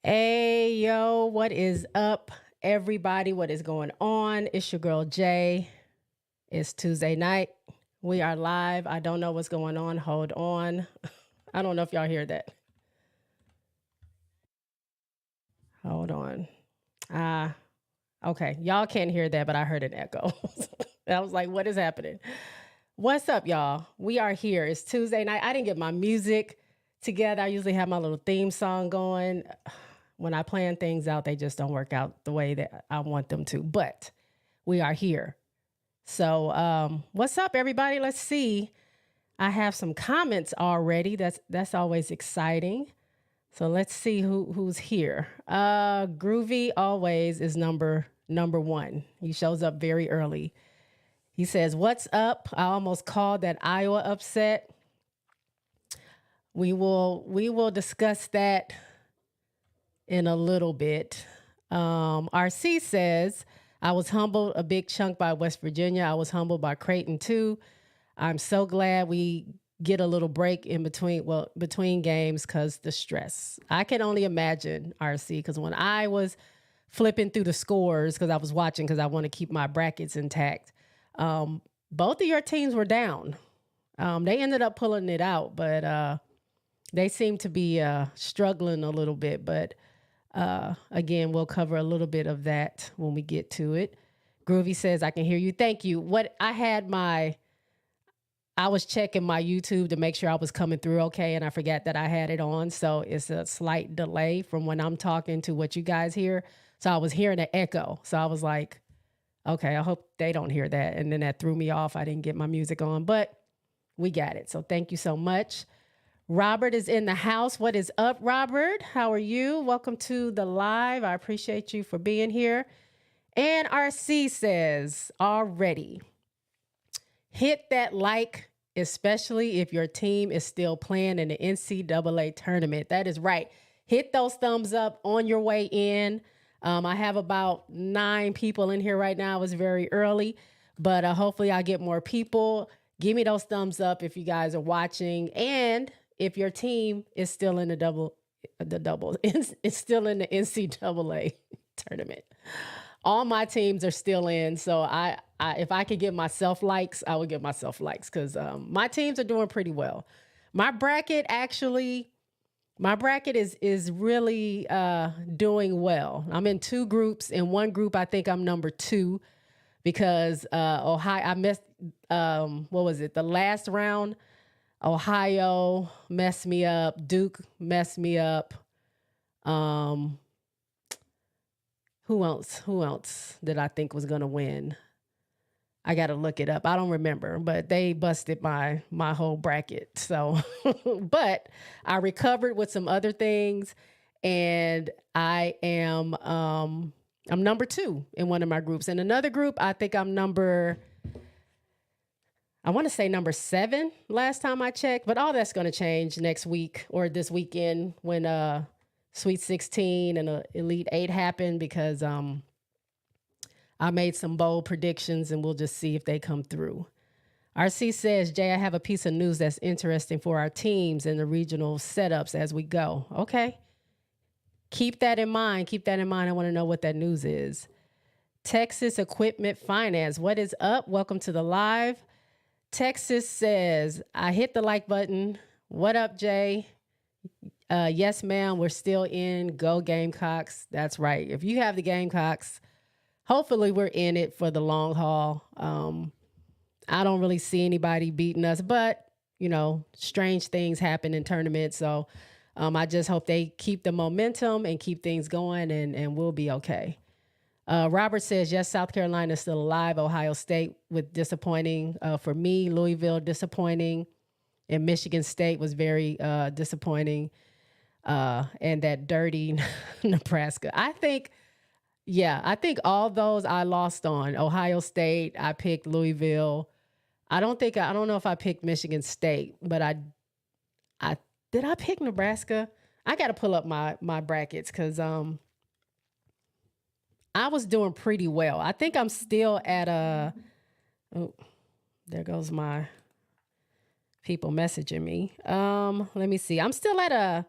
Hey, yo, what is up, everybody? What is going on? It's your girl, Jay. It's Tuesday night. We are live. I don't know what's going on. Hold on. I don't know if y'all hear that. Hold on. Ah, okay. Y'all can't hear that, but I heard an echo. I was like, what is happening? What's up, y'all? We are here. It's Tuesday night. I didn't get my music together. I usually have my little theme song going. When I plan things out, they just don't work out the way that I want them to. But we are here. So, what's up, everybody? Let's see. I have some comments already. That's always exciting. So let's see who's here. Groovy always is number one. He shows up very early. He says, "What's up? I almost called that Iowa upset. We will discuss that in a little bit." RC says, "I was humbled a big chunk by West Virginia. I was humbled by Creighton too. I'm so glad we get a little break in between games because the stress." I can only imagine, RC, because when I was flipping through the scores, because I was watching because I want to keep my brackets intact, both of your teams were down. They ended up pulling it out, but they seem to be struggling a little bit. But again, we'll cover a little bit of that when we get to it. Groovy says, "I can hear you. Thank you." I was checking my YouTube to make sure I was coming through okay, and I forgot that I had it on. So it's a slight delay from when I'm talking to what you guys hear. So I was hearing an echo. So I was like, okay, I hope they don't hear that. And then that threw me off. I didn't get my music on, but we got it. So thank you so much. Robert is in the house. What is up, Robert? How are you? Welcome to the live. I appreciate you for being here. And RC says, already, hit that like, especially if your team is still playing in the NCAA tournament. That is right. Hit those thumbs up on your way in. I have about 9 people in here right now. It's very early, but hopefully I'll get more people. Give me those thumbs up if you guys are watching. And if your team is still in it's still in the NCAA tournament. All my teams are still in, so I if I could give myself likes, I would give myself likes because my teams are doing pretty well. My bracket is really doing well. I'm in 2 groups. In one group, I think I'm number 2 because Ohio. I missed what was it? The last round. Ohio messed me up. Duke messed me up. Who else did I think was going to win? I got to look it up. I don't remember, but they busted my whole bracket. So, but I recovered with some other things, and I am I'm number 2 in one of my groups. In another group, I think I'm I want to say number 7 last time I checked, but all that's going to change next week or this weekend when Sweet 16 and Elite 8 happen because I made some bold predictions and we'll just see if they come through. RC says, "Jay, I have a piece of news that's interesting for our teams and the regional setups as we go." Okay. Keep that in mind. I want to know what that news is. Texas Equipment Finance. What is up? Welcome to the live. Texas says, "I hit the like button. What up, Jay? Yes, ma'am. We're still in. Go Gamecocks." That's right. If you have the Gamecocks, hopefully we're in it for the long haul. I don't really see anybody beating us, but, strange things happen in tournaments. So I just hope they keep the momentum and keep things going, and we'll be okay. Robert says, "Yes, South Carolina is still alive. Ohio State with disappointing for me. Louisville disappointing. And Michigan State was very disappointing. And that dirty Nebraska." I think all those I lost on. Ohio State, I picked Louisville. I don't know if I picked Michigan State, but I did I pick Nebraska? I got to pull up my brackets because I was doing pretty well. I think I'm still at oh, there goes my people messaging me. Let me see. I'm still at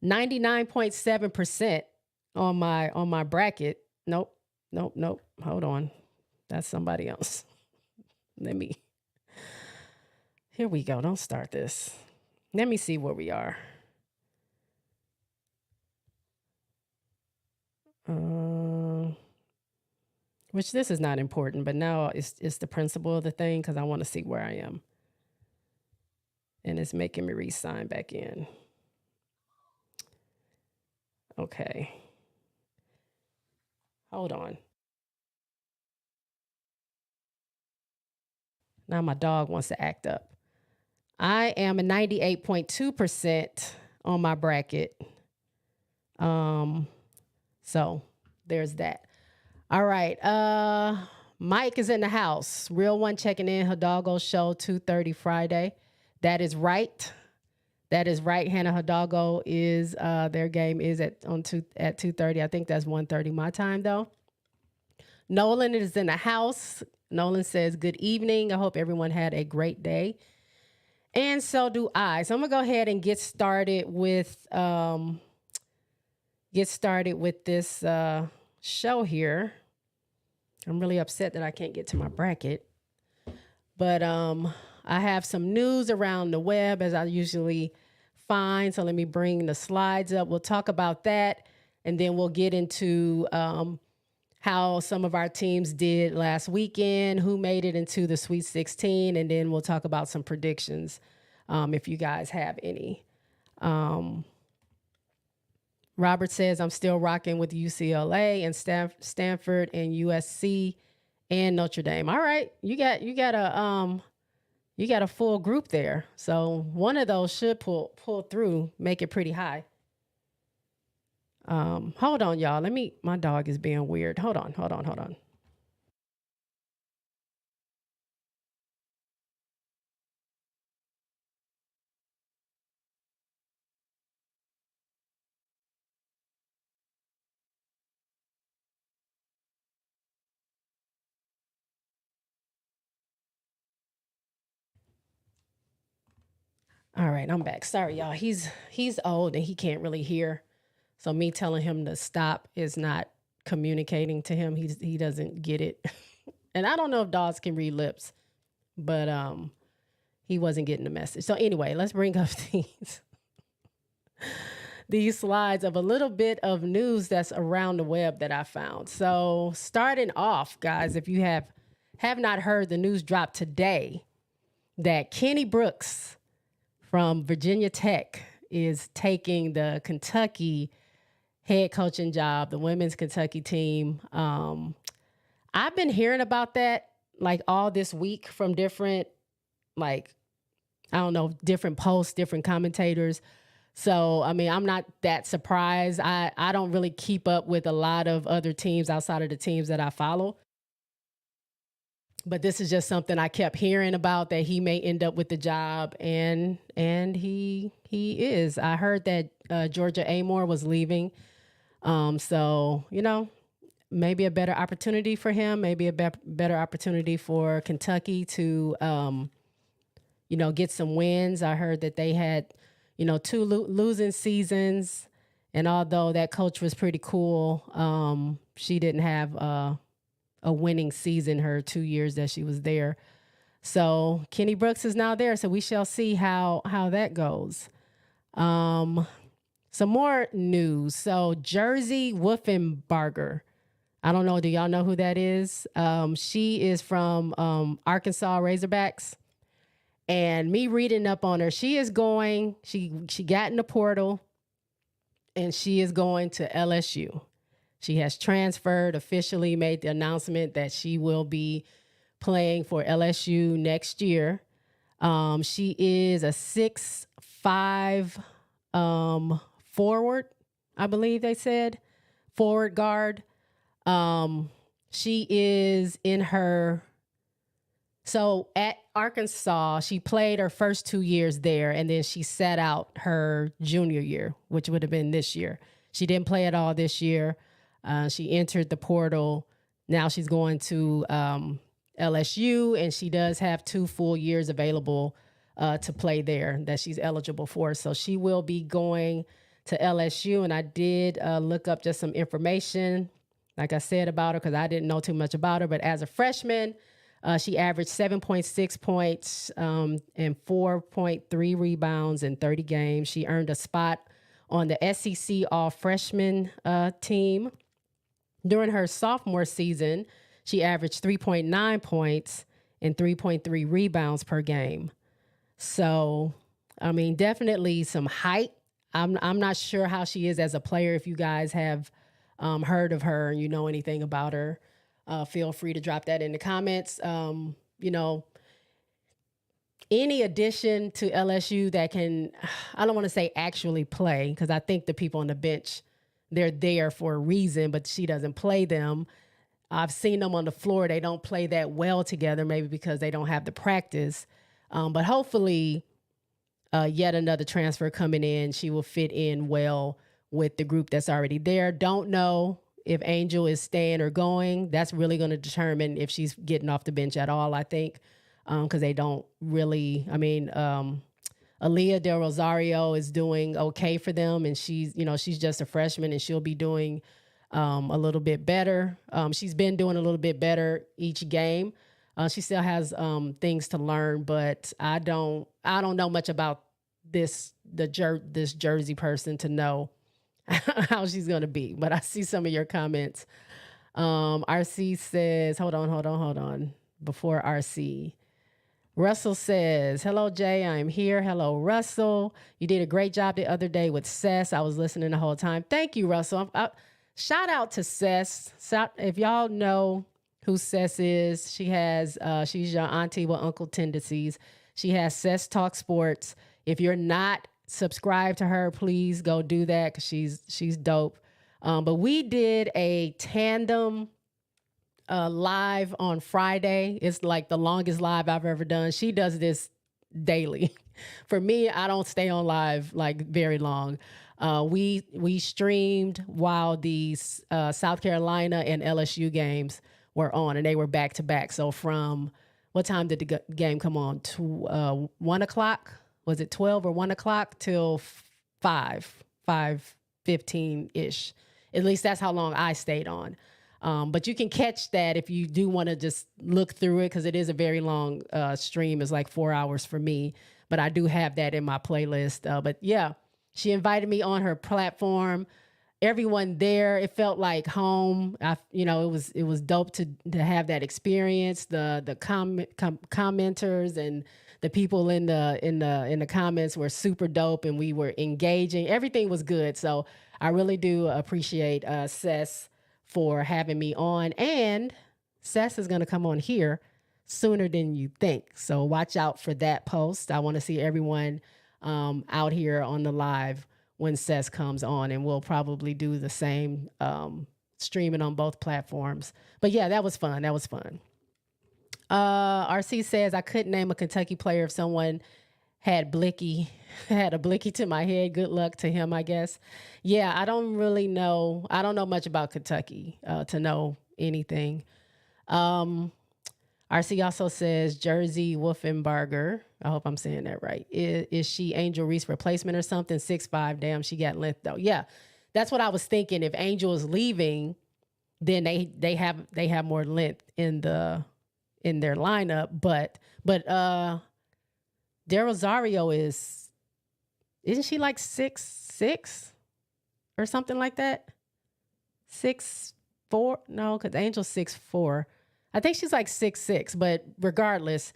99.7% on my bracket. Nope. Hold on. That's somebody else. Here we go. Don't start this. Let me see where we are. Which this is not important, but now it's the principle of the thing because I want to see where I am. And it's making me re-sign back in. Okay. Hold on. Now my dog wants to act up. I am a 98.2% on my bracket. So there's that. All right. Mike is in the house. Real one checking in. Hidalgo show 2:30 Friday. That is right. Hannah Hidalgo is their game is at 2:30. I think that's 1:30 my time though. Nolan is in the house. Nolan says, good evening. I hope everyone had a great day. And so do I. So I'm gonna go ahead and get started with this show here. I'm really upset that I can't get to my bracket. But I have some news around the web as I usually find. So let me bring the slides up. We'll talk about that. And then we'll get into how some of our teams did last weekend, who made it into the Sweet 16. And then we'll talk about some predictions if you guys have any. Robert says, I'm still rocking with UCLA and Stanford and USC and Notre Dame. All right. You got a full group there. So one of those should pull through, make it pretty high. Hold on, y'all. My dog is being weird. Hold on. All right, I'm back. Sorry, y'all. He's old and he can't really hear. So me telling him to stop is not communicating to him. He doesn't get it. And I don't know if dogs can read lips, but he wasn't getting the message. So anyway, let's bring up these slides of a little bit of news that's around the web that I found. So starting off, guys, if you have not heard, the news dropped today that Kenny Brooks from Virginia Tech is taking the Kentucky head coaching job, the women's Kentucky team. I've been hearing about that like all this week from different, different posts, different commentators. So, I mean, I'm not that surprised. I don't really keep up with a lot of other teams outside of the teams that I follow. But this is just something I kept hearing about, that he may end up with the job, and he is. I heard that Georgia Amore was leaving, so maybe a better opportunity for him, maybe a better opportunity for Kentucky to get some wins. I heard that they had 2 losing seasons, and although that coach was pretty cool, she didn't have a winning season her 2 years that she was there. So Kenny Brooks is now there. So we shall see how that goes. Some more news. So Jersey Wolfenbarger. I don't know. Do y'all know who that is? She is from Arkansas Razorbacks. And me reading up on her, she got in the portal and she is going to LSU. She has transferred, officially made the announcement that she will be playing for LSU next year. She is a 6'5" forward, I believe they said, forward guard. She is in her... So at Arkansas, she played her first 2 years there, and then she sat out her junior year, which would have been this year. She didn't play at all this year. She entered the portal. Now she's going to LSU, and she does have 2 full years available to play there that she's eligible for. So she will be going to LSU, and I did look up just some information, like I said, about her because I didn't know too much about her. But as a freshman, she averaged 7.6 points and 4.3 rebounds in 30 games. She earned a spot on the SEC All-Freshman team. During her sophomore season, she averaged 3.9 points and 3.3 rebounds per game. So, I mean, definitely some height. I'm not sure how she is as a player. If you guys have heard of her and you know anything about her, feel free to drop that in the comments. You know, any addition to LSU that can, I don't want to say actually play, because I think the people on the bench, they're there for a reason, but she doesn't play them. I've seen them on the floor. They don't play that well together, maybe because they don't have the practice. But hopefully, yet another transfer coming in, she will fit in well with the group that's already there. Don't know if Angel is staying or going. That's really going to determine if she's getting off the bench at all, I think, because they don't really, I mean, Aaliyah Del Rosario is doing okay for them, and she's just a freshman, and she'll be doing a little bit better. She's been doing a little bit better each game. She still has things to learn, but I don't know much about this Jersey person to know how she's gonna be. But I see some of your comments. RC says, hold on. Before RC, Russell says, hello, Jay, I am here. Hello, Russell. You did a great job the other day with Sess. I was listening the whole time. Thank you, Russell. Shout out to Sess. If y'all know who Sess is, she's your auntie with uncle tendencies. She has Sess Talk Sports. If you're not subscribed to her, please go do that because she's dope. But we did a tandem live on Friday. It's like the longest live I've ever done. She does this daily. For me, I don't stay on live like very long. We streamed while the South Carolina and LSU games were on, and they were back to back. So from what time did the game come on? To 1 o'clock? Was it 12 or 1 o'clock till 5:15-ish? At least that's how long I stayed on. But you can catch that if you do want to just look through it, because it is a very long stream. It's like 4 hours for me. But I do have that in my playlist. But yeah, she invited me on her platform. Everyone there, it felt like home. It was dope to have that experience. The commenters and the people in the comments were super dope, and we were engaging. Everything was good. So I really do appreciate Sess for having me on, and Sess is going to come on here sooner than you think. So watch out for that post. I want to see everyone out here on the live when Sess comes on, and we'll probably do the same streaming on both platforms. But yeah, that was fun. RC says, I couldn't name a Kentucky player if someone had a blicky to my head. Good luck to him, I guess. Yeah, I don't really know. I don't know much about Kentucky to know anything. RC also says Jersey Wolfenbarger. I hope I'm saying that right. Is she Angel Reese replacement or something? 6'5". Damn, she got length though. Yeah, that's what I was thinking. If Angel is leaving, then they have more length in their lineup. But De Rosario isn't she like 6'6" or something like that? 6'4"? No, because Angel's 6'4". I think she's like 6'6", but regardless,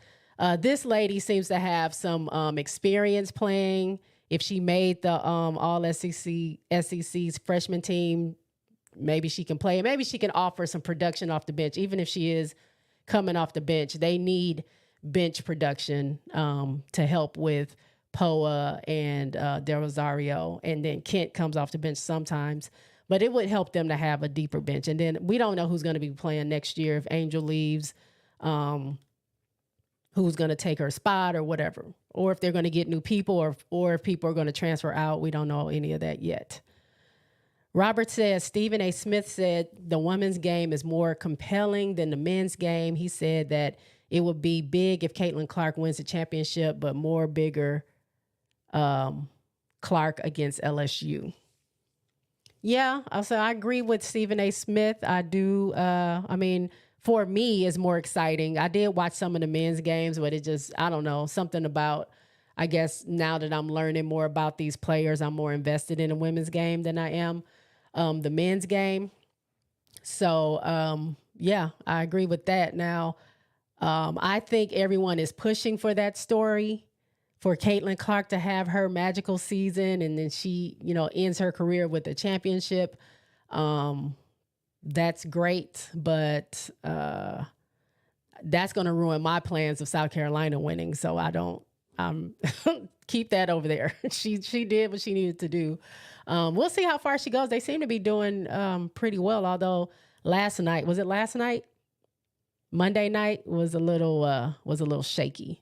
this lady seems to have some experience playing. If she made the All SEC's freshman team, maybe she can play. Maybe she can offer some production off the bench. Even if she is coming off the bench, they need bench production to help with Poa and Del Rosario. And then Kent comes off the bench sometimes. But it would help them to have a deeper bench. And then we don't know who's going to be playing next year. If Angel leaves, who's going to take her spot or whatever. Or if they're going to get new people or if people are going to transfer out. We don't know any of that yet. Robert says, Stephen A. Smith said the women's game is more compelling than the men's game. He said that it would be big if Caitlin Clark wins the championship, but more bigger Clark against LSU. Yeah, so I agree with Stephen A. Smith. I do. I mean, for me, it's more exciting. I did watch some of the men's games, but it just, I don't know, something about, I guess now that I'm learning more about these players, I'm more invested in the women's game than I am the men's game. So, yeah, I agree with that. Now, I think everyone is pushing for that story, for Caitlin Clark to have her magical season, and then she, ends her career with a championship. That's great, but that's going to ruin my plans of South Carolina winning. So I don't keep that over there. She did what she needed to do. We'll see how far she goes. They seem to be doing pretty well, although last night, was it last night? Monday night was a little shaky.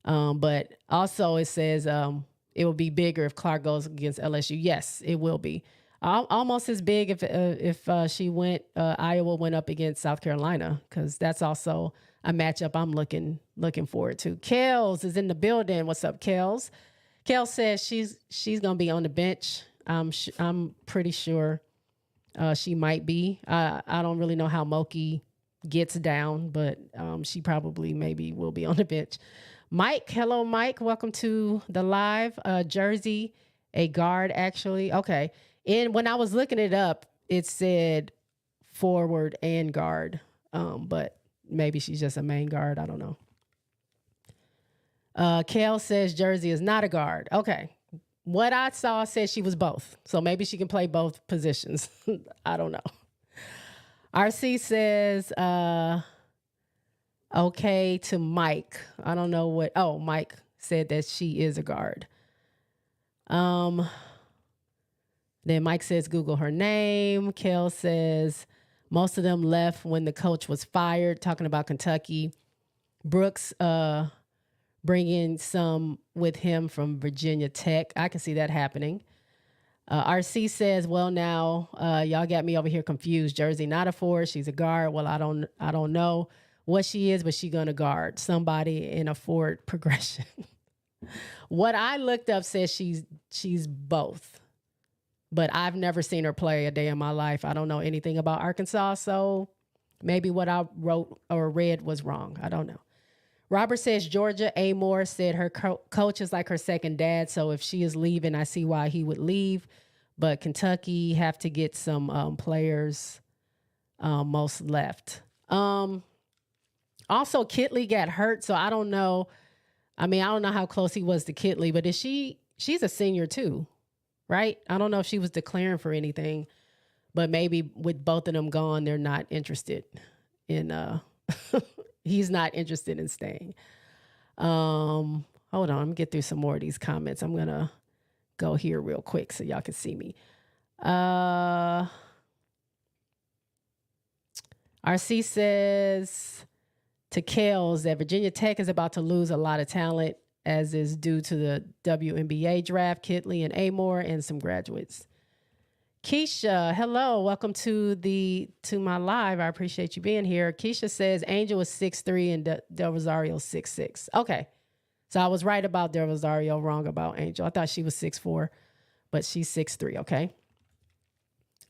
But also it says it will be bigger if Clark goes against LSU. Yes, it will be. Almost as big if Iowa went up against South Carolina, because that's also a matchup I'm looking forward to. Kels is in the building. What's up, Kels? Kels says she's gonna be on the bench. I'm pretty sure she might be. I don't really know how Moki gets down, but she probably maybe will be on the bench. Mike, hello, Mike. Welcome to the live. Jersey, a guard, actually. Okay. And when I was looking it up, it said forward and guard, but maybe she's just a main guard. I don't know. Kel says Jersey is not a guard. Okay. What I saw said she was both. So maybe she can play both positions. I don't know. RC says, okay to Mike. I don't know what. Oh, Mike said that she is a guard. Then Mike says, Google her name. Kel says, most of them left when the coach was fired, talking about Kentucky. Brooks bringing some with him from Virginia Tech. I can see that happening. RC says, well, now y'all got me over here confused. Jersey not a forward, she's a guard. Well, I don't know what she is, but she's gonna guard somebody in a forward progression. What I looked up says she's both, but I've never seen her play a day in my life. I don't know anything about Arkansas, so maybe what I wrote or read was wrong. I don't know. Robert says Georgia A. Moore said her coach is like her second dad, so if she is leaving, I see why he would leave. But Kentucky have to get some players most left. Also, Kitley got hurt, so I don't know. I mean, I don't know how close he was to Kitley, but she's a senior too, right? I don't know if she was declaring for anything, but maybe with both of them gone, they're not interested in he's not interested in staying. Hold on, let me get through some more of these comments. I'm gonna go here real quick so y'all can see me. RC says to Kels that Virginia Tech is about to lose a lot of talent, as is due to the WNBA draft, Kitley and Amore, and some graduates. Keisha, hello. Welcome to my live. I appreciate you being here. Keisha says Angel is 6'3" and Del Rosario 6'6". Okay. So I was right about Del Rosario, wrong about Angel. I thought she was 6'4", but she's 6'3", okay?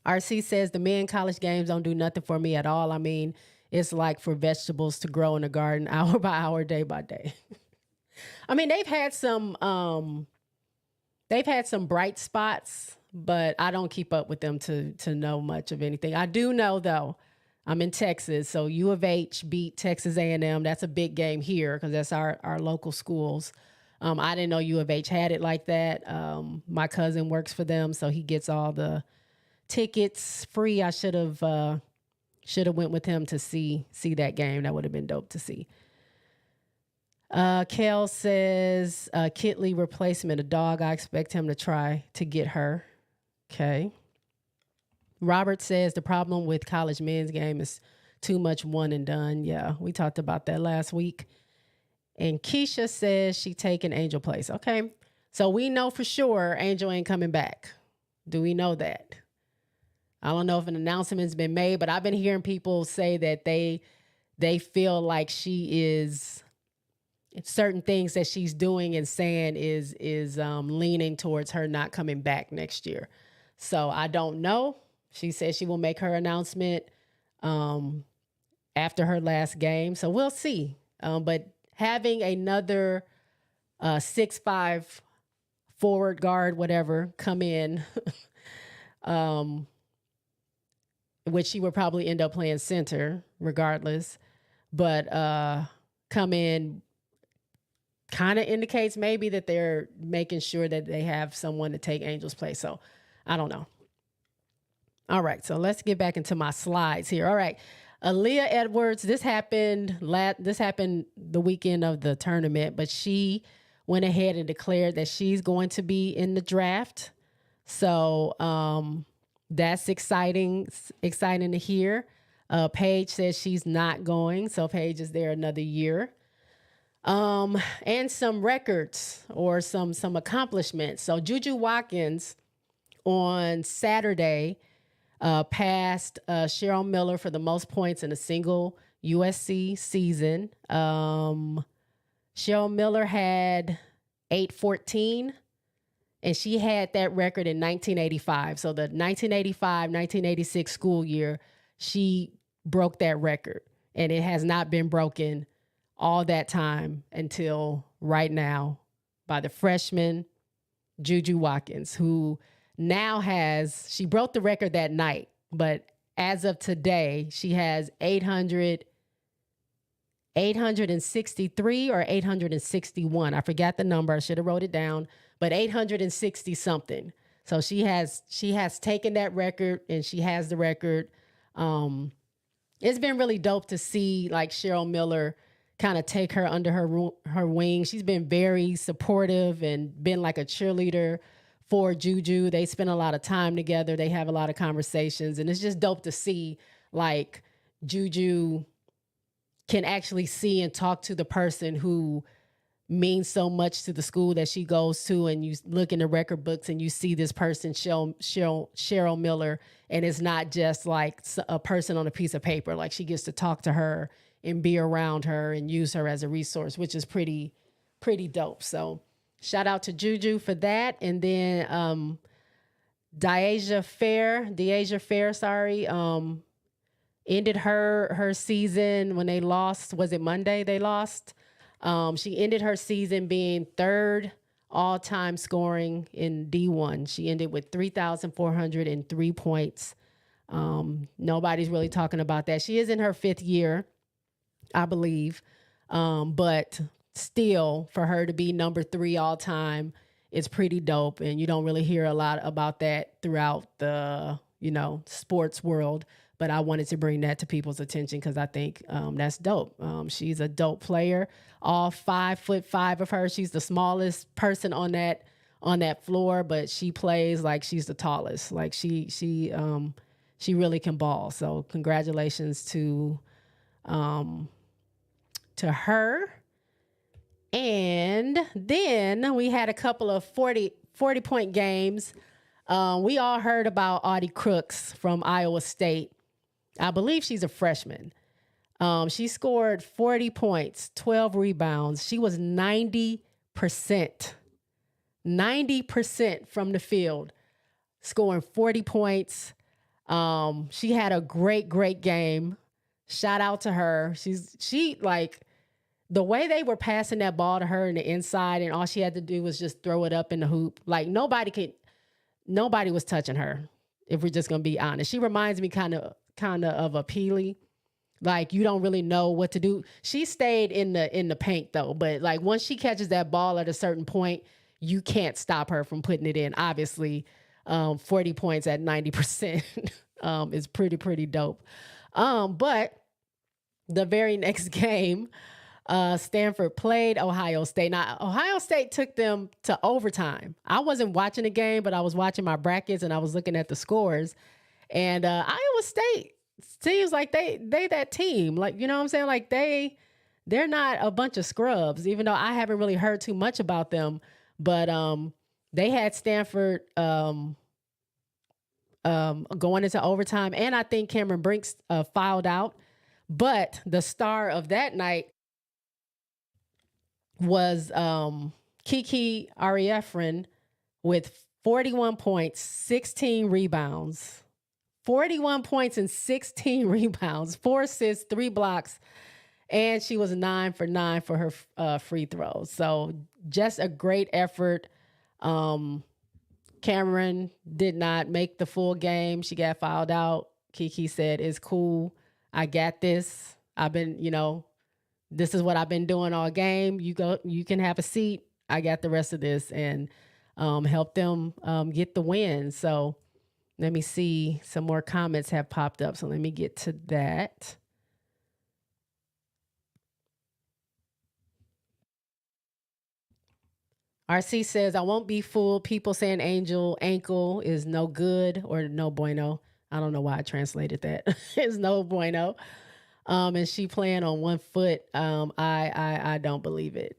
RC says the men college games don't do nothing for me at all. I mean, it's like for vegetables to grow in the garden hour by hour, day by day. I mean, they've had some bright spots, but I don't keep up with them to know much of anything. I do know, though, I'm in Texas, so U of H beat Texas A&M. That's a big game here because that's our local schools. I didn't know U of H had it like that. My cousin works for them, so he gets all the tickets free. I should have went with him to see that game. That would have been dope to see. Kel says, Kitley replacement, a dog. I expect him to try to get her. Okay. Robert says the problem with college men's game is too much one and done. Yeah, we talked about that last week. And Keisha says she taking Angel place. Okay. So we know for sure Angel ain't coming back. Do we know that? I don't know if an announcement's been made, but I've been hearing people say that they feel like she is certain things that she's doing and saying is leaning towards her not coming back next year. So I don't know. She said she will make her announcement after her last game. So we'll see. But having another 6'5" forward guard, whatever, come in, which she would probably end up playing center regardless, but come in kind of indicates maybe that they're making sure that they have someone to take Angel's place. So I don't know. All right, so let's get back into my slides here. All right, Aaliyah Edwards, this happened the weekend of the tournament, but she went ahead and declared that she's going to be in the draft. So that's exciting to hear. Paige says she's not going, so Paige is there another year. And some records or some accomplishments. So Juju Watkins on Saturday passed Cheryl Miller for the most points in a single USC season. Cheryl Miller had 814, and she had that record in 1985. So the 1985-1986 school year, she broke that record, and it has not been broken all that time until right now by the freshman Juju Watkins, who now she broke the record that night, but as of today, she has 863 or 861. I forgot the number. I should have wrote it down, but 860 something. So she has taken that record, and she has the record. It's been really dope to see like Cheryl Miller kind of take her under her wing. She's been very supportive and been like a cheerleader for Juju. They spend a lot of time together. They have a lot of conversations, and it's just dope to see like Juju can actually see and talk to the person who means so much to the school that she goes to, and you look in the record books and you see this person, Cheryl Miller, and it's not just like a person on a piece of paper. Like she gets to talk to her and be around her and use her as a resource, which is pretty dope. So shout out to Juju for that. And then Deasia Fair, ended her season when they lost. Was it Monday they lost? She ended her season being third all-time scoring in D1. She ended with 3,403 points. Nobody's really talking about that. She is in her 5th year, I believe. But still, for her to be number 3 all time is pretty dope. And you don't really hear a lot about that throughout the, sports world. But I wanted to bring that to people's attention because I think that's dope. She's a dope player. All 5'5" of her. She's the smallest person on that floor, but she plays like she's the tallest. Like she really can ball. So congratulations to her. And then we had a couple of 40-point games. We all heard about Audie Crooks from Iowa State. I believe she's a freshman. She scored 40 points, 12 rebounds. She was 90% from the field, scoring 40 points. She had a great game. Shout out to her. She like the way they were passing that ball to her in the inside, and all she had to do was just throw it up in the hoop. Like nobody was touching her, if we're just gonna be honest. She reminds me kind of of a Peely. Like you don't really know what to do. She stayed in the paint though, but like once she catches that ball at a certain point, you can't stop her from putting it in. Obviously, 40 points at 90% is pretty dope. But the very next game, Stanford played Ohio State. Now, Ohio State took them to overtime. I wasn't watching the game, but I was watching my brackets and I was looking at the scores. And Iowa State seems like they that team. Like, you know what I'm saying? Like they're not a bunch of scrubs, even though I haven't really heard too much about them. But they had Stanford going into overtime. And I think Cameron Brinks fouled out. But the star of that night was Kiki Ariefren with 41 points, 16 rebounds. 41 points and 16 rebounds, 4 assists, 3 blocks, and she was 9 for 9 for her free throws. So just a great effort. Cameron did not make the full game. She got fouled out. Kiki said, "It's cool. I got this. I've been, this is what I've been doing all game. You can have a seat. I got the rest of this," and help them get the win. So let me see. Some more comments have popped up. So let me get to that. RC says, "I won't be fooled. People saying Angel ankle is no good or no bueno." I don't know why I translated that. It's no bueno. And she playing on 1 foot. I don't believe it.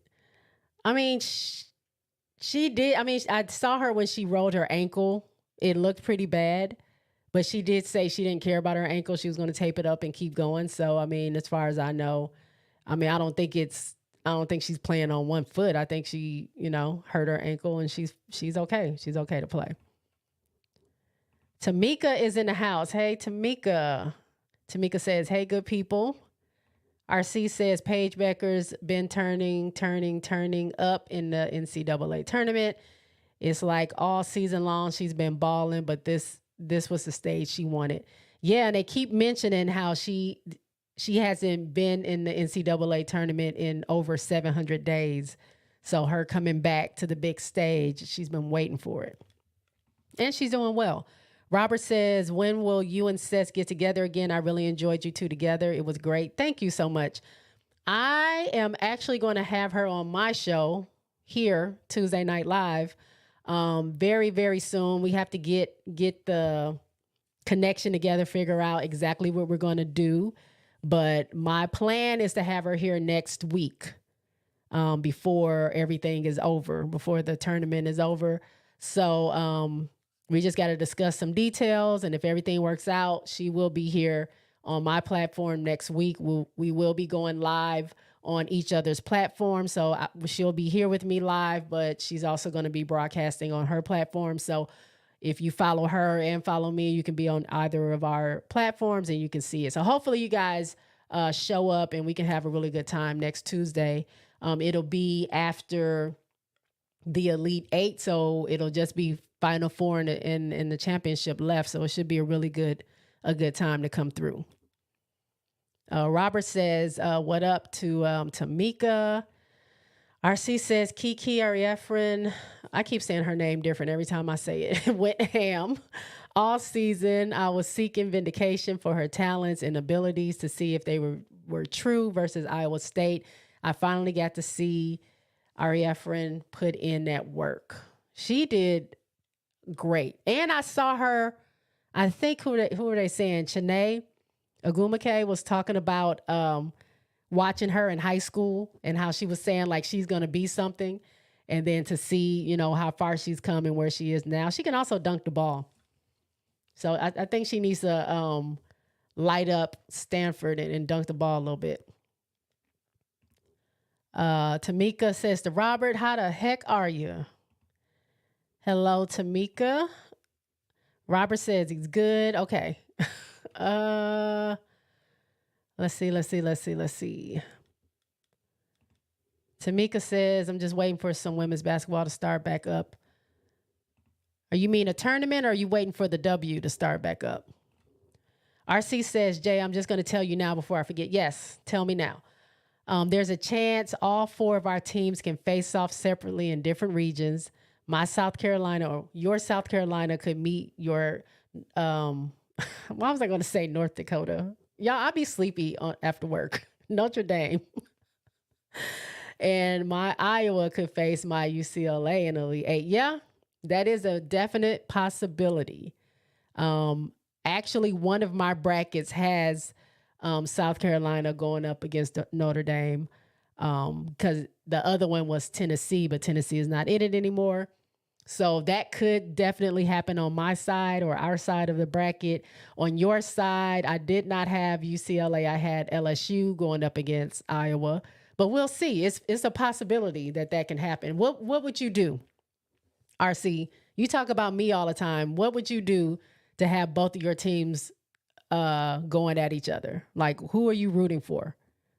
I mean, she did. I mean, I saw her when she rolled her ankle. It looked pretty bad, but she did say she didn't care about her ankle. She was going to tape it up and keep going. So, I mean, as far as I know, I don't think she's playing on 1 foot. I think she, hurt her ankle and she's okay. She's okay to play. Tamika is in the house. Hey, Tamika. Tamika says, "Hey, good people." RC says, "Paige Becker's been turning up in the NCAA tournament. It's like all season long she's been balling, but this was the stage she wanted." Yeah, and they keep mentioning how she hasn't been in the NCAA tournament in over 700 days. So her coming back to the big stage, she's been waiting for it. And she's doing well. Robert says, "When will you and Seth get together again? I really enjoyed you two together. It was great. Thank you so much." I am actually going to have her on my show here, Tuesday Night Live, very, very soon. We have to get the connection together, figure out exactly what we're going to do. But my plan is to have her here next week, before everything is over, before the tournament is over. So we just got to discuss some details. And if everything works out, she will be here on my platform next week. We will be going live on each other's platform. So she'll be here with me live, but she's also going to be broadcasting on her platform. So if you follow her and follow me, you can be on either of our platforms and you can see it. So hopefully you guys show up and we can have a really good time next Tuesday. It'll be after the Elite Eight, so it'll just be Final Four in the championship left. So it should be a good time to come through. Robert says, "What up to Tamika?" RC says, "Kiki Ariefren," I keep saying her name different every time I say it, "went ham. All season, I was seeking vindication for her talents and abilities to see if they were true versus Iowa State. I finally got to see Ariefren put in that work. She did great. And I saw her, I think, who were they saying? Chene Agumake was talking about watching her in high school and how she was saying like she's going to be something. And then to see, how far she's come and where she is now. She can also dunk the ball. So I think she needs to light up Stanford and dunk the ball a little bit. Tamika says to Robert, "How the heck are you?" Hello, Tamika. Robert says he's good. Okay. Let's see. Tamika says, "I'm just waiting for some women's basketball to start back up." Are you mean a tournament or are you waiting for the W to start back up? RC says, "Jay, I'm just going to tell you now before I forget." Yes, tell me now. There's a chance all 4 of our teams can face off separately in different regions. My South Carolina or your South Carolina could meet your, why was I going to say North Dakota? Y'all, I'll be sleepy after work. Notre Dame. And my Iowa could face my UCLA in the Elite Eight. Yeah, that is a definite possibility. Actually, one of my brackets has South Carolina going up against Notre Dame, because the other one was Tennessee, but Tennessee is not in it anymore. So that could definitely happen on my side or our side of the bracket. On your side, I did not have UCLA. I had LSU going up against Iowa, But we'll see. It's a possibility that can happen. What would you do, RC? You talk about me all the time. What would you do to have both of your teams going at each other? Like, who are you rooting for?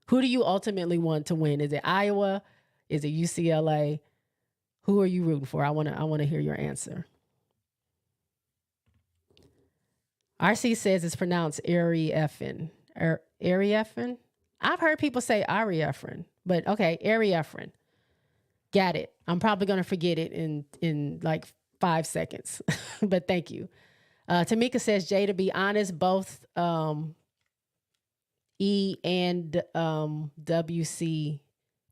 Who do you ultimately want to win? Is it Iowa? Is it UCLA? Who are you rooting for? I want to hear your answer. RC says it's pronounced Ariefin. Ariefin? I've heard people say Ariefin, but okay, Ariefin. Got it. I'm probably going to forget it in like 5 seconds, but thank you. Tamika says, Jay, to be honest, both E and WC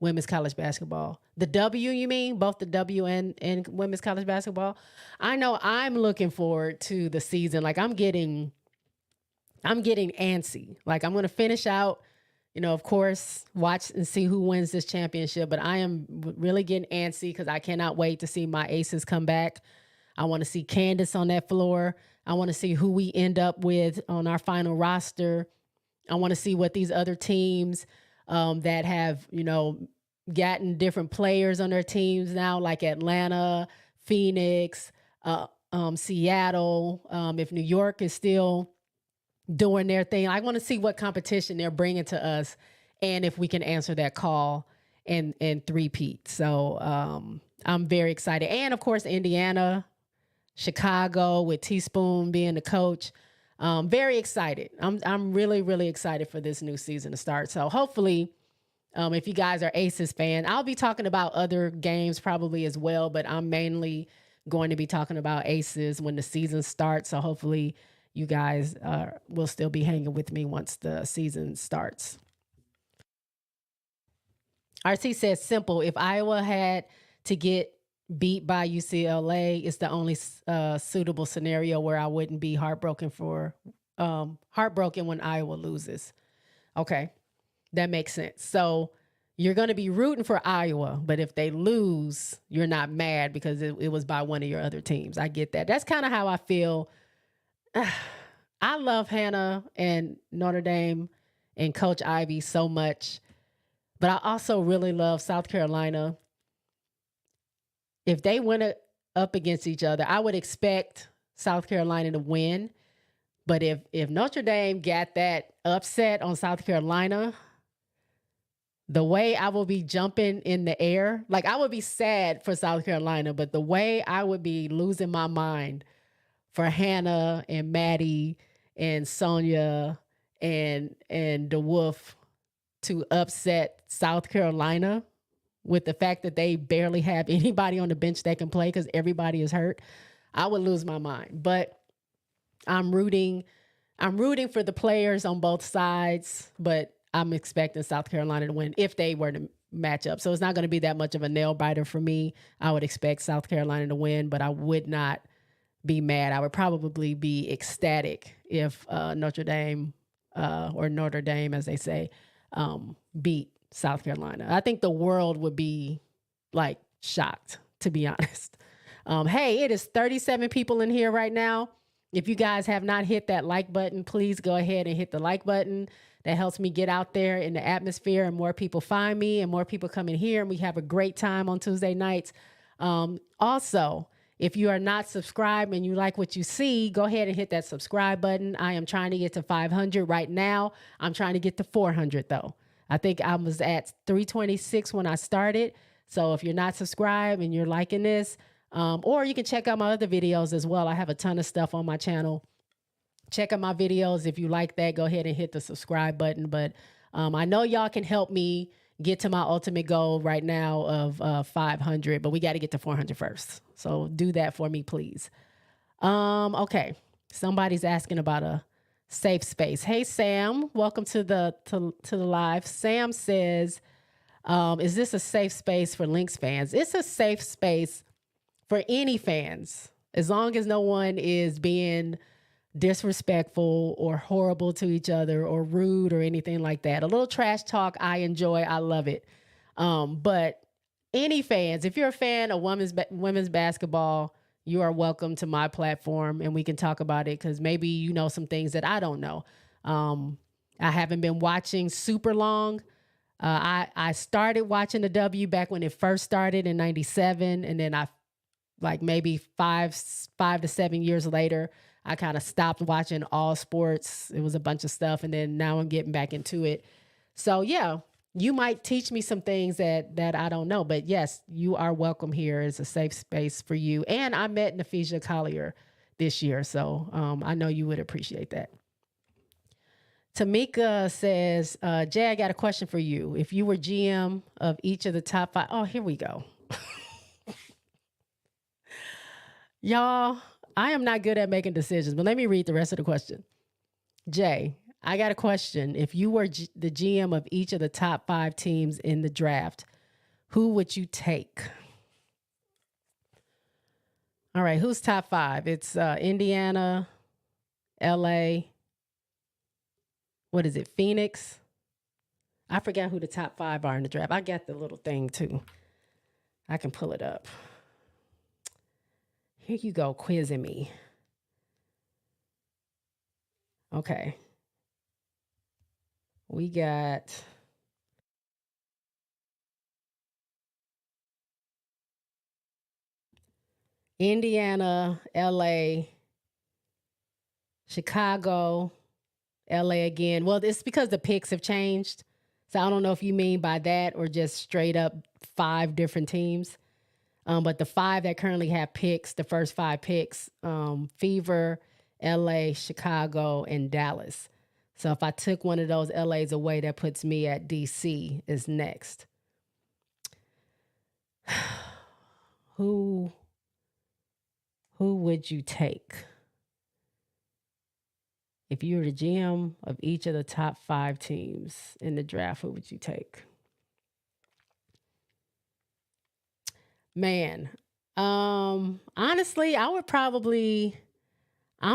women's college basketball. The W, you mean? Both the W and women's college basketball? I know I'm looking forward to the season. Like I'm getting antsy. Like I'm going to finish out, of course, watch and see who wins this championship. But I am really getting antsy because I cannot wait to see my aces come back. I want to see Candace on that floor. I want to see who we end up with on our final roster. I want to see what these other teams that have, gotten different players on their teams now, like Atlanta, Phoenix, Seattle. If New York is still doing their thing, I want to see what competition they're bringing to us and if we can answer that call and three-peat. So I'm very excited. And, of course, Indiana, Chicago with Teaspoon being the coach. Very excited. I'm really, really excited for this new season to start. So hopefully, if you guys are Aces fan, I'll be talking about other games probably as well, but I'm mainly going to be talking about Aces when the season starts. So hopefully you guys will still be hanging with me once the season starts. RC says simple. If Iowa had to get beat by UCLA, it's the only suitable scenario where I wouldn't be heartbroken when Iowa loses. Okay, that makes sense. So you're going to be rooting for Iowa, but if they lose, you're not mad because it was by one of your other teams. I get that. That's kind of how I feel. I love Hannah and Notre Dame and Coach Ivy so much, but I also really love South Carolina. If they went up against each other, I would expect South Carolina to win. But if Notre Dame got that upset on South Carolina, the way I will be jumping in the air, like I would be sad for South Carolina, but the way I would be losing my mind for Hannah and Maddie and Sonia and DeWolf to upset South Carolina with the fact that they barely have anybody on the bench that can play because everybody is hurt, I would lose my mind. But I'm rooting for the players on both sides, but I'm expecting South Carolina to win if they were to match up. So it's not going to be that much of a nail biter for me. I would expect South Carolina to win, but I would not be mad. I would probably be ecstatic if Notre Dame, as they say, beat South Carolina. I think the world would be like shocked, to be honest. Hey, it is 37 people in here right now. If you guys have not hit that like button, please go ahead and hit the like button. That helps me get out there in the atmosphere and more people find me and more people come in here and we have a great time on Tuesday nights. Also, if you are not subscribed and you like what you see, go ahead and hit that subscribe button. I am trying to get to 500 right now. I'm trying to get to 400 though. I think I was at 326 when I started. So if you're not subscribed and you're liking this, or you can check out my other videos as well. I have a ton of stuff on my channel. Check out my videos. If you like that, go ahead and hit the subscribe button. But I know y'all can help me get to my ultimate goal right now of 500, but we got to get to 400 first. So do that for me, please. Okay. Somebody's asking about a safe space. Hey, Sam, welcome to the live. Sam says, is this a safe space for Lynx fans? It's a safe space for any fans, as long as no one is being disrespectful or horrible to each other or rude or anything like that. A little trash talk, I enjoy. I love it. But any fans, if you're a fan of women's basketball, you are welcome to my platform and we can talk about it because maybe you know some things that I don't know. I haven't been watching super long, I started watching the W back when it first started in '97, and then I like maybe 5 to 7 years later, I kind of stopped watching all sports. It was a bunch of stuff, and then now I'm getting back into it. So yeah, you might teach me some things that I don't know, but yes, you are welcome here. It's a safe space for you. And I met Nafisha Collier this year, so I know you would appreciate that. Tamika says, Jay, I got a question for you. If you were GM of each of the top 5, oh, here we go. Y'all, I am not good at making decisions, but let me read the rest of the question. Jay, I got a question. If you were the GM of each of the top 5 teams in the draft, who would you take? All right, who's top 5? It's Indiana, LA. What is it, Phoenix? I forgot who the top 5 are in the draft. I got the little thing too. I can pull it up. Here you go, quizzing me. Okay. We got Indiana, LA, Chicago, LA again. Well, it's because the picks have changed. So I don't know if you mean by that or just straight up 5 different teams. But the 5 that currently have picks, the first 5 picks, Fever, LA, Chicago, and Dallas. So if I took one of those LAs away, that puts me at DC is next. Who would you take? If you were the GM of each of the top 5 teams in the draft, who would you take? Man, honestly, I'm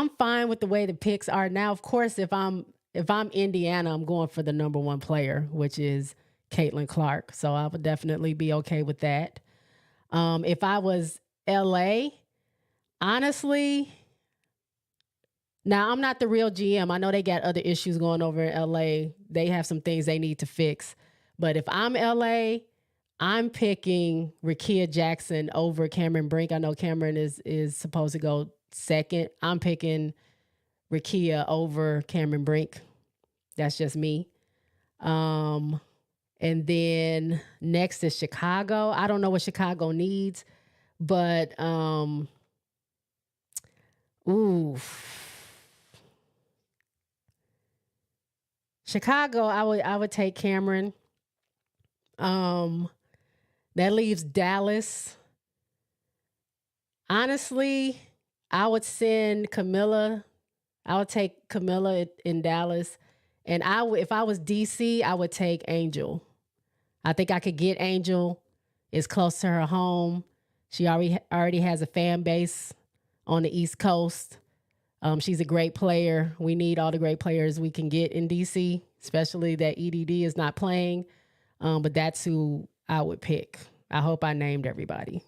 fine with the way the picks are now. Of course, if I'm Indiana, I'm going for the number 1 player, which is Caitlin Clark. So I would definitely be okay with that. If I was LA, honestly, now I'm not the real GM. I know they got other issues going over in LA. They have some things they need to fix. But if I'm LA, I'm picking Rickea Jackson over Cameron Brink. I know Cameron is supposed to go second. I'm picking Rickea over Cameron Brink. That's just me. And then next is Chicago. I don't know what Chicago needs, but Chicago, I would take Cameron. That leaves Dallas. Honestly, I would send Camilla. I would take Camilla in Dallas. And if I was DC, I would take Angel. I think I could get Angel. It's close to her home. She already has a fan base on the East Coast. She's a great player. We need all the great players we can get in DC, especially that EDD is not playing. But that's who I would pick. I hope I named everybody,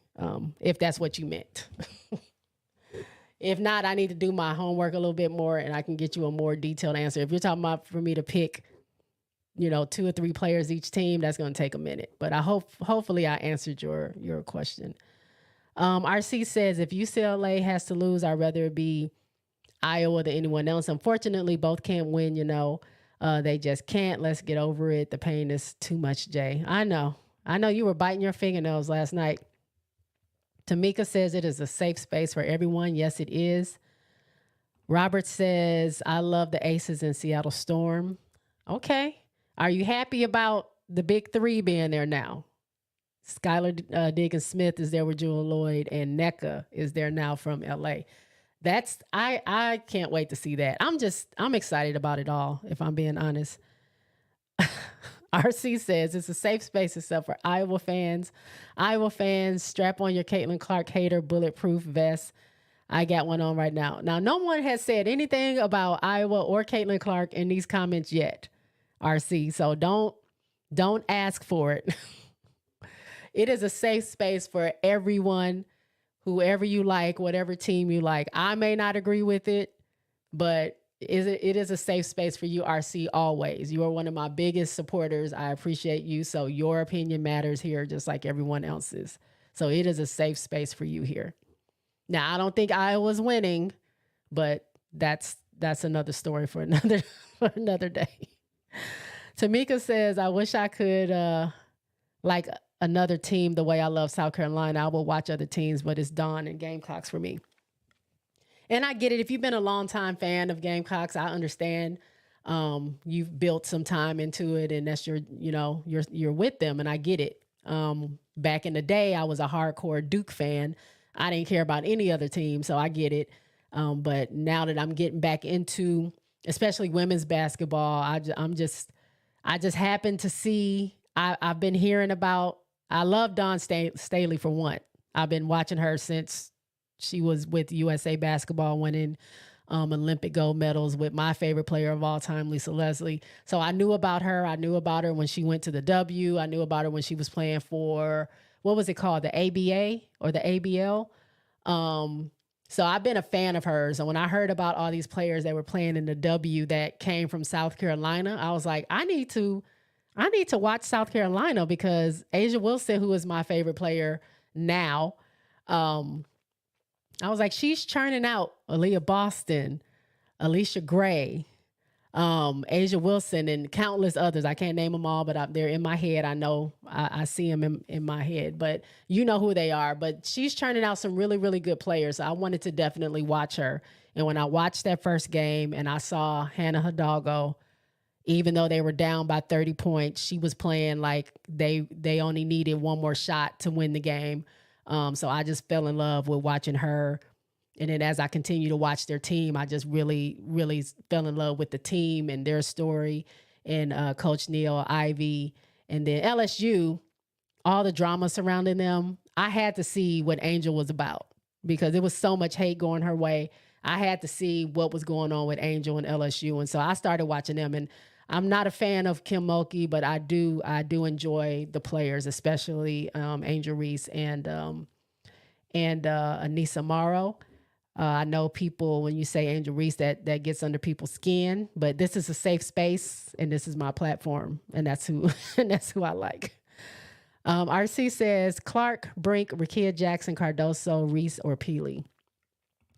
if that's what you meant. If not, I need to do my homework a little bit more and I can get you a more detailed answer. If you're talking about for me to pick, 2 or 3 players each team, that's going to take a minute. But hopefully I answered your question. RC says, if UCLA has to lose, I'd rather it be Iowa than anyone else. Unfortunately, both can't win, they just can't. Let's get over it. The pain is too much, Jay. I know you were biting your fingernails last night. Tamika says it is a safe space for everyone. Yes, it is. Robert says, I love the Aces in Seattle Storm. Okay. Are you happy about the big 3 being there now? Skylar Diggins-Smith is there with Jewel Lloyd, and NCAA is there now from LA. I can't wait to see that. I'm excited about it all, if I'm being honest. RC says it's a safe space except for Iowa fans. Iowa fans, strap on your Caitlin Clark hater bulletproof vest. I got one on right now. Now, no one has said anything about Iowa or Caitlin Clark in these comments yet, RC. So don't ask for it. It is a safe space for everyone, whoever you like, whatever team you like. I may not agree with it, but it is a safe space for you, RC, always. You are one of my biggest supporters. I appreciate you. So your opinion matters here, just like everyone else's. So it is a safe space for you here. Now, I don't think Iowa's winning, but that's another story for another for another day. Tamika says, I wish I could like another team the way I love South Carolina. I will watch other teams, but it's Dawn and Gamecocks for me. And I get it. If you've been a longtime fan of Gamecocks, I understand. You've built some time into it, and that's you're with them, and I get it. Back in the day, I was a hardcore Duke fan. I didn't care about any other team, so I get it. But now that I'm getting back into, especially women's basketball, I just happen to see. I've been hearing about. I love Dawn Staley for one. I've been watching her since she was with USA Basketball, winning Olympic gold medals with my favorite player of all time, Lisa Leslie. So I knew about her. I knew about her when she went to the W. I knew about her when she was playing for, what was it called, the ABA or the ABL? So I've been a fan of hers. And when I heard about all these players that were playing in the W that came from South Carolina, I was like, I need to watch South Carolina, because A'ja Wilson, who is my favorite player now, I was like, she's churning out Aaliyah Boston, Alicia Gray, A'ja Wilson, and countless others. I can't name them all, but they're in my head. I know I see them in my head, but you know who they are. But she's churning out some really, really good players. So I wanted to definitely watch her. And when I watched that first game and I saw Hannah Hidalgo, even though they were down by 30 points, she was playing like they only needed one more shot to win the game. So I just fell in love with watching her. And then as I continue to watch their team, I just really, really fell in love with the team and their story, and Coach Neil Ivy. And then LSU, all the drama surrounding them. I had to see what Angel was about, because there was so much hate going her way. I had to see what was going on with Angel and LSU. And so I started watching them. And I'm not a fan of Kim Mulkey, but I do enjoy the players, especially Angel Reese and Anissa Morrow. I know people, when you say Angel Reese, that gets under people's skin, but this is a safe space, and this is my platform, and that's who I like. RC says Clark, Brink, Rakia Jackson, Cardoso, Reese, or Peely.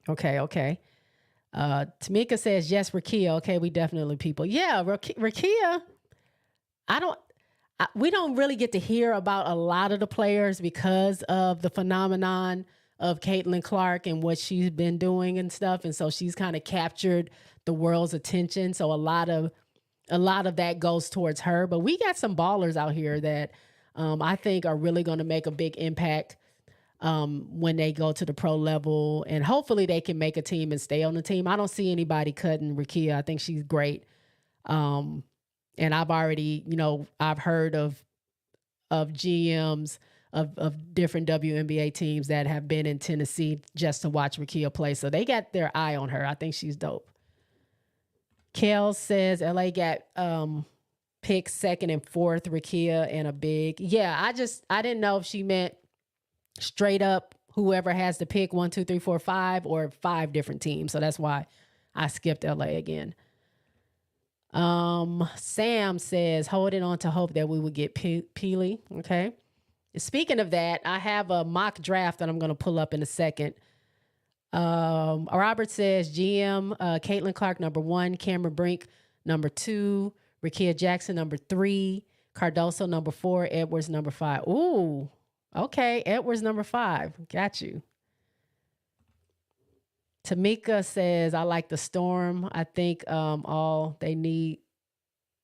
Okay. Tamika says yes, Rakia. Okay, we definitely people. Yeah, Rakia. We don't really get to hear about a lot of the players because of the phenomenon of Caitlin Clark and what she's been doing and stuff. And so she's kind of captured the world's attention. So a lot of that goes towards her. But we got some ballers out here that I think are really going to make a big impact when they go to the pro level. And hopefully they can make a team and stay on the team. I don't see anybody cutting Rakia. I think she's great. And I've already, I've heard of GMs of different WNBA teams that have been in Tennessee just to watch Rakia play. So they got their eye on her. I think she's dope. Kel says LA got picked second and fourth, Rakia and a big. Yeah, I didn't know if she meant straight up whoever has the pick 1, 2, 3, 4, 5, or 5 different teams. So that's why I skipped LA again. Sam says holding on to hope that we would get Peely. Okay. Speaking of that, I have a mock draft that I'm going to pull up in a second. Robert says GM, Caitlin Clark, number 1, Cameron Brink, number 2, Rakia Jackson, number 3, Cardoso, number 4, Edwards, number 5. Ooh, okay. Edwards, number 5. Got you. Tamika says, I like the Storm. I think all they need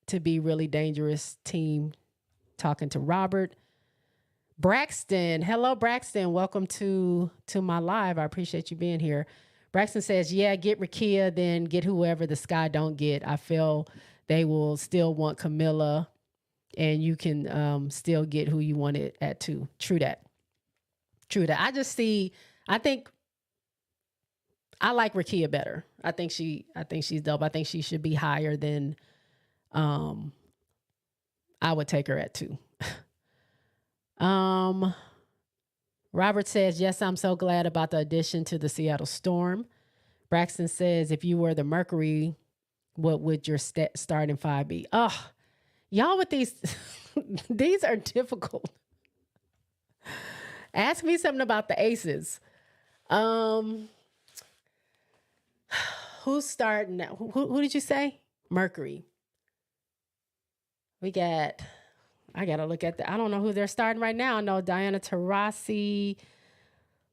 to be really dangerous team. Talking to Robert. Braxton. Hello, Braxton. Welcome to my live. I appreciate you being here. Braxton says, yeah, get Rakia, then get whoever the Sky don't get. I feel they will still want Camilla, and you can still get who you want it at 2. True that. I think I like Rakia better. I think she's dope. I think she should be higher than I would take her at 2. Robert says, yes, I'm so glad about the addition to the Seattle Storm. Braxton says, if you were the Mercury, what would your starting five be? Oh, y'all with these, these are difficult. Ask me something about the Aces. Who's starting now? Who did you say? Mercury. We got, I got to look at I don't know who they're starting right now. I know Diana Taurasi.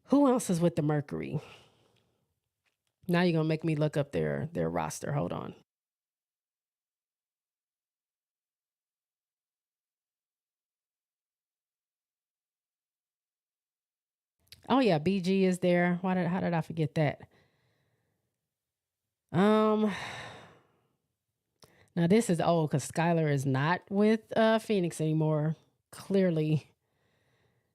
Who else is with the Mercury? Now you're going to make me look up their roster. Hold on. Oh yeah, BG is there. How did I forget that? Now this is old because Skylar is not with Phoenix anymore. Clearly,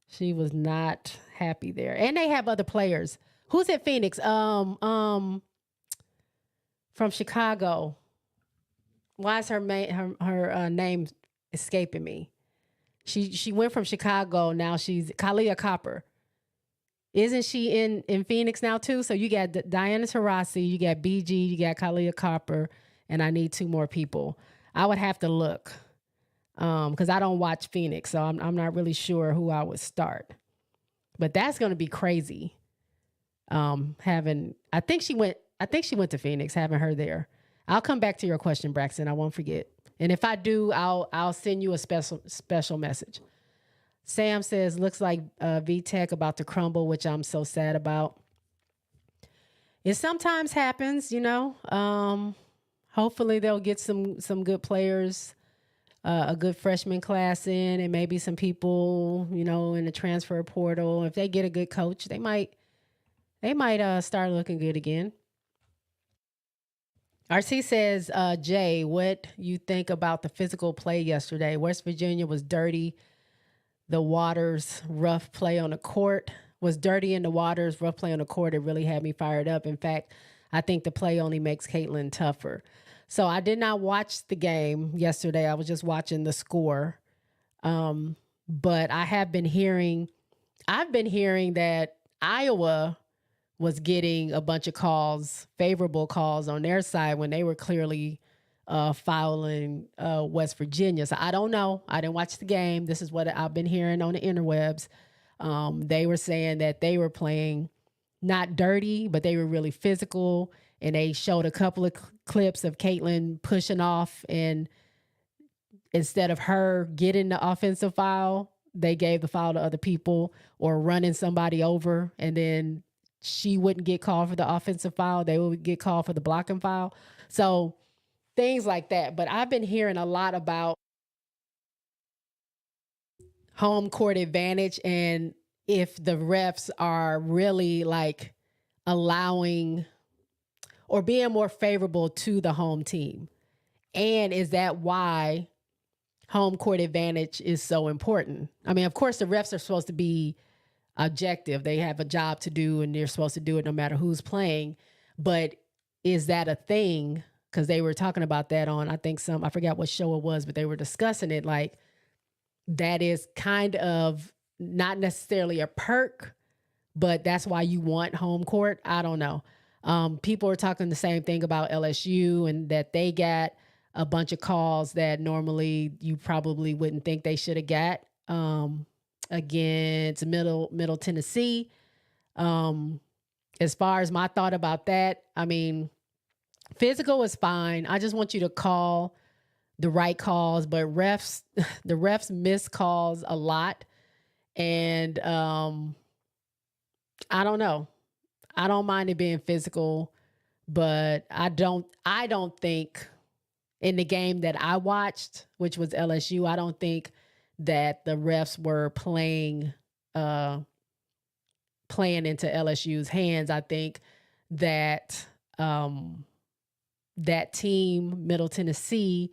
she was not happy there. And they have other players. Who's at Phoenix? From Chicago. Why is her name escaping me? She went from Chicago. Now she's Kalia Copper. Isn't she in Phoenix now too? So you got Diana Taurasi, you got BG, you got Kalia Copper, and I need two more people. I would have to look because I don't watch Phoenix, so I'm not really sure who I would start. But that's going to be crazy. I think she went to Phoenix. Having her there. I'll come back to your question, Braxton. I won't forget. And if I do, I'll send you a special message. Sam says, looks like VTech about to crumble, which I'm so sad about. It sometimes happens, you know. Hopefully they'll get some good players, a good freshman class in, and maybe some people, you know, in the transfer portal. If they get a good coach, they might start looking good again. RC says, Jay, what you think about the physical play yesterday? West Virginia was dirty. The Waters rough play on the court was dirty in the Waters rough play on the court. It really had me fired up. In fact, I think the play only makes Caitlin tougher. So I did not watch the game yesterday. I was just watching the score. But I've been hearing that Iowa was getting a bunch of calls, favorable calls on their side when they were clearly fouling West Virginia. So I don't know. I didn't watch the game. This is what I've been hearing on the interwebs. They were saying that they were playing not dirty, but they were really physical. And they showed a couple of clips of Caitlin pushing off. And instead of her getting the offensive foul, they gave the foul to other people or running somebody over. And then she wouldn't get called for the offensive foul. They would get called for the blocking foul. So things like that. But I've been hearing a lot about home court advantage and if the refs are really like allowing or being more favorable to the home team. And is that why home court advantage is so important? I mean, of course, the refs are supposed to be objective. They have a job to do and they're supposed to do it no matter who's playing. But is that a thing? Because they were talking about that on, I think I forgot what show it was, but they were discussing it like that is kind of not necessarily a perk, but that's why you want home court. I don't know. People are talking the same thing about LSU and that they got a bunch of calls that normally you probably wouldn't think they should have got against Middle Tennessee. As far as my thought about that, I mean, physical is fine. I just want you to call the right calls, but the refs miss calls a lot. And I don't know. I don't mind it being physical, but I don't think in the game that I watched, which was LSU, I don't think that the refs were playing into LSU's hands. I think that that team, Middle Tennessee,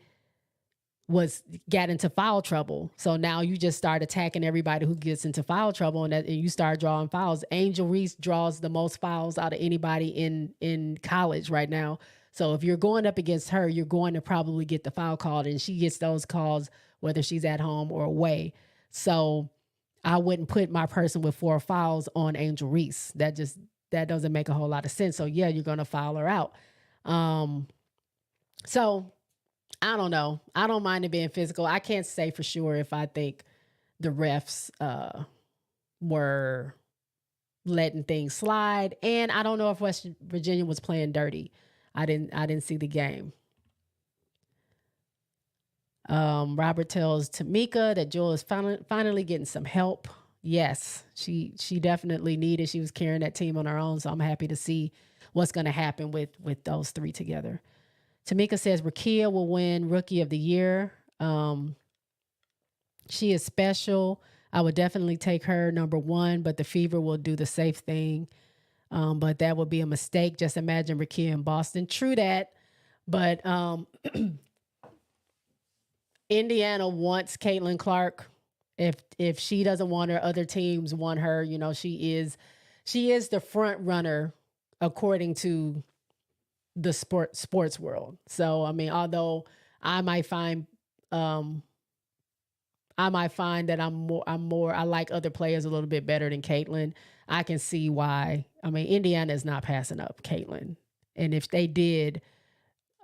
got into foul trouble. So now you just start attacking everybody who gets into foul trouble and you start drawing fouls. Angel Reese draws the most fouls out of anybody in college right now. So if you're going up against her, you're going to probably get the foul called, and she gets those calls whether she's at home or away. So I wouldn't put my person with 4 fouls on Angel Reese. That doesn't make a whole lot of sense. So yeah, you're going to foul her out. So I don't know. I don't mind it being physical. I can't say for sure if I think the refs were letting things slide, and I don't know if West Virginia was playing dirty. I didn't see the game. Robert tells Tamika that Jewel is finally getting some help. Yes, she definitely needed. She was carrying that team on her own, so I'm happy to see what's going to happen with those three together. Tamika says Rakia will win Rookie of the Year. She is special. I would definitely take her number one, but the Fever will do the safe thing. But that would be a mistake. Just imagine Rakia in Boston. True that, but Indiana wants Caitlin Clark. If she doesn't want her, other teams want her. You know, she is the front runner according to the sports world. So I mean, although I might find that I like other players a little bit better than Caitlin. I can see why. I mean, Indiana is not passing up Caitlin, and if they did,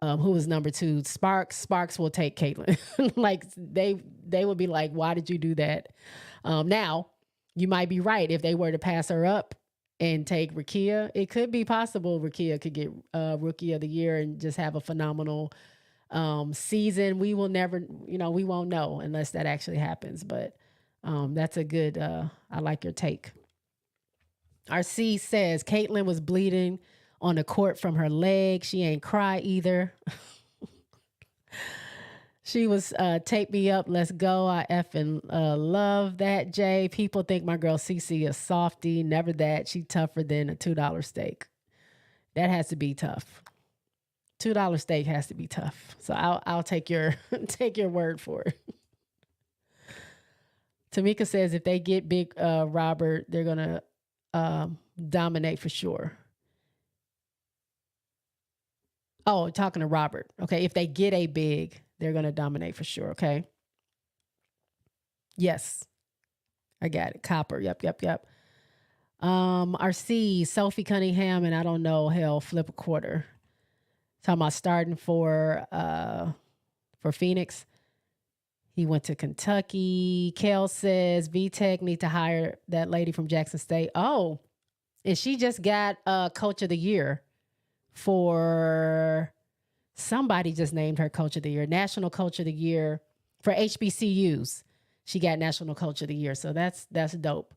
who was number two? Sparks will take Caitlin. Like they would be like, why did you do that? Now you might be right. If they were to pass her up and take Rakia, it could be possible Rakia could get Rookie of the Year and just have a phenomenal season. We will never, we won't know unless that actually happens. But that's a good, I like your take. RC says Caitlin was bleeding on the court from her leg. She ain't cry either. She was tape me up. Let's go. I effing love that, Jay. People think my girl Cece is softy. Never that. She tougher than a $2 steak. That has to be tough. $2 steak has to be tough. So I'll take your take your word for it. Tamika says if they get big Robert, they're gonna dominate for sure. Oh, talking to Robert. Okay, if they get a big, they're gonna dominate for sure. Okay. Yes, I got it. Copper. Yep. RC Sophie Cunningham, and I don't know. Hell, flip a quarter. Talking about starting for Phoenix. He went to Kentucky. Kel says VTech need to hire that lady from Jackson State. Oh, and she just got Coach of the Year for somebody just named her Coach of the Year, National Coach of the Year for HBCUs. She got National Coach of the Year, so that's dope.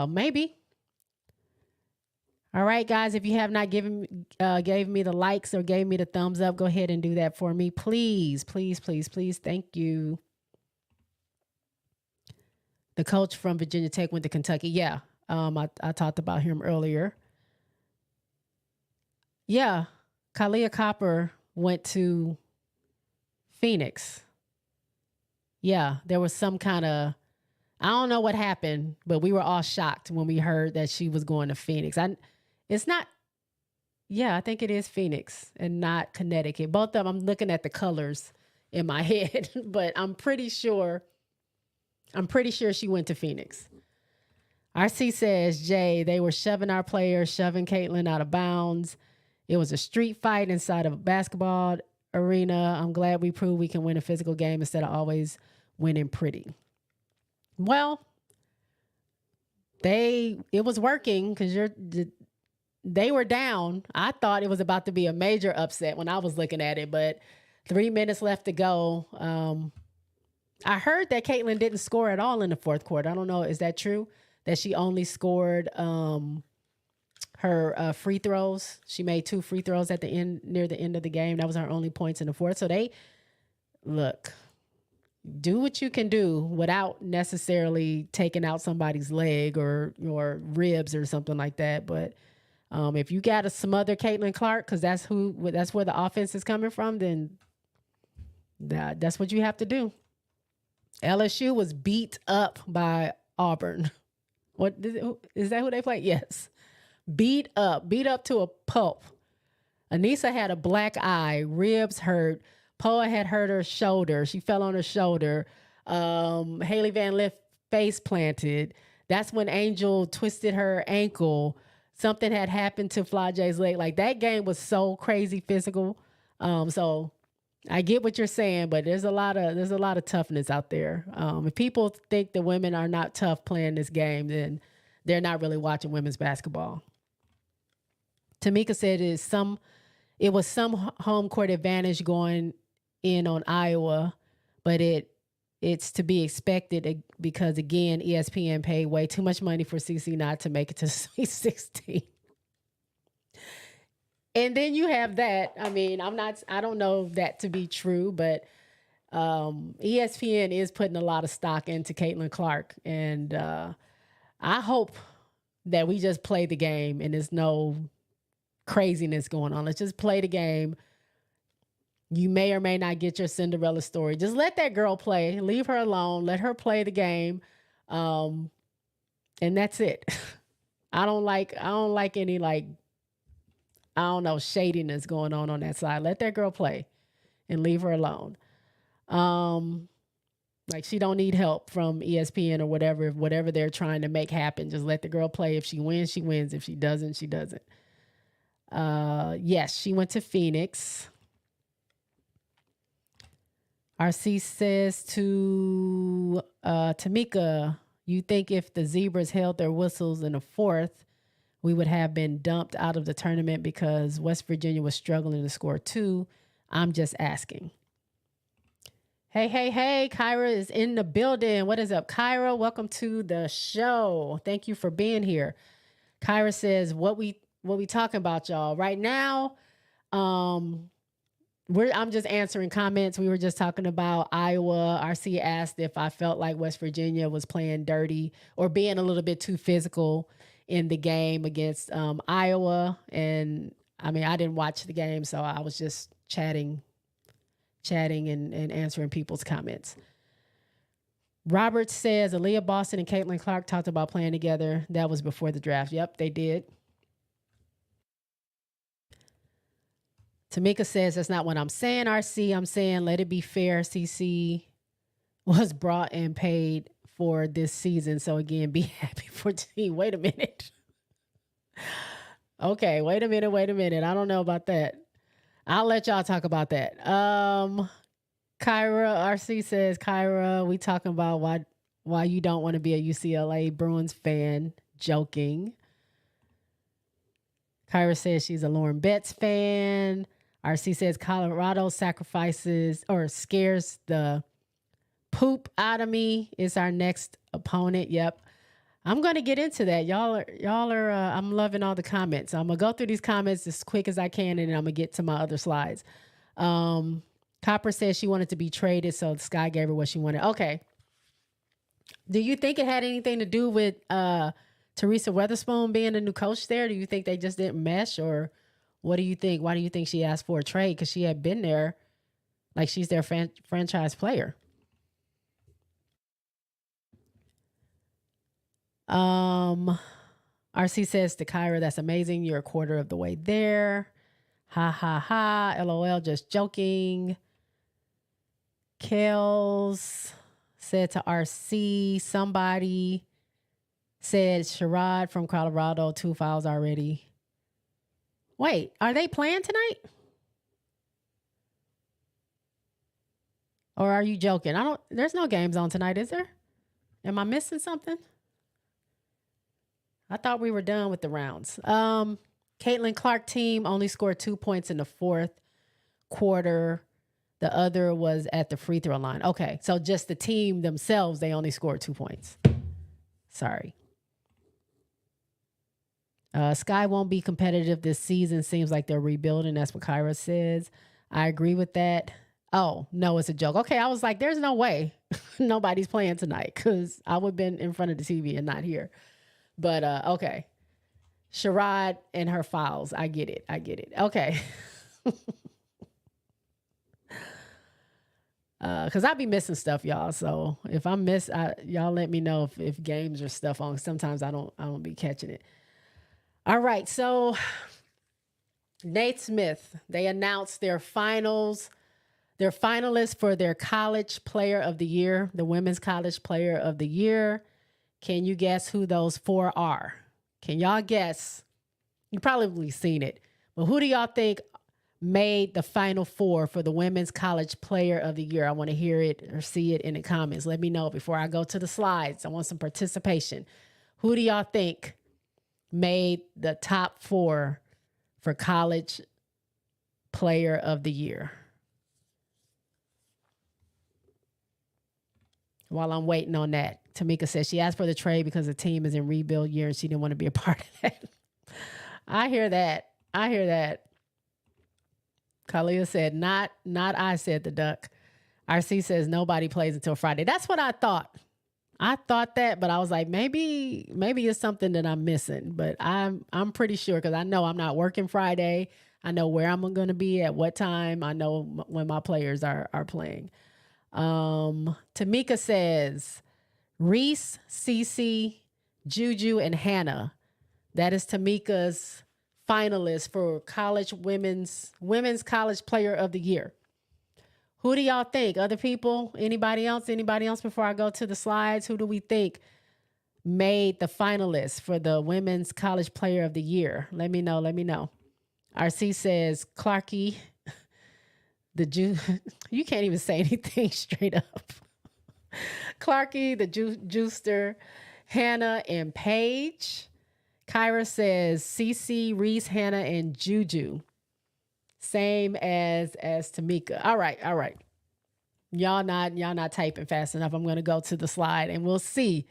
Maybe. All right, guys, if you have not gave me the likes or gave me the thumbs up, go ahead and do that for me. Please, please, please, please. Thank you. The coach from Virginia Tech went to Kentucky. Yeah, I talked about him earlier. Yeah, Kalia Copper went to Phoenix. Yeah, there was some kind of, I don't know what happened, but we were all shocked when we heard that she was going to Phoenix. It's not, yeah, I think it is Phoenix and not Connecticut. Both of them, I'm looking at the colors in my head, but I'm pretty sure she went to Phoenix. RC says, Jay, they were shoving our players, shoving Caitlin out of bounds. It was a street fight inside of a basketball arena. I'm glad we proved we can win a physical game instead of always winning pretty. Well, it was working because they were down. I thought it was about to be a major upset when I was looking at it, but 3 minutes left to go. I heard that Caitlin didn't score at all in the fourth quarter. I don't know. Is that true? That she only scored her free throws. She made 2 free throws at the end, near the end of the game. That was her only points in the fourth. So do what you can do without necessarily taking out somebody's leg or ribs or something like that. But if you got to smother Caitlin Clark, because that's where the offense is coming from, then that's what you have to do. LSU was beat up by Auburn. Is that who they played? Yes. Beat up to a pulp. Anissa had a black eye, ribs hurt. Poa had hurt her shoulder. She fell on her shoulder. Haley Van Lith face planted. That's when Angel twisted her ankle. Something had happened to Fly J's leg. Like, that game was so crazy physical. So I get what you're saying, but there's a lot of toughness out there. If people think the women are not tough playing this game, then they're not really watching women's basketball. Tamika said it was some home court advantage going in on Iowa, but it's to be expected because again, ESPN paid way too much money for CC not to make it to Sweet 16. And then you have that. I mean, I don't know that to be true, but ESPN is putting a lot of stock into Caitlin Clark. And I hope that we just play the game and there's no craziness going on. Let's just play the game. You may or may not get your Cinderella story. Just let that girl play. Leave her alone. Let her play the game. And that's it. I don't like any shadiness going on that side. Let that girl play and leave her alone. She don't need help from ESPN or whatever they're trying to make happen. Just let the girl play. If she wins, she wins. If she doesn't, she doesn't. Yes, she went to Phoenix. RC says to Tamika, you think if the Zebras held their whistles in the fourth, we would have been dumped out of the tournament because West Virginia was struggling to score 2. I'm just asking. Hey, Kyra is in the building. What is up, Kyra? Welcome to the show. Thank you for being here. Kyra says, what we talking about, y'all? Right now, I'm just answering comments. We were just talking about Iowa. RC asked if I felt like West Virginia was playing dirty or being a little bit too physical in the game against Iowa. And I mean, I didn't watch the game, so I was just chatting and answering people's comments. Robert says Aaliyah Boston and Caitlin Clark talked about playing together. That was before the draft. Yep, they did. Tamika says that's not what I'm saying, RC. I'm saying let it be fair. CC was brought and paid for this season. So again, be happy for T. Wait a minute. Okay, wait a minute. I don't know about that. I'll let y'all talk about that. Kyra RC says, Kyra, we talking about why you don't want to be a UCLA Bruins fan. Joking. Kyra says she's a Lauren Betts fan. RC says Colorado sacrifices or scares the poop out of me. It's our next opponent. Yep. I'm going to get into that. Y'all are I'm loving all the comments. I'm going to go through these comments as quick as I can, and then I'm going to get to my other slides. Copper says she wanted to be traded, so Sky gave her what she wanted. Okay. Do you think it had anything to do with Teresa Weatherspoon being the new coach there? Do you think they just didn't mesh, or what do you think? Why do you think she asked for a trade? Because she had been there, like she's their franchise player. RC says to Kyra, that's amazing. You're a quarter of the way there. Ha ha ha. LOL, just joking. Kels said to RC, somebody said Sherrod from Colorado, 2 fouls already. Wait, are they playing tonight? Or are you joking? There's no games on tonight, is there? Am I missing something? I thought we were done with the rounds. Caitlin Clark team only scored 2 points in the fourth quarter. The other was at the free throw line. Okay, so just the team themselves, they only scored 2 points. Sorry. Sky won't be competitive this season. Seems like they're rebuilding. That's what Kyra says. I agree with that. Oh, no, it's a joke. Okay, I was like, there's no way nobody's playing tonight because I would have been in front of the TV and not here. But, okay. Sherrod and her fouls. I get it. Okay. Because I be missing stuff, y'all. So if I miss, y'all let me know if games or stuff on. Sometimes I don't be catching it. All right. So Nate Smith, they announced their finalists for their College Player of the Year, the Women's College Player of the Year. Can you guess who those 4 are? Can y'all guess? You probably seen it, but who do y'all think made the Final Four for the Women's College Player of the Year? I want to hear it or see it in the comments. Let me know before I go to the slides. I want some participation. Who do y'all think made the top 4 for College Player of the Year? While I'm waiting on that, Tamika says she asked for the trade because the team is in rebuild year and she didn't want to be a part of that. I hear that. Kalia said, not I, said the duck. RC says nobody plays until Friday. That's what I thought. I thought that, but I was like, maybe it's something that I'm missing. But I'm pretty sure because I know I'm not working Friday. I know where I'm going to be at what time. I know when my players are playing. Tamika says Reese, Cece, Juju, and Hannah. That is Tamika's finalist for women's college player of the year. Who do y'all think? Other people? Anybody else? Before I go to the slides, who do we think made the finalists for the women's college player of the year? Let me know. RC says Clarky, you can't even say anything straight up. Clarky, the Juicer, Hannah, and Paige. Kyra says Cece, Reese, Hannah, and Juju. Same as Tamika. All right. Y'all not typing fast enough. I'm going to go to the slide and we'll see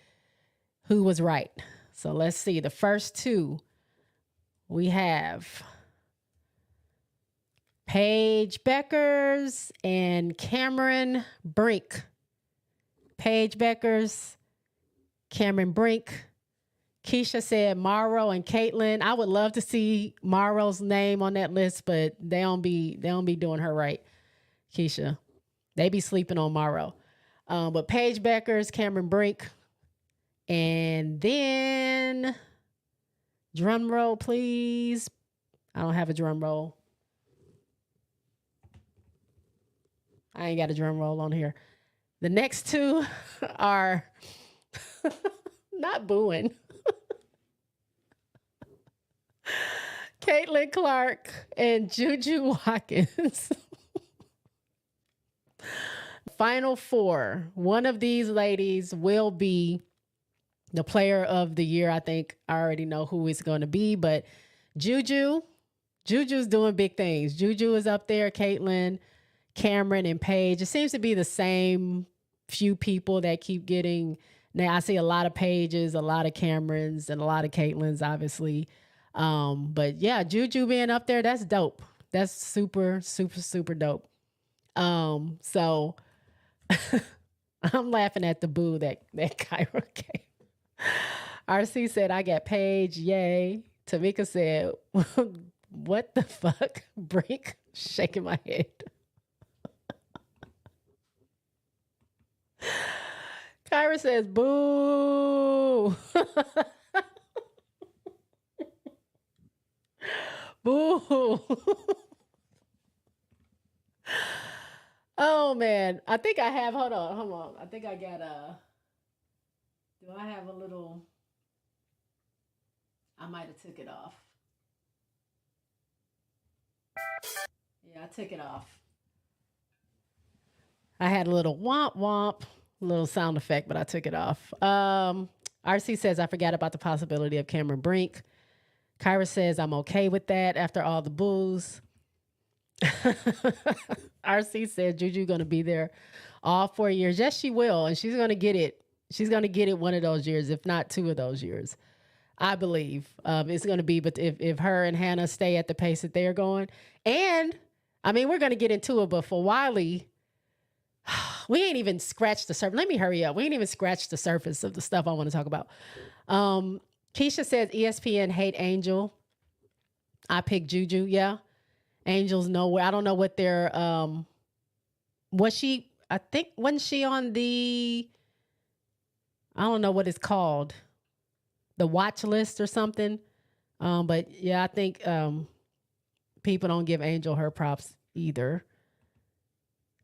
who was right. So let's see. The first 2 we have Paige Beckers and Cameron Brink. Paige Beckers, Cameron Brink. Keisha said Morrow and Caitlin. I would love to see Morrow's name on that list, but they don't be doing her right. Keisha, they be sleeping on Morrow. But Paige Beckers, Cameron Brink, and then drum roll, please. I don't have a drum roll. I ain't got a drum roll on here. The next 2 are not booing. Caitlin Clark and Juju Watkins. Final 4. One of these ladies will be the player of the year. I think I already know who it's going to be, but Juju's doing big things. Juju is up there. Caitlin, Cameron, and Paige. It seems to be the same few people that keep getting. Now I see a lot of Paiges, a lot of Camerons, and a lot of Caitlins, obviously. But yeah, Juju being up there, that's dope. That's super, super, super dope. So I'm laughing at the boo that Kyra gave. RC said, I got Paige, yay. Tamika said, what the fuck? Brink, shaking my head. Kyra says, boo. Boo. Oh man. I think I have, hold on. I think I got do I have a little, I might have took it off. Yeah, I took it off. I had a little womp womp, little sound effect, but I took it off. RC says, I forgot about the possibility of Cameron Brink. Kyra says, I'm okay with that after all the boos. RC said, Juju going to be there all 4 years. Yes, she will. And she's going to get it. She's going to get it one of those years, if not 2 of those years. I believe it's going to be, but if her and Hannah stay at the pace that they're going. And, I mean, we're going to get into it, but for Wiley, we ain't even scratched the surface. Let me hurry up. We ain't even scratched the surface of the stuff I want to talk about. Keisha says ESPN hate Angel. I picked Juju. Yeah. Angel's nowhere. I don't know what their, was she, I think, wasn't she on the, I don't know what it's called, the watch list or something. But yeah, I think people don't give Angel her props either.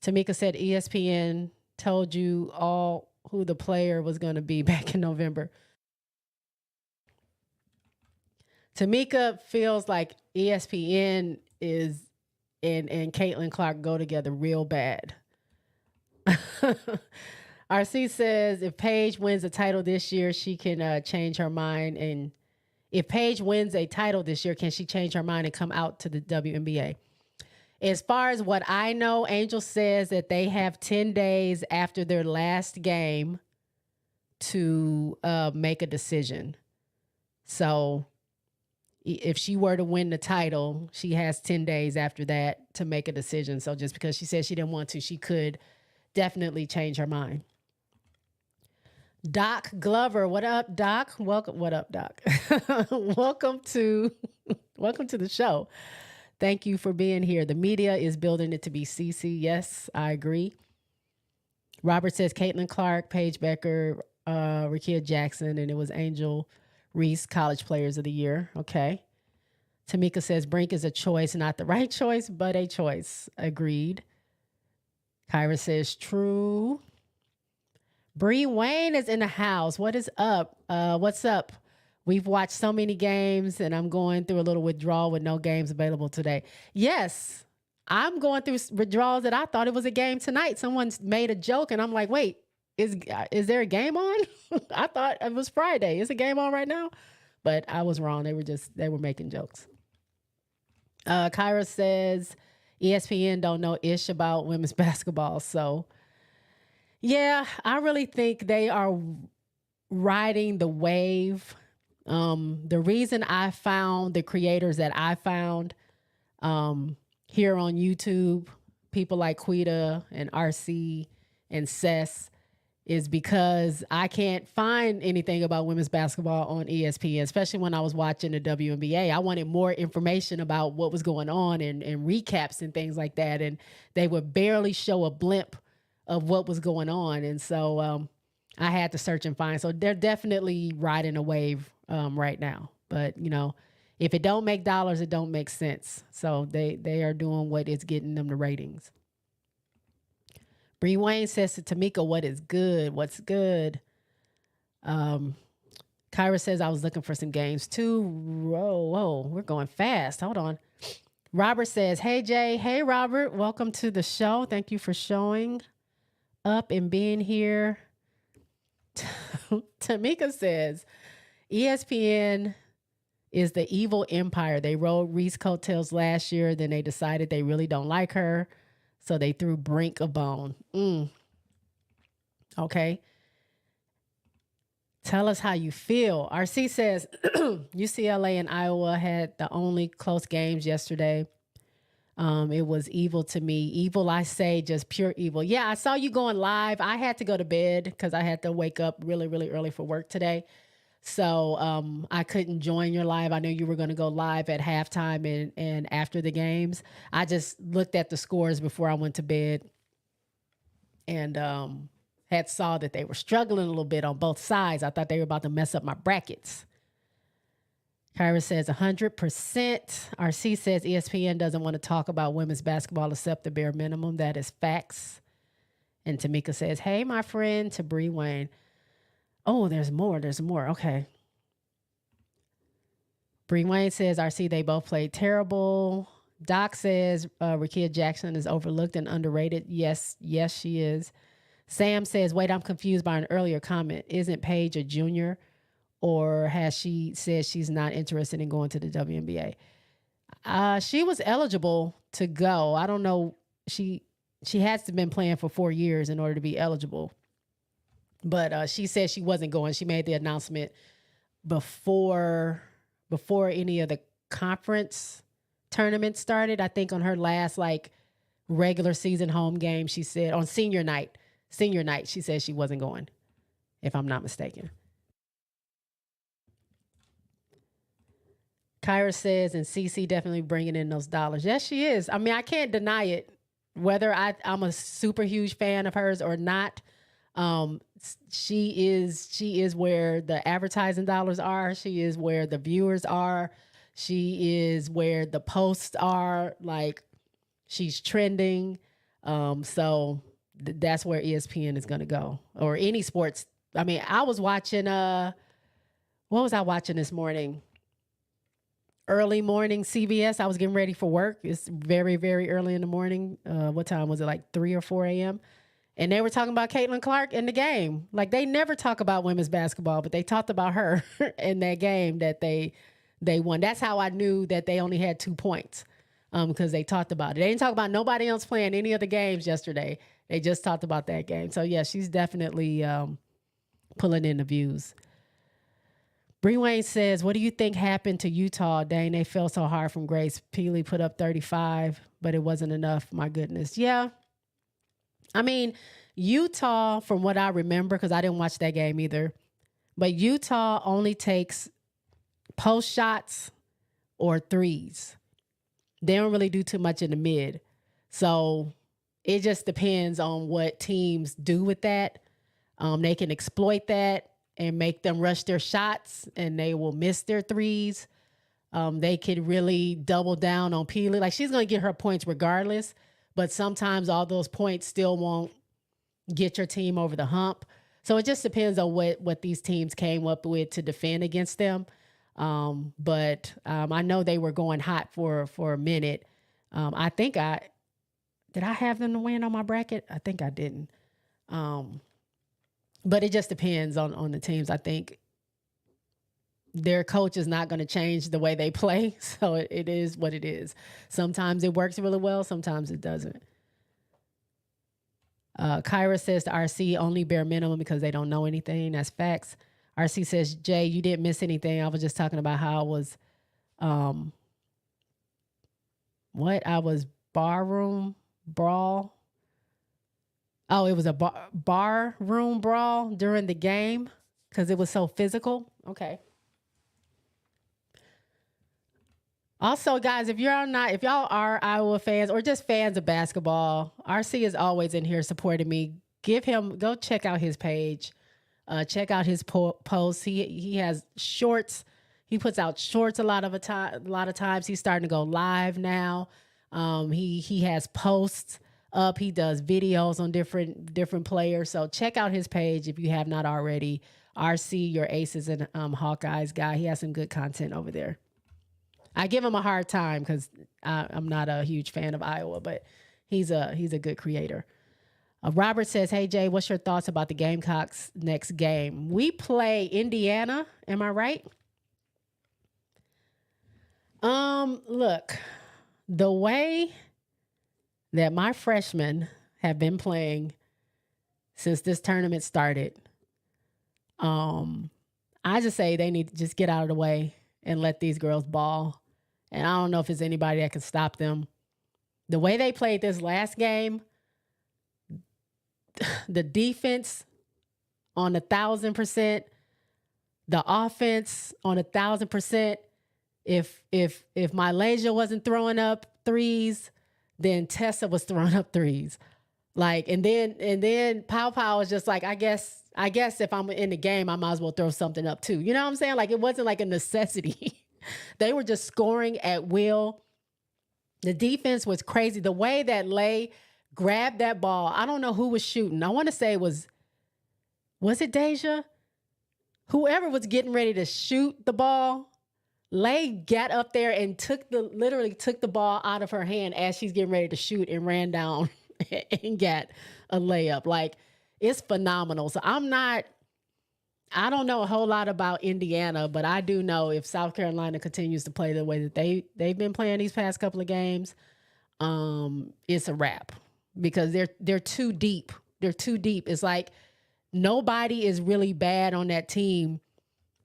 Tamika said ESPN told you all who the player was going to be back in November. Tamika feels like ESPN is and Caitlin Clark go together real bad. RC says if Paige wins a title this year, she can change her mind. And if Paige wins a title this year, can she change her mind and come out to the WNBA? As far as what I know, Angel says that they have 10 days after their last game to make a decision. So if she were to win the title, she has 10 days after that to make a decision. So just because she said she didn't want to, she could definitely change her mind. Doc Glover, what up, Doc? Welcome. What up, Doc? welcome to the show. Thank you for being here. The media is building it to be CC. Yes, I agree. Robert says Caitlin Clark, Paige Becker, Rakia Jackson, and it was Angel Reese, College Players of the Year. Okay. Tamika says Brink is a choice, not the right choice, but a choice. Agreed. Kyra says true. Bree Wayne is in the house. What is up? What's up? We've watched so many games, and I'm going through a little withdrawal with no games available today. Yes, I'm going through withdrawals that I thought it was a game tonight. Someone's made a joke, and I'm like, wait, is there a game on? I thought it was Friday. Is a game on right now? But I was wrong. They were making jokes. Kyra says ESPN don't know ish about women's basketball. So, yeah, I really think they are riding the wave. The reason I found the creators that I found here on YouTube, people like Quita and RC and Sess, is because I can't find anything about women's basketball on ESPN, especially when I was watching the WNBA. I wanted more information about what was going on and recaps and things like that. And they would barely show a blimp of what was going on. And so I had to search and find. So they're definitely riding a wave right now. But, you know, if it don't make dollars, it don't make sense. So they are doing what is getting them the ratings. Bree Wayne says to Tamika, what is good? What's good? Kyra says, I was looking for some games too. Whoa, we're going fast. Hold on. Robert says, hey, Jay. Hey, Robert. Welcome to the show. Thank you for showing up and being here. Tamika says, ESPN is the evil empire. They rode Reese coattails last year. Then they decided they really don't like her. So they threw Brink a bone. Okay. Tell us how you feel. RC says UCLA and Iowa had the only close games yesterday. It was evil to me. Evil, I say, just pure evil. Yeah, I saw you going live. I had to go to bed because I had to wake up really, really early for work today. So I couldn't join your live. I knew you were going to go live at halftime and after the games. I just looked at the scores before I went to bed and had saw that they were struggling a little bit on both sides. I thought they were about to mess up my brackets. Kyra says 100%. RC says ESPN doesn't want to talk about women's basketball except the bare minimum. That is facts. And Tamika says, hey, my friend, to Bree Wayne. Oh, there's more. Okay. Bree Wayne says, RC, they both played terrible. Doc says, Rakia Jackson is overlooked and underrated. Yes, she is. Sam says, wait, I'm confused by an earlier comment. Isn't Paige a junior? Or has she said she's not interested in going to the WNBA? She was eligible to go. I don't know. She has to been playing for 4 years in order to be eligible. But she said she wasn't going. She made the announcement before any of the conference tournaments started. I think on her last regular season home game, she said on senior night, she said she wasn't going, if I'm not mistaken. Kyra says, and CC definitely bringing in those dollars. Yes, she is. I mean, I can't deny it, whether I'm a super huge fan of hers or not. She is where the advertising dollars are. She is where the viewers are. She is where the posts are. Like, she's trending. So that's where ESPN is going to go, or any sports. I mean, I was watching, what was I watching this morning? early morning CBS. I was getting ready for work. It's very, very early in the morning. What time was it? Like 3 or 4 a.m. And they were talking about Caitlin Clark in the game. Like, they never talk about women's basketball, but they talked about her in that game that they won. That's how I knew that they only had 2 points, because they talked about it. They didn't talk about nobody else playing any of the games yesterday. They just talked about that game. So, yeah, she's definitely pulling in the views. Bree Wayne says, what do you think happened to Utah? Dang, they fell so hard from grace. Peely put up 35, but it wasn't enough. My goodness. Yeah. I mean, Utah, from what I remember, because I didn't watch that game either, but Utah only takes post shots or threes. They don't really do too much in the mid. So it just depends on what teams do with that. They can exploit that and make them rush their shots, and they will miss their threes. They could really double down on Peely. Like, she's going to get her points regardless, but sometimes all those points still won't get your team over the hump. So it just depends on what these teams came up with to defend against them. But I know they were going hot for a minute. I think did I have them to win on my bracket? I think I didn't. But it just depends on the teams. I think their coach is not going to change the way they play. So it is what it is. Sometimes it works really well. Sometimes it doesn't. Kyra says to RC, only bare minimum because they don't know anything. That's facts. RC says, Jay, you didn't miss anything. I was just talking about how I was, I was barroom brawl. Oh, it was a bar room brawl during the game because it was so physical. Okay. Also, guys, if y'all are Iowa fans or just fans of basketball, RC is always in here supporting me. Go check out his page. Check out his posts. He has shorts. He puts out shorts a lot of times. He's starting to go live now. He has posts up. He does videos on different players. So check out his page if you have not already. RC, your Aces and Hawkeyes guy. He has some good content over there. I give him a hard time because I'm not a huge fan of Iowa, but he's a good creator. Robert says, hey, Jay, what's your thoughts about the Gamecocks next game? We play Indiana. Am I right? Look, the way that my freshmen have been playing since this tournament started, I just say they need to just get out of the way and let these girls ball. And I don't know if there's anybody that can stop them. The way they played this last game, the defense on 1,000%, the offense on 1,000%. If Mylasia wasn't throwing up threes, then Tessa was throwing up threes. Like, and then Pow was just like, I guess if I'm in the game, I might as well throw something up too. You know what I'm saying? Like, it wasn't like a necessity. They were just scoring at will. The defense was crazy. The way that Lay grabbed that ball, I don't know who was shooting. I want to say was it Deja? Whoever was getting ready to shoot the ball, Lay got up there and literally took the ball out of her hand as she's getting ready to shoot and ran down and got a layup. Like, it's phenomenal. So I don't know a whole lot about Indiana, but I do know if South Carolina continues to play the way that they've been playing these past couple of games, it's a wrap because they're too deep. They're too deep. It's like nobody is really bad on that team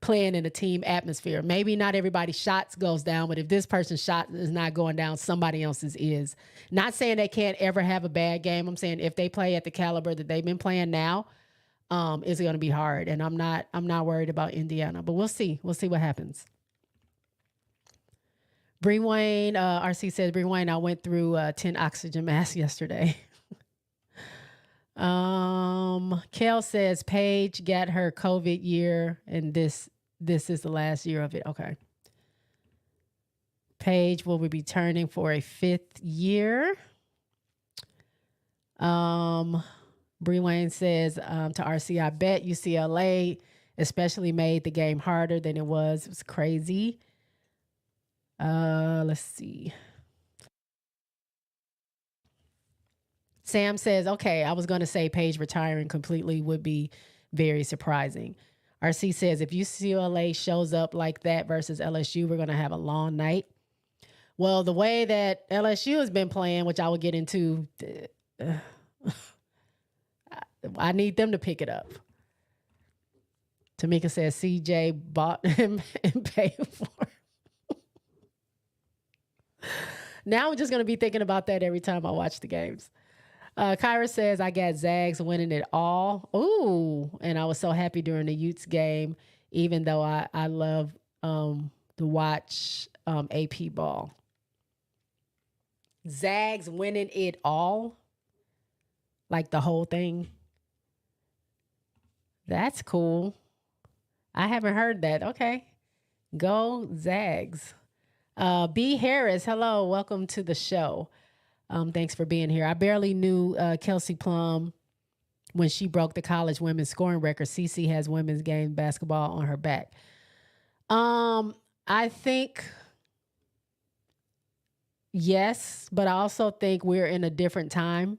playing in a team atmosphere. Maybe not everybody's shots goes down, but if this person's shot is not going down, somebody else's is. Not saying they can't ever have a bad game. I'm saying if they play at the caliber that they've been playing now, it's going to be hard. And I'm not worried about Indiana, but we'll see. We'll see what happens. Bree Wayne, RC says, Bree Wayne, I went through 10 oxygen masks yesterday. Kel says, Paige got her COVID year, and this is the last year of it. Okay. Paige will be turning for a 5th year. Bree Wayne says to RC, I bet UCLA especially made the game harder than it was. It was crazy. Let's see. Sam says, okay, I was going to say Paige retiring completely would be very surprising. RC says, if UCLA shows up like that versus LSU, we're going to have a long night. Well, the way that LSU has been playing, which I will get into, I need them to pick it up. Tamika says, CJ bought and paid for. Now I'm just going to be thinking about that every time I watch the games. Kyra says, I got Zags winning it all. Ooh, and I was so happy during the Utes game, even though I love to watch AP ball. Zags winning it all? Like the whole thing? That's cool. I haven't heard that. Okay. Go Zags. B. Harris, hello. Welcome to the show. Thanks for being here. I barely knew Kelsey Plum when she broke the college women's scoring record. CC has women's game basketball on her back. I think yes, but I also think we're in a different time.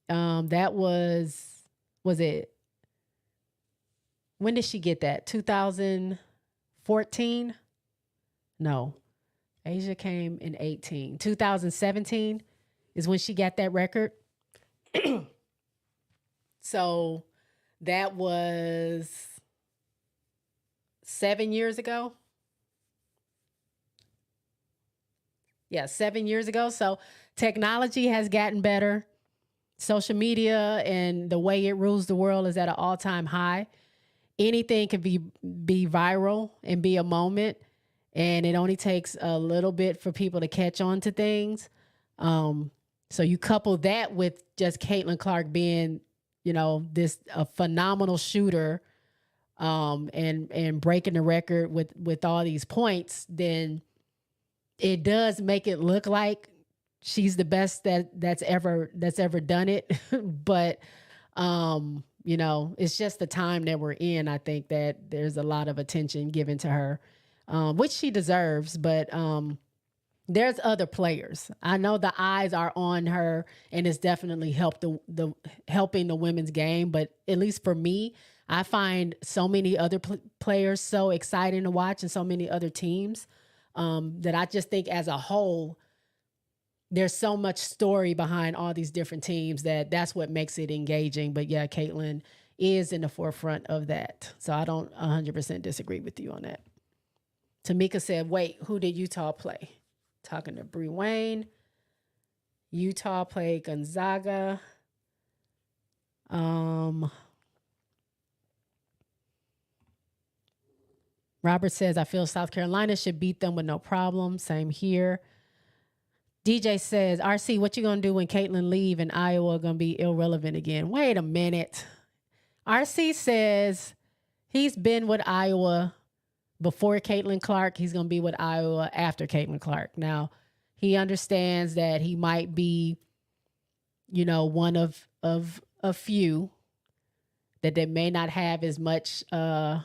That was it? When did she get that? 2014? No. Asia came in 18. 2017 is when she got that record. So that was 7 years ago. Yeah, 7 years ago. So technology has gotten better. Social media and the way it rules the world is at an all-time high. Anything can be viral and be a moment. And it only takes a little bit for people to catch on to things. So you couple that with just Caitlin Clark being, a phenomenal shooter, and breaking the record with all these points, then it does make it look like she's the best that's ever done it. But it's just the time that we're in. I think that there's a lot of attention given to her. Which she deserves, but there's other players. I know the eyes are on her, and it's definitely helping the women's game. But at least for me, I find so many other players so exciting to watch, and so many other teams that I just think as a whole, there's so much story behind all these different teams that's what makes it engaging. But yeah, Caitlin is in the forefront of that, so I don't 100% disagree with you on that. Tamika said, wait, who did Utah play? Talking to Bree Wayne. Utah played Gonzaga. Robert says, I feel South Carolina should beat them with no problem. Same here. DJ says, RC, what you going to do when Caitlin leave and Iowa going to be irrelevant again? Wait a minute. RC says he's been with Iowa before Caitlin Clark. He's going to be with Iowa after Caitlin Clark. Now, he understands that he might be, one of a few that they may not have as much, it's not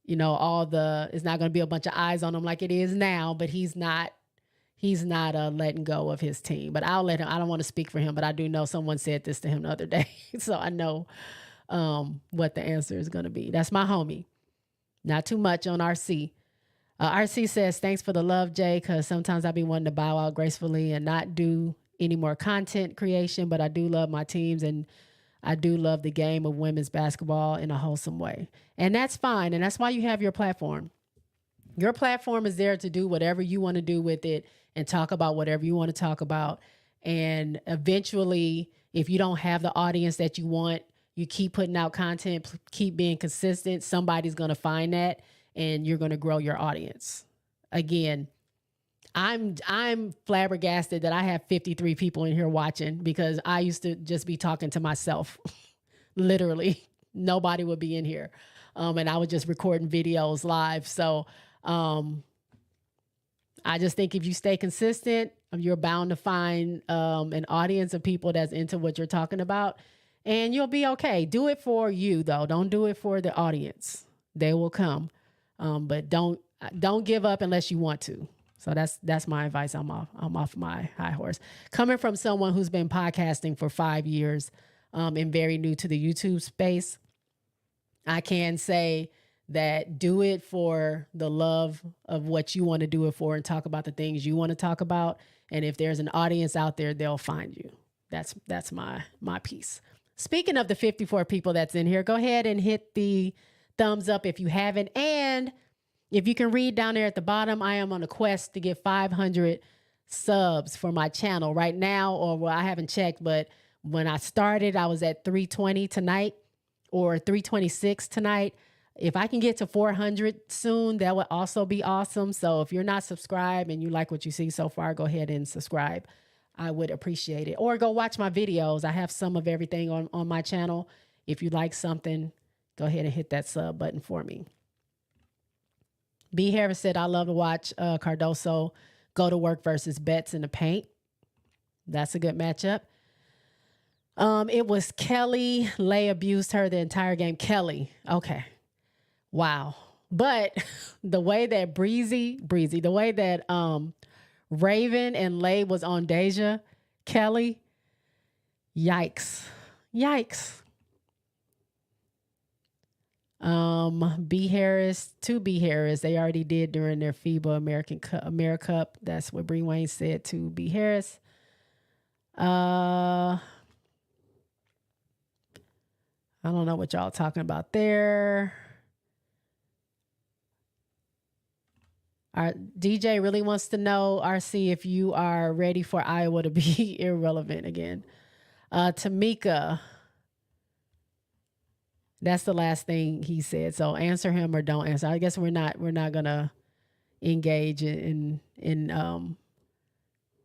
going to be a bunch of eyes on him like it is now, but he's not letting go of his team. But I'll let him. I don't want to speak for him, but I do know someone said this to him the other day. So I know what the answer is going to be. That's my homie. Not too much on RC. RC says, thanks for the love, Jay, because sometimes I be wanting to bow out gracefully and not do any more content creation, but I do love my teams, and I do love the game of women's basketball in a wholesome way. And that's fine, and that's why you have your platform. Your platform is there to do whatever you want to do with it and talk about whatever you want to talk about. And eventually, if you don't have the audience that you want, you keep putting out content, keep being consistent, somebody's going to find that, and you're going to grow your audience. Again, I'm flabbergasted that I have 53 people in here watching, because I used to just be talking to myself. Literally, nobody would be in here. And I was just recording videos live. So I just think if you stay consistent, you're bound to find an audience of people that's into what you're talking about. And you'll be okay. Do it for you, though. Don't do it for the audience. They will come. But don't don't give up unless you want to. So that's my advice. I'm off my high horse. Coming from someone who's been podcasting for 5 years, and very new to the YouTube space, I can say that do it for the love of what you want to do it for and talk about the things you want to talk about. And if there's an audience out there, they'll find you. That's my piece. Speaking of the 54 people that's in here, go ahead and hit the thumbs up if you haven't. And if you can read down there at the bottom, I am on a quest to get 500 subs for my channel right now, or well, I haven't checked, but when I started, I was at 320 tonight or 326 tonight. If I can get to 400 soon, that would also be awesome. So if you're not subscribed and you like what you see so far, go ahead and subscribe. I would appreciate it. Or go watch my videos. I have some of everything on my channel. If you like something, go ahead and hit that sub button for me. B. Harris said, I love to watch Cardoso go to work versus Betts in the paint. That's a good matchup. It was Kelly. Lay abused her the entire game. Kelly. Okay. Wow. But the way that the way that Raven and Lay was on Deja Kelly, yikes. B. Harris, to B. Harris, they already did during their FIBA AmeriCup. That's what Bree Wayne said to B. Harris. I don't know what y'all talking about there. Our DJ really wants to know, RC, if you are ready for Iowa to be irrelevant again. Tamika, that's the last thing he said. So answer him or don't answer. I guess we're not gonna engage in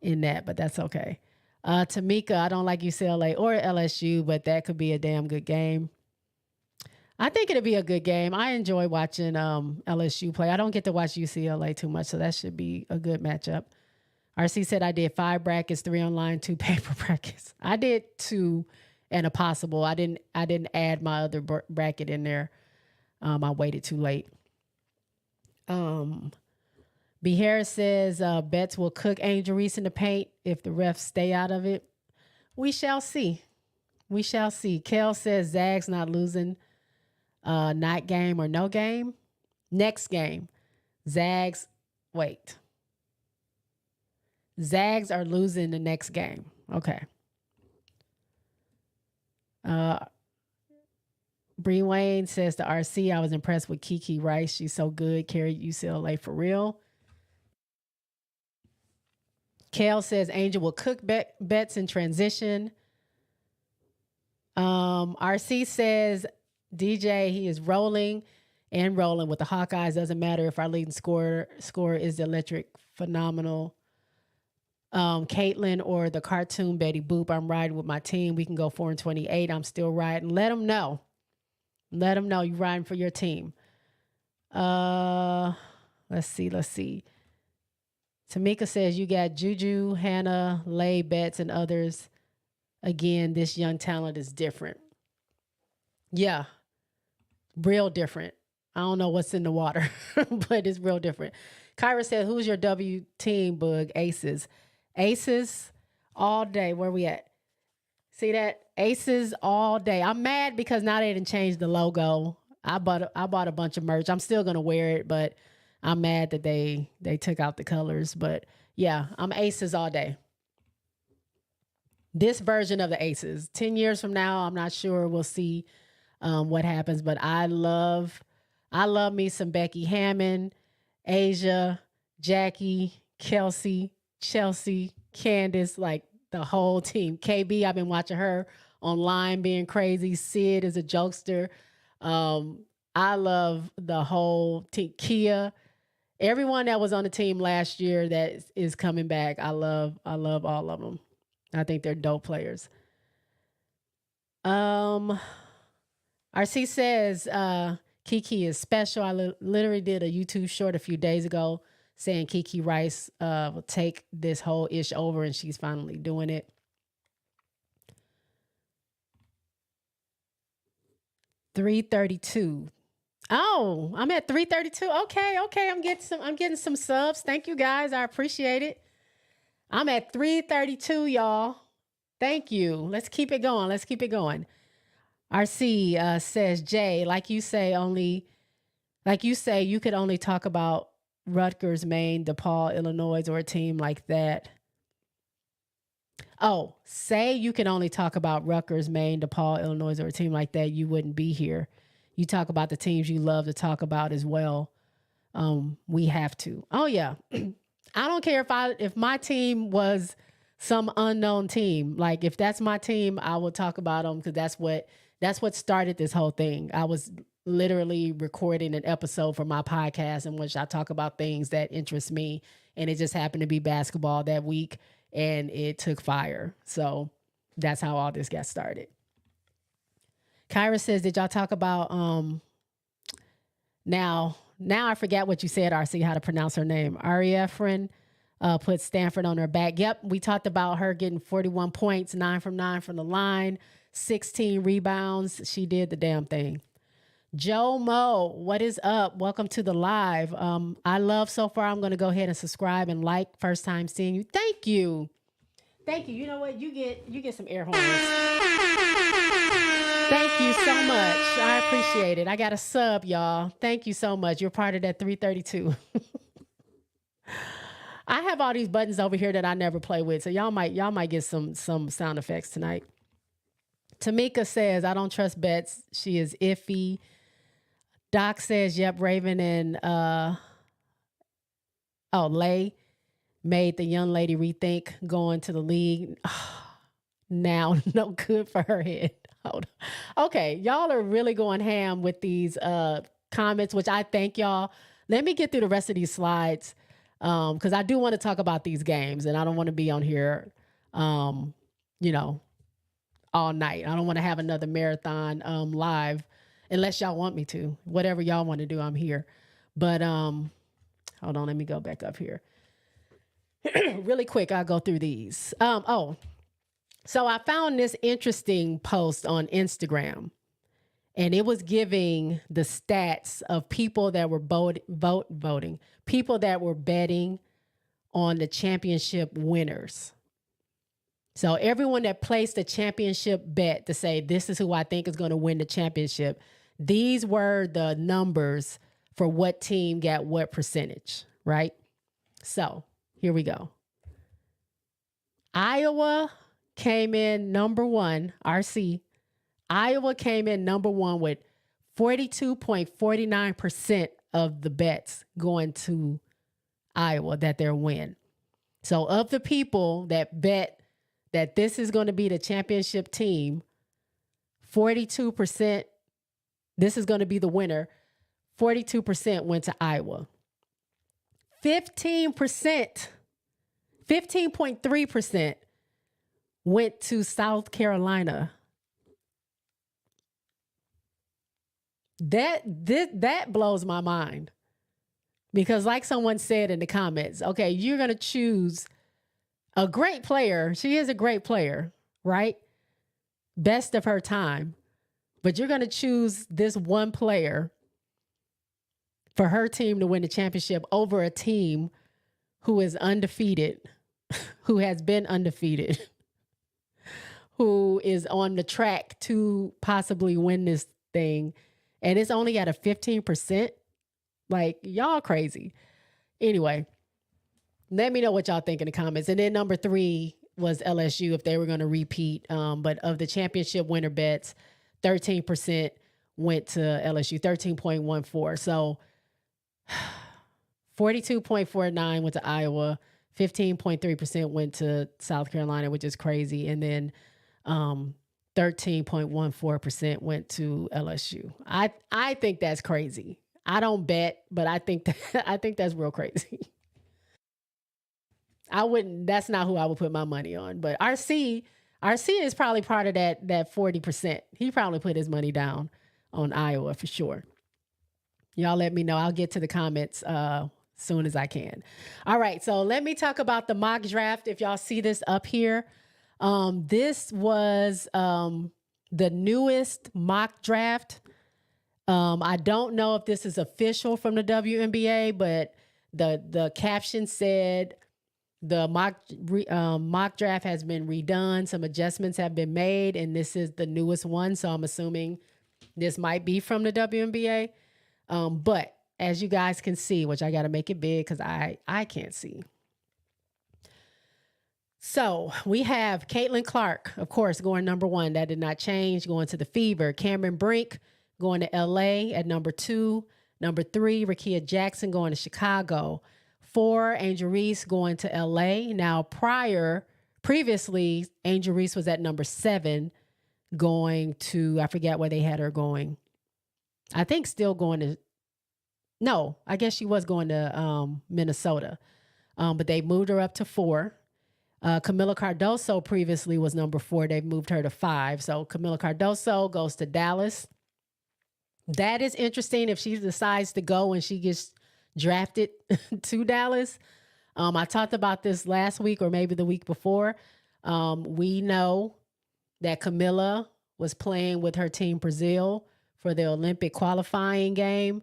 that, but that's okay. Tamika, I don't like UCLA or LSU, but that could be a damn good game. I think it'll be a good game. I enjoy watching LSU play. I don't get to watch UCLA too much, so that should be a good matchup. RC said I did 5 brackets, 3 online, 2 paper brackets. I did 2 and a possible. I didn't add my other bracket in there. I waited too late. B. Harris says Betts will cook Angel Reese in the paint if the refs stay out of it. We shall see. Kel says Zag's not losing. Night game or no game. Next game, Zags are losing the next game. Okay. Bree Wayne says to RC, I was impressed with Kiki Rice. She's so good. Carried UCLA for real. Kale says Angel will cook Betts in transition. RC says DJ, he is rolling with the Hawkeyes. Doesn't matter if our leading scorer is the electric, phenomenal Caitlin or the cartoon Betty Boop. I'm riding with my team. We can go 4-28. I'm still riding. Let them know you're riding for your team. Let's see. Tamika says you got Juju, Hannah, Lay, Betts, and others. Again, this young talent is different. Yeah. Real different. I don't know what's in the water, but it's real different. Kyra said, who's your W team, Bug? Aces. Aces all day. Where we at? See that? Aces all day. I'm mad because now they didn't change the logo. I bought a bunch of merch. I'm still going to wear it, but I'm mad that they took out the colors. But yeah, I'm Aces all day. This version of the Aces. 10 years from now, I'm not sure. We'll see what happens, but I love me some Becky Hammond, Asia, Jackie, Kelsey, Chelsea, Candace, like the whole team. KB, I've been watching her online being crazy. Sid is a jokester. I love the whole team. Kia, everyone that was on the team last year that is coming back. I love all of them. I think they're dope players. RC says Kiki is special. I literally did a YouTube short a few days ago saying Kiki Rice will take this whole ish over, and she's finally doing it. $332. Oh, I'm at 332. Okay. I'm getting some subs. Thank you guys. I appreciate it. I'm at 332, y'all. Thank you. Let's keep it going. RC says, Jay, like you say, you could only talk about Rutgers, Maine, DePaul, Illinois, or a team like that. Oh, say you can only talk about Rutgers, Maine, DePaul, Illinois, or a team like that, you wouldn't be here. You talk about the teams you love to talk about as well. We have to. Oh yeah. I don't care if my team was some unknown team. Like if that's my team, I will talk about them because that's what started this whole thing. I was literally recording an episode for my podcast in which I talk about things that interest me, and it just happened to be basketball that week, and it took fire. So that's how all this got started. Kyra says, did y'all talk about now I forget what you said, RC, how to pronounce her name. Ariefren put Stanford on her back. Yep, we talked about her getting 41 points, 9 from 9 from the line, 16 rebounds. She did the damn thing. Joe Mo, what is up? Welcome to the live. I love so far. I'm going to go ahead and subscribe and like. First time seeing you. Thank you. You know what? You get some air horns. Thank you so much. I appreciate it. I got a sub, y'all. Thank you so much. You're part of that 332. I have all these buttons over here that I never play with, so y'all might get some sound effects tonight. Tamika says, I don't trust bets. She is iffy. Doc says, yep, Raven and Lay made the young lady rethink going to the league. Now, no good for her head. Hold on. Okay, y'all are really going ham with these comments, which I thank y'all. Let me get through the rest of these slides because I do want to talk about these games, and I don't want to be on here, all night. I don't want to have another marathon live unless y'all want me to. Whatever y'all want to do, I'm here. But hold on, let me go back up here. Really quick, I'll go through these. So I found this interesting post on Instagram, and it was giving the stats of people that were voting, people that were betting on the championship winners. So everyone that placed a championship bet to say, this is who I think is going to win the championship, these were the numbers for what team got what percentage, right? So here we go. Iowa came in number one, RC. Iowa came in number one with 42.49% of the bets going to Iowa that they'll win. So of the people that bet that this is going to be the championship team, 42%, this is going to be the winner, 42% went to Iowa. 15.3% went to South Carolina. That blows my mind. Because like someone said in the comments, okay, you're going to choose a great player. She is a great player, right? Best of her time. But you're going to choose this one player for her team to win the championship over a team who is undefeated, who has been undefeated, who is on the track to possibly win this thing. And it's only at a 15%. Like, y'all crazy. Anyway, let me know what y'all think in the comments. And then number 3 was LSU if they were going to repeat. But of the championship winner bets, 13% went to LSU, 13.14. So 42.49 went to Iowa, 15.3% went to South Carolina, which is crazy. And then 13.14% went to LSU. I think that's crazy. I don't bet, but I think that's real crazy. That's not who I would put my money on. But RC is probably part of that 40%. He probably put his money down on Iowa for sure. Y'all let me know. I'll get to the comments soon as I can. All right, so let me talk about the mock draft. If y'all see this up here, this was the newest mock draft. I don't know if this is official from the WNBA, but the caption said the mock draft has been redone. Some adjustments have been made, and this is the newest one. So I'm assuming this might be from the WNBA. But as you guys can see, which I got to make it big because I can't see. So we have Caitlin Clark, of course, going number 1. That did not change, going to the Fever. Cameron Brink going to LA at number 2. Number 3, Rakia Jackson going to Chicago. 4, Angel Reese going to LA. Now, previously, Angel Reese was at number 7 going to, I forget where they had her going. I think still going to, no, I guess she was going to Minnesota. But they moved her up to 4. Camila Cardoso previously was number 4. They've moved her to 5. So Camila Cardoso goes to Dallas. That is interesting if she decides to go and she gets drafted to Dallas. I talked about this last week or maybe the week before. We know that Camila was playing with her team Brazil for the Olympic qualifying game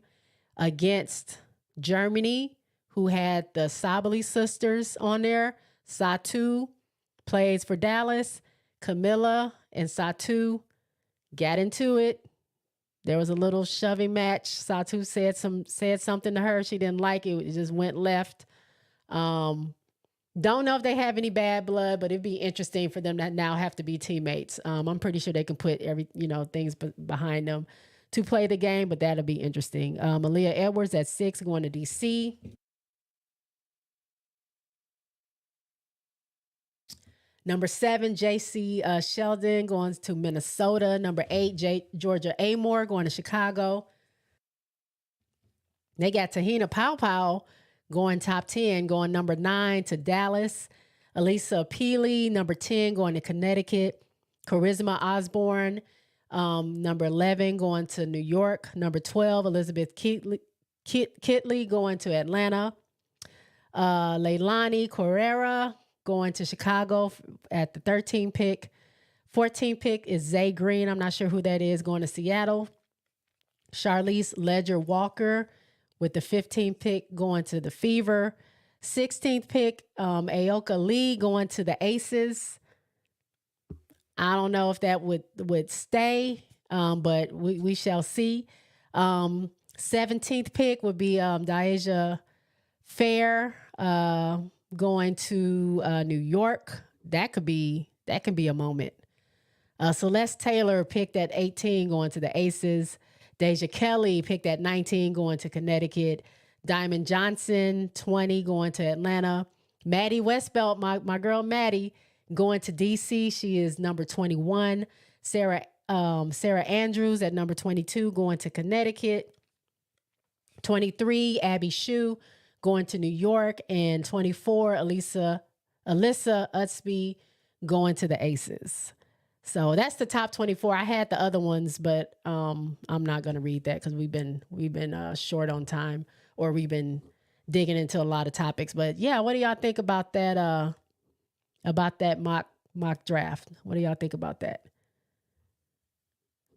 against Germany, who had the Sabali sisters on there. Satu plays for Dallas. Camila and Satu got into it. There was a little shoving match. Satu said something to her. She didn't like it. It just went left. Don't know if they have any bad blood, but it'd be interesting for them to now have to be teammates. I'm pretty sure they can put things behind them to play the game, but that'll be interesting. Aaliyah Edwards at 6 going to DC. Number 7, J.C. Sheldon going to Minnesota. Number 8, Georgia Amore going to Chicago. They got Tahina Paopao going top 10, going number 9 to Dallas. Elisa Peely, number 10, going to Connecticut. Charisma Osborne, number 11, going to New York. Number 12, Elizabeth Kitley going to Atlanta. Leilani Correa going to Chicago at the 13th pick. 14th pick is Zay Green. I'm not sure who that is, going to Seattle. Charlize Ledger Walker with the 15th pick going to the Fever. 16th pick, Aoka Lee going to the Aces. I don't know if that would stay, but we shall see. 17th pick would be Diasia Fair going to New York. That could be a moment. Celeste Taylor picked at 18 going to the Aces. Deja Kelly picked at 19 going to Connecticut. Diamond Johnson, 20 going to Atlanta. Maddie Westbelt, my girl Maddie, going to DC. She is number 21. Sarah Andrews at number 22 going to Connecticut. 23, Abby Shue going to New York. And 24, Alyssa Utsby going to the Aces. So that's the top 24. I had the other ones, but I'm not going to read that because we've been short on time, or we've been digging into a lot of topics. But yeah, what do y'all think about that? About that mock draft? What do y'all think about that?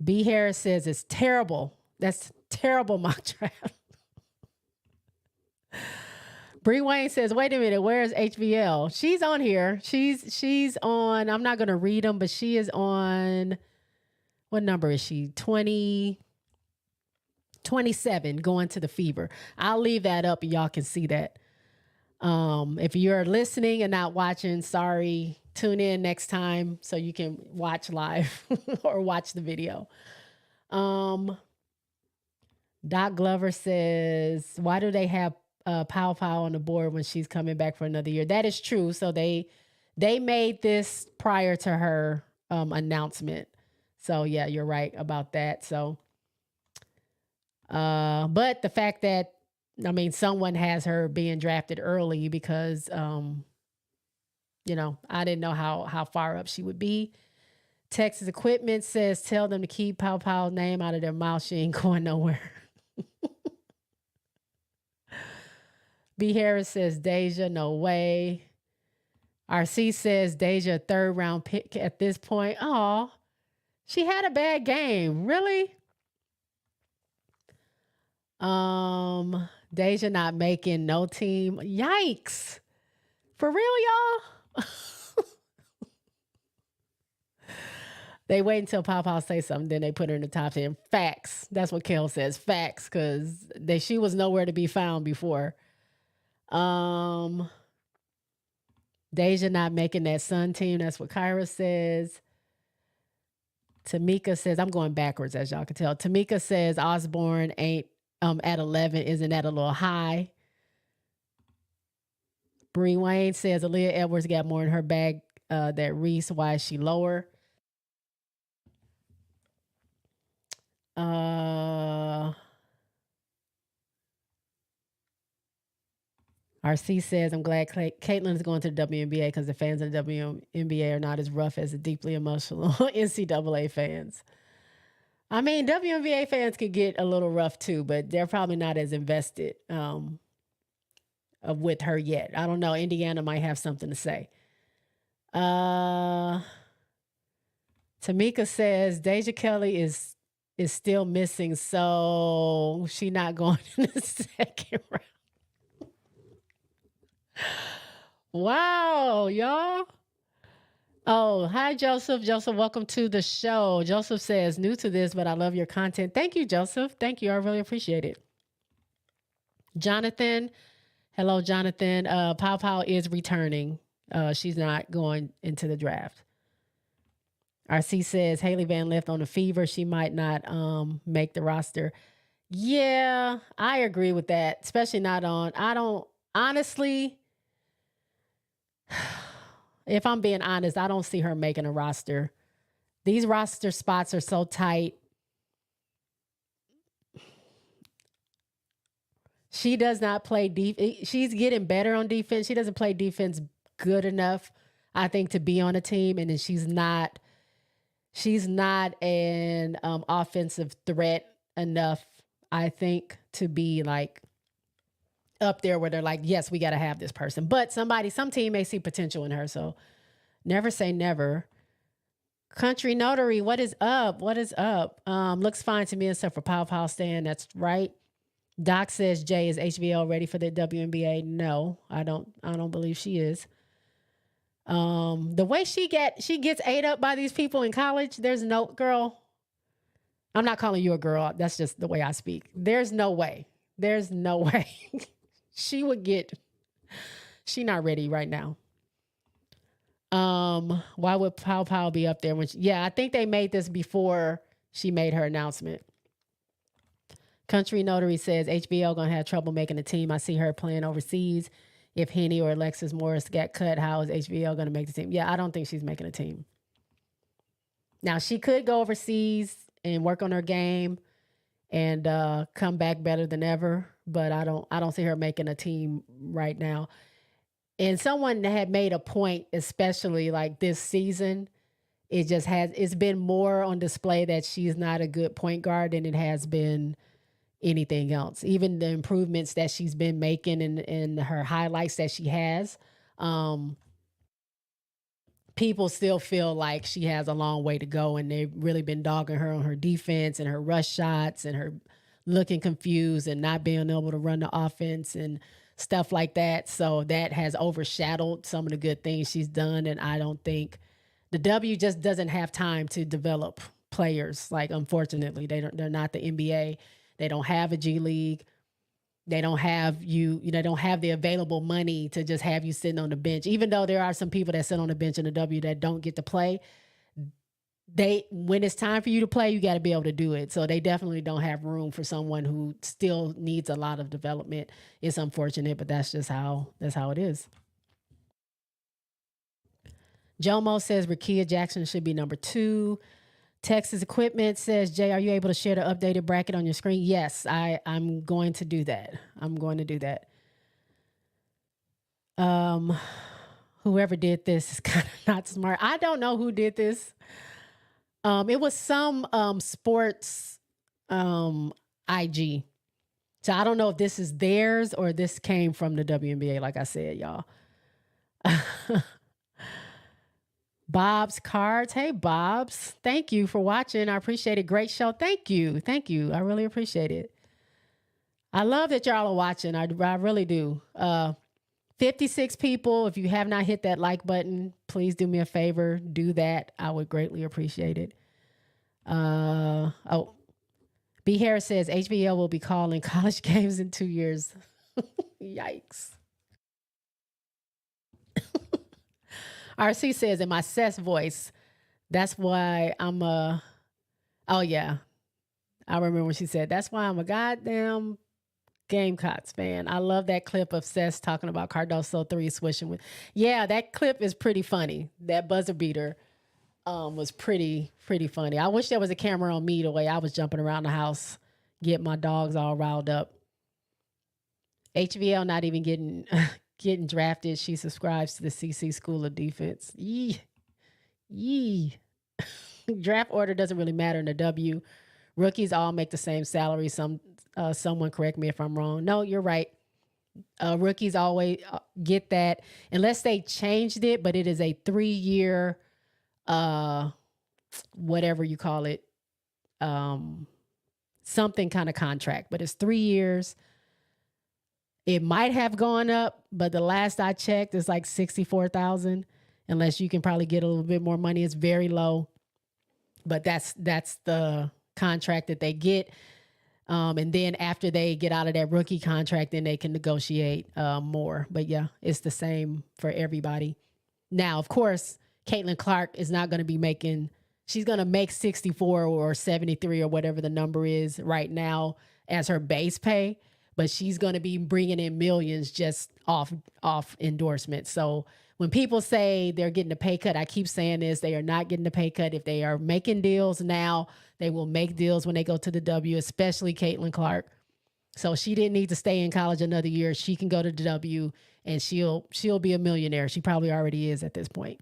B. Harris says it's terrible. That's terrible mock draft. Bree Wayne says, wait a minute, where's HVL? She's on here. She's on, I'm not going to read them, but she is on, what number is she? 27 going to the Fever. I'll leave that up and y'all can see that. If you're listening and not watching, sorry, tune in next time so you can watch live or watch the video. Doc Glover says, why do they have Pow on the board when she's coming back for another year? That is true. So they made this prior to her announcement. So yeah, you're right about that. So, but the fact that, I mean, someone has her being drafted early because, I didn't know how far up she would be. Texas Equipment says, tell them to keep Pow's name out of their mouth. She ain't going nowhere. B. Harris says, Deja, no way. RC says, Deja, 3rd round pick at this point. Oh, she had a bad game. Really? Deja not making no team. Yikes. For real, y'all? They wait until Papa say something, then they put her in the top 10. Facts. That's what Kel says. Facts, because she was nowhere to be found before. Deja not making that Sun team. That's what Kyra says. Tamika says, I'm going backwards, as y'all can tell. Tamika says Osborne ain't at 11. Isn't that a little high? Bree Wayne says Aaliyah Edwards got more in her bag than Reese. Why is she lower? RC says, I'm glad Caitlin is going to the WNBA because the fans of the WNBA are not as rough as the deeply emotional NCAA fans. I mean, WNBA fans could get a little rough too, but they're probably not as invested with her yet. I don't know. Indiana might have something to say. Tamika says Deja Kelly is still missing, so she not going in the second round. Wow, y'all. Oh, hi, Joseph. Joseph, welcome to the show. Joseph says, new to this, but I love your content. Thank you, Joseph. Thank you. I really appreciate it. Jonathan. Hello, Jonathan. Pow Pow is returning. She's not going into the draft. RC says, Haley Van Lith on the fever. She might not make the roster. Yeah, I agree with that. Especially not on, honestly, if I'm being honest, I don't see her making a roster. These roster spots are so tight. She does not play defense. She's getting better on defense. She doesn't play defense good enough, I think, to be on a team. And then she's not an offensive threat enough, I think, to be like up there where they're like, yes, we got to have this person. But some team may see potential in her. So never say never. Country Notary, what is up? What is up? Looks fine to me except for Pow Pow Stan. That's right. Doc says, Jay, is HBL ready for the WNBA? No, I don't believe she is. The way she gets ate up by these people in college, there's no, girl, I'm not calling you a girl. That's just the way I speak. There's no way. There's no way. She not ready right now. Why would Pow Pow be up there I think they made this before she made her announcement. Country Notary says HBL gonna have trouble making a team. I see her playing overseas. If Henny or Alexis Morris get cut, how is HBL gonna make the team? Yeah, I don't think she's making a team. Now she could go overseas and work on her game and come back better than ever, but I don't see her making a team right now. And someone that had made a point, especially like this season, it's been more on display that she's not a good point guard than it has been anything else. Even the improvements that she's been making and her highlights that she has, people still feel like she has a long way to go, and they've really been dogging her on her defense and her rush shots and her looking confused and not being able to run the offense and stuff like that. So that has overshadowed some of the good things she's done. And I don't think the W just doesn't have time to develop players. Like, unfortunately, they're not the NBA. They don't have a G League. They don't have don't have the available money to just have you sitting on the bench. Even though there are some people that sit on the bench in the W that don't get to play, when it's time for you to play, you got to be able to do it. So they definitely don't have room for someone who still needs a lot of development. It's unfortunate, but that's how it is. Jomo says Rakia Jackson should be number 2. Texas Equipment says, Jay, are you able to share the updated bracket on your screen? Yes, I'm going to do that. Whoever did this is kind of not smart. I don't know who did this. It was some sports IG. So I don't know if this is theirs or this came from the WNBA, like I said, y'all. Bob's Cards. Hey, Bob's. Thank you for watching. I appreciate it. Great show. Thank you. I really appreciate it. I love that y'all are watching. I really do. 56 people. If you have not hit that like button, please do me a favor. Do that. I would greatly appreciate it. B. Harris says HBL will be calling college games in 2 years. Yikes. RC says in my Seth's voice, that's why I'm a, oh yeah. I remember when she said, that's why I'm a goddamn Gamecocks fan. I love that clip of Seth talking about Cardoso 3 swishing with. Yeah, that clip is pretty funny. That buzzer beater was pretty funny. I wish there was a camera on me the way I was jumping around the house, getting my dogs all riled up. HVL not even getting drafted. She subscribes to the CC School of Defense. Yee. Draft order doesn't really matter in the W. Rookies all make the same salary. Someone correct me if I'm wrong. No, you're right. Rookies always get that unless they changed it, but it is a 3-year, whatever you call it, something kind of contract, but it's 3 years. It might have gone up, but the last I checked is like 64,000. Unless you can probably get a little bit more money, it's very low. But that's the contract that they get. And then after they get out of that rookie contract, then they can negotiate more. But yeah, it's the same for everybody. Now, of course, Caitlin Clark is not going to be making, she's going to make 64 or 73 or whatever the number is right now as her base pay, but she's going to be bringing in millions just off endorsements. So when people say they're getting a pay cut, I keep saying this, they are not getting a pay cut. If they are making deals now, they will make deals when they go to the W, especially Caitlin Clark. So she didn't need to stay in college another year. She can go to the W and she'll be a millionaire. She probably already is at this point.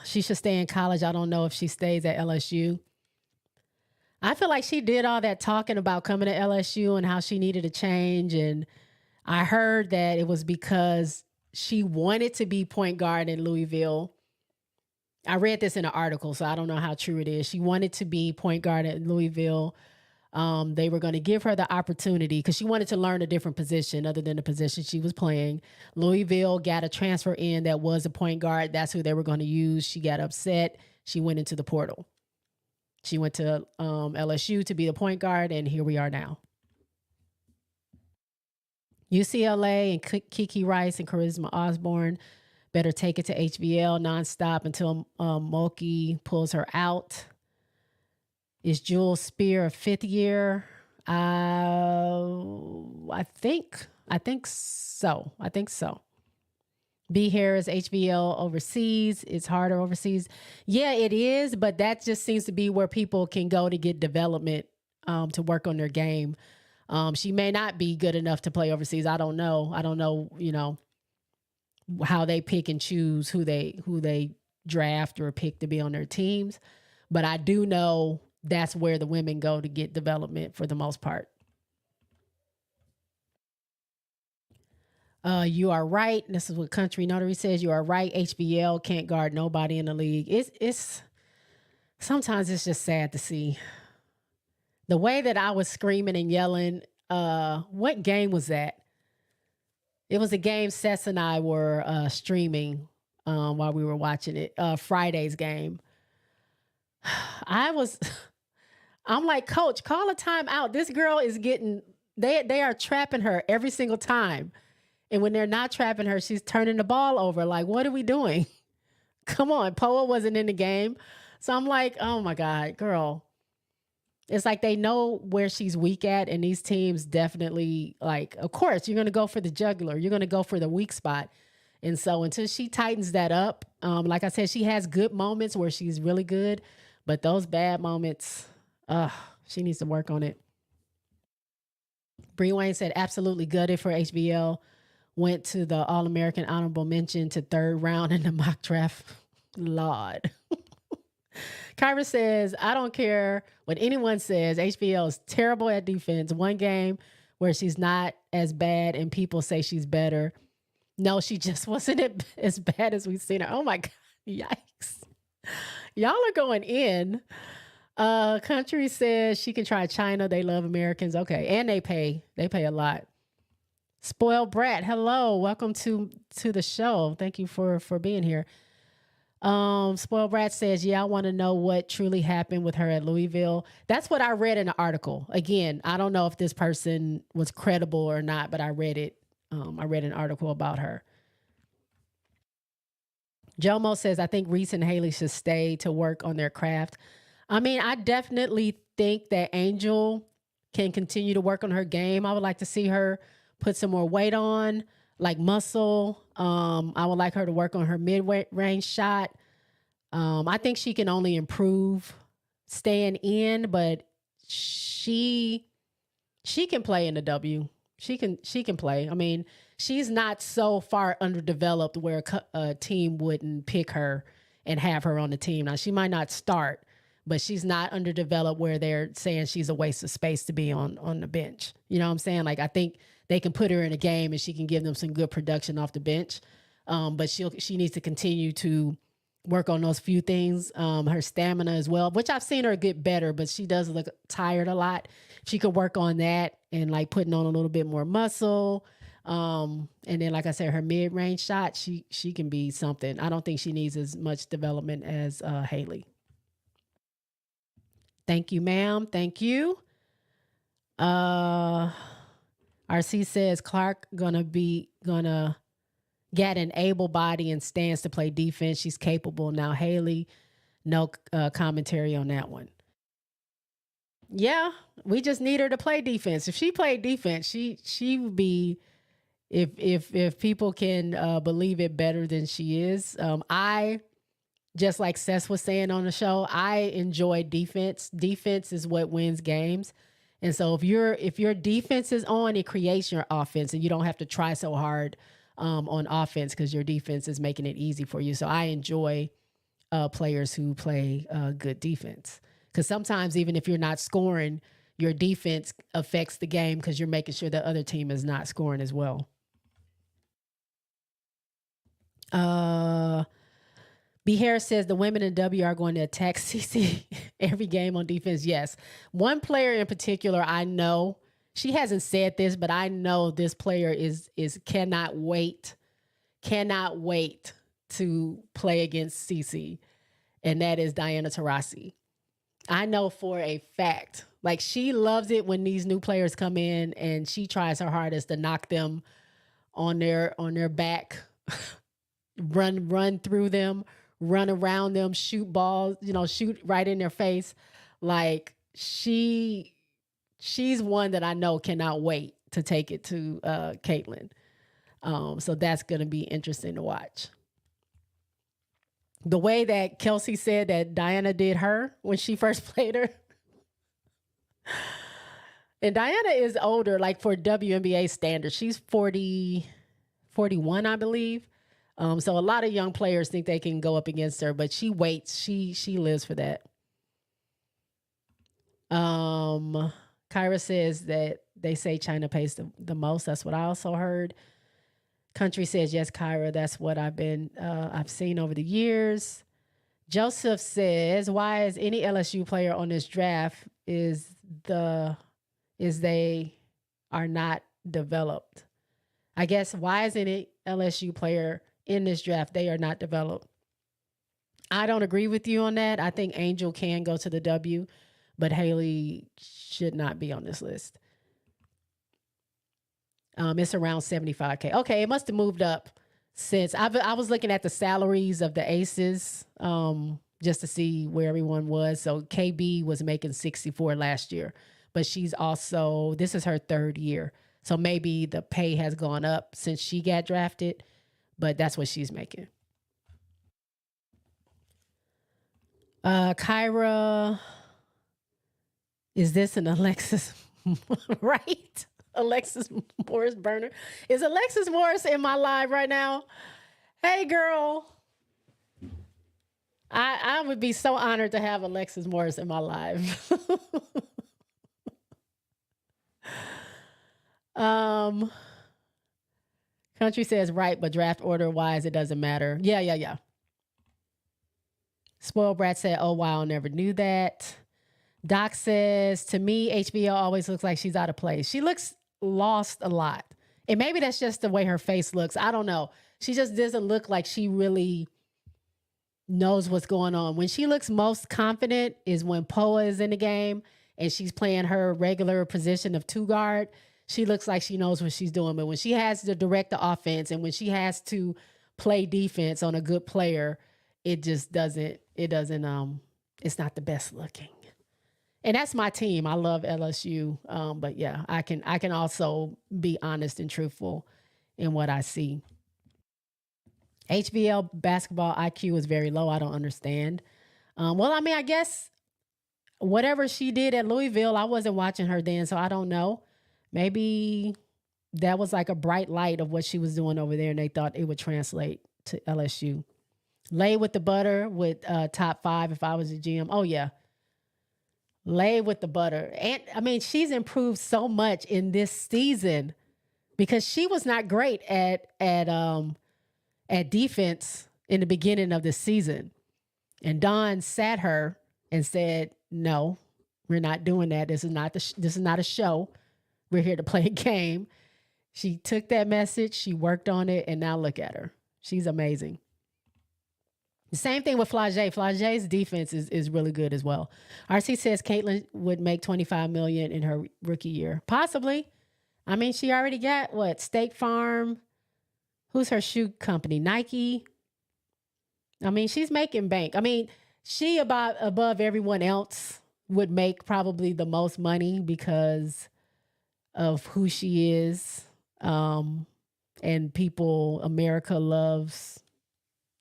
She should stay in college. I don't know if she stays at LSU. I feel like she did all that talking about coming to LSU and how she needed a change. And I heard that it was because she wanted to be point guard in Louisville. I read this in an article, so I don't know how true it is. She wanted to be point guard at Louisville. They were going to give her the opportunity because she wanted to learn a different position other than the position she was playing. Louisville got a transfer in that was a point guard. That's who they were going to use. She got upset. She went into the portal. She went to LSU to be the point guard, and here we are now. UCLA and Kiki Rice and Charisma Osborne better take it to HBL nonstop until Mulkey pulls her out. Is Jules Spear a 5th year? I think so. B. Harris, HBL overseas. It's harder overseas. Yeah, it is, but that just seems to be where people can go to get development to work on their game. She may not be good enough to play overseas. I don't know, how they pick and choose who they draft or pick to be on their teams. But I do know that's where the women go to get development for the most part. You are right. This is what Country Notary says. You are right. HBL can't guard nobody in the league. It's sometimes it's just sad to see the way that I was screaming and yelling. What game was that? It was a game Seth and I were streaming while we were watching it. Friday's game. I'm like, Coach, call a timeout. This girl is getting. They are trapping her every single time. And when they're not trapping her, she's turning the ball over. Like, what are we doing? Come on. Poa wasn't in the game. So I'm like, oh my God, girl. It's like they know where she's weak at. And these teams definitely, like, of course, you're going to go for the jugular. You're going to go for the weak spot. And so until she tightens that up, like I said, she has good moments where she's really good. But those bad moments, she needs to work on it. Bree Wayne said, absolutely gutted for HBL. Went to the All-American honorable mention to 3rd round in the mock draft. Lord. Kyra says, I don't care what anyone says. HBL is terrible at defense. One game where she's not as bad and people say she's better. No, she just wasn't as bad as we've seen her. Oh my God. Yikes. Y'all are going in. Country says she can try China. They love Americans. Okay. And they pay a lot. Spoiled Brat, hello. Welcome to the show. Thank you for being here. Spoiled Brat says, yeah, I want to know what truly happened with her at Louisville. That's what I read in the article. Again, I don't know if this person was credible or not, but I read it. I read an article about her. Jomo says, I think Reese and Haley should stay to work on their craft. I mean, I definitely think that Angel can continue to work on her game. I would like to see her put some more weight on, like muscle. I would like her to work on her mid-range shot. I think she can only improve staying in, but she can play in the W. She can play. I mean, she's not so far underdeveloped where a team wouldn't pick her and have her on the team. Now, she might not start, but she's not underdeveloped where they're saying she's a waste of space to be on the bench. You know what I'm saying? Like, I think they can put her in a game and she can give them some good production off the bench. But she needs to continue to work on those few things. Her stamina as well, which I've seen her get better, but she does look tired a lot. She could work on that and like putting on a little bit more muscle. And then, like I said, her mid-range shot, she can be something. I don't think she needs as much development as Haley. Thank you, ma'am. Thank you. RC says Clark gonna get an able body and stands to play defense. She's capable. Now Haley, no commentary on that one. Yeah, we just need her to play defense. If she played defense, she would be, if people can believe it, better than she is. I, just like Seth was saying on the show, I enjoy defense. Defense is what wins games. And so if your defense is on, it creates your offense, and you don't have to try so hard on offense because your defense is making it easy for you. So I enjoy players who play good defense, because sometimes even if you're not scoring, your defense affects the game because you're making sure the other team is not scoring as well. B. Harris says the women in W are going to attack CC every game on defense. Yes. One player in particular, I know, she hasn't said this, but I know this player is cannot wait to play against CC. And that is Diana Taurasi. I know for a fact, like, she loves it when these new players come in and she tries her hardest to knock them on their back, run through them, run around them, shoot balls, shoot right in their face. Like, she's one that I know cannot wait to take it to Caitlin. So that's going to be interesting to watch. The way that Kelsey said that Diana did her when she first played her. And Diana is older, like for WNBA standards. She's 41, I believe. So a lot of young players think they can go up against her, but she waits. She lives for that. Kyra says that they say China pays the most. That's what I also heard. Country says, yes, Kyra, that's what I've seen over the years. Joseph says, why is any LSU player on this draft is they are not developed? I guess, why is any LSU player in this draft, they are not developed? I don't agree with you on that. I think Angel can go to the W, but Haley should not be on this list. It's around $75K. Okay, it must have moved up since I was looking at the salaries of the Aces just to see where everyone was. So KB was making 64 last year, but she's also, this is her third year. So maybe the pay has gone up since she got drafted, but that's what she's making. Kyra, is this an Alexis? Right? Alexis Morris burner. Is Alexis Morris in my live right now? Hey, girl. I would be so honored to have Alexis Morris in my live. Country says, right, but draft order wise, it doesn't matter. Yeah. Spoiled Brat said, oh, wow, never knew that. Doc says, to me, HBO always looks like she's out of place. She looks lost a lot. And maybe that's just the way her face looks. I don't know. She just doesn't look like she really knows what's going on. When she looks most confident is when Poa is in the game and she's playing her regular position of two guard. She looks like she knows what she's doing. But when she has to direct the offense and when she has to play defense on a good player, it just doesn't, it's not the best looking. And that's my team. I love LSU. But yeah, I can also be honest and truthful in what I see. HBL basketball IQ is very low. I don't understand. Well, I mean, I guess whatever she did at Louisville, I wasn't watching her then, so I don't know. Maybe that was like a bright light of what she was doing over there, and they thought it would translate to LSU. Lay with the butter with top 5 if I was a GM. Oh, yeah. Lay with the butter. And, I mean, she's improved so much in this season because she was not great at defense in the beginning of the season. And Don sat her and said, no, we're not doing that. This is not a show. We're here to play a game. She took that message, she worked on it, and now look at her. She's amazing. The same thing with Flage. Flage's defense is really good as well. RC says Caitlin would make $25 million in her rookie year. Possibly. I mean, she already got what? State Farm. Who's her shoe company? Nike. I mean, she's making bank. I mean, she above everyone else would make probably the most money because of who she is. And America loves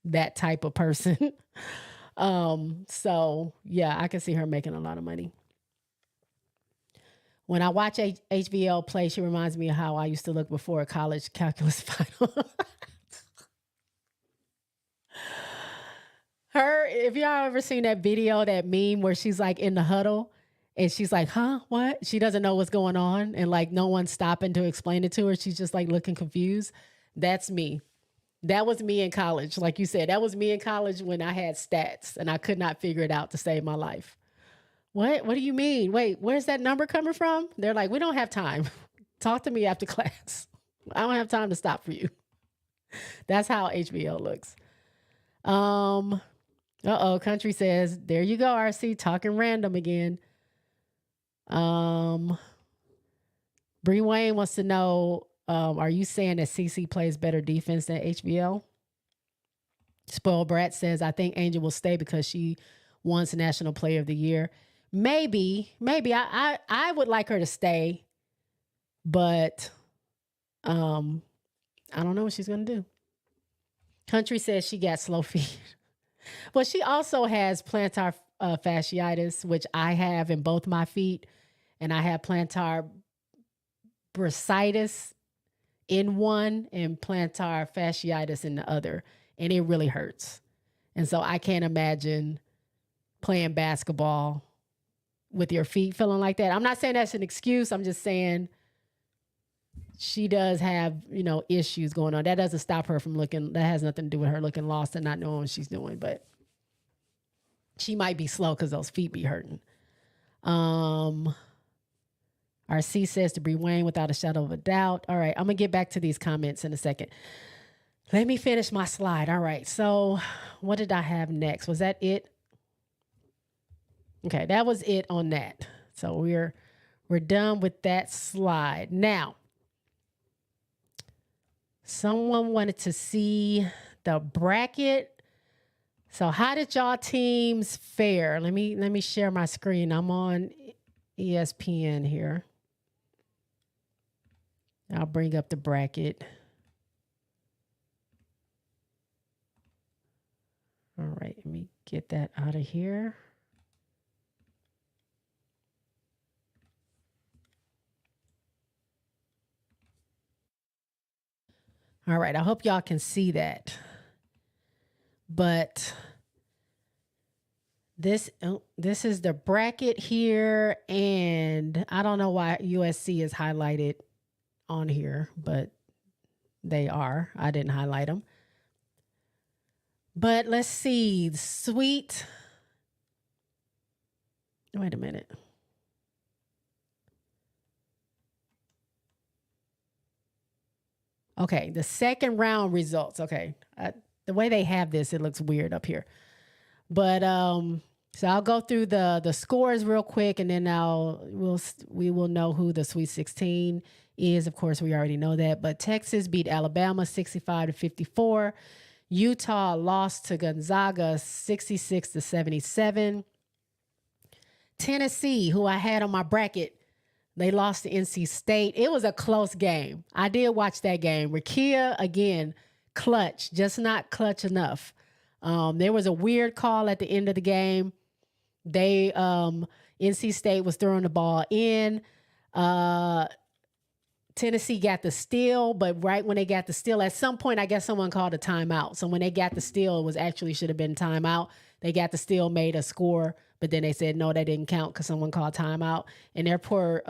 that type of person. So yeah, I can see her making a lot of money. When I watch HVL play, she reminds me of how I used to look before a college calculus final. If y'all ever seen that video, that meme where she's like in the huddle and she's like, huh, what? She doesn't know what's going on. And like no one's stopping to explain it to her. She's just like looking confused. That's me. That was me in college. Like you said, that was me in college when I had stats and I could not figure it out to save my life. What do you mean? Wait, where's that number coming from? They're like, we don't have time. Talk to me after class. I don't have time to stop for you. That's how HBL looks. Country says, there you go, RC, talking random again. Bree Wayne wants to know, are you saying that CC plays better defense than HBL? Spoiled Brat says, I think Angel will stay because she wants National Player of the Year. Maybe. I would like her to stay, but I don't know what she's going to do. Country says she got slow feet. Well, she also has plantar fasciitis, which I have in both my feet, and I have plantar bursitis in one and plantar fasciitis in the other, and it really hurts. And so I can't imagine playing basketball with your feet feeling like that. I'm not saying that's an excuse. I'm just saying she does have, issues going on. That doesn't stop her from looking. That has nothing to do with her looking lost and not knowing what she's doing. But she might be slow because those feet be hurting. RC says to Bree Wayne without a shadow of a doubt. All right, I'm going to get back to these comments in a second. Let me finish my slide. All right, so what did I have next? Was that it? Okay, that was it on that. So we're done with that slide. Now, someone wanted to see the bracket. So how did y'all teams fare? Let me share my screen. I'm on ESPN here. I'll bring up the bracket. All right, let me get that out of here. All right, I hope y'all can see that. But this is the bracket here, and I don't know why USC is highlighted on here, but they are. I didn't highlight them. But let's see. Sweet Wait a minute. Okay, the second round results. Okay, the way they have this, it looks weird up here. But so I'll go through the scores real quick, and then we will know who the Sweet 16 is. Of course, we already know that. But Texas beat Alabama 65-54. Utah lost to Gonzaga 66-77. Tennessee, who I had on my bracket, they lost to NC State. It was a close game. I did watch that game. Rakia, again, clutch, just not clutch enough. There was a weird call at the end of the game. NC State was throwing the ball in. Tennessee got the steal, but right when they got the steal, at some point, I guess someone called a timeout. So when they got the steal, it was actually should have been timeout. They got the steal, made a score, but then they said, no, that didn't count because someone called timeout. And their poor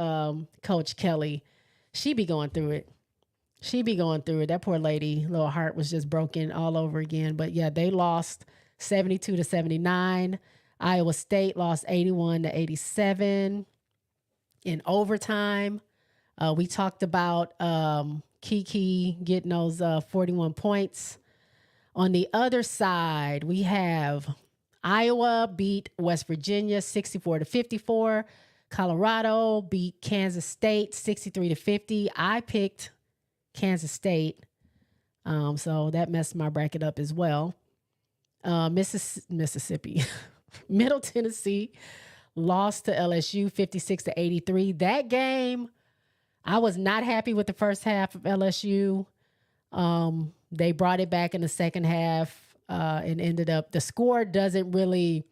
Coach Kelly, she be going through it. That poor lady, little heart was just broken all over again. But yeah, they lost 72-79. Iowa State lost 81-87 in overtime. We talked about Kiki getting those 41 points. On the other side, we have Iowa beat West Virginia 64-54. Colorado beat Kansas State 63-50. I picked Kansas State, so that messed my bracket up as well. Mississippi, Middle Tennessee lost to LSU 56-83. That game, I was not happy with the first half of LSU. They brought it back in the second half and ended up, the score doesn't really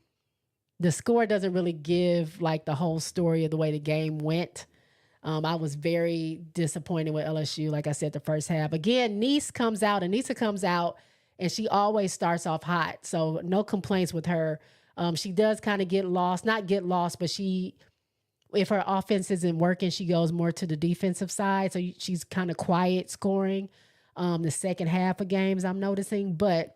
give like the whole story of the way the game went. I was very disappointed with LSU. Like I said, the first half. Again, Anissa comes out and she always starts off hot. So no complaints with her. She does kind of not get lost, but if her offense isn't working, she goes more to the defensive side. So she's kind of quiet scoring the second half of games, I'm noticing. But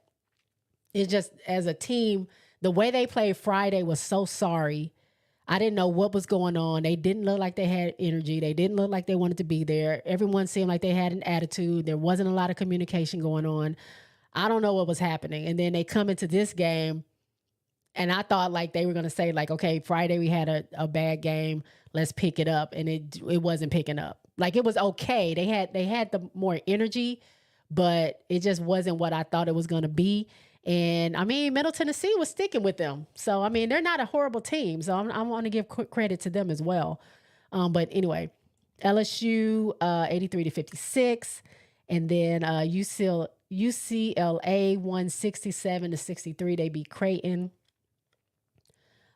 it's just, as a team, the way they played Friday was so sorry. I didn't know what was going on. They didn't look like they had energy. They didn't look like they wanted to be there. Everyone seemed like they had an attitude. There wasn't a lot of communication going on. I don't know what was happening. And then they come into this game, and I thought like they were going to say like, okay, Friday we had a bad game. Let's pick it up. And it wasn't picking up. Like, it was okay. They had the more energy, but it just wasn't what I thought it was going to be. And I mean, Middle Tennessee was sticking with them. So, I mean, they're not a horrible team. So I want to give credit to them as well. But anyway, LSU 83-56. And then UCLA 167-63. They beat Creighton.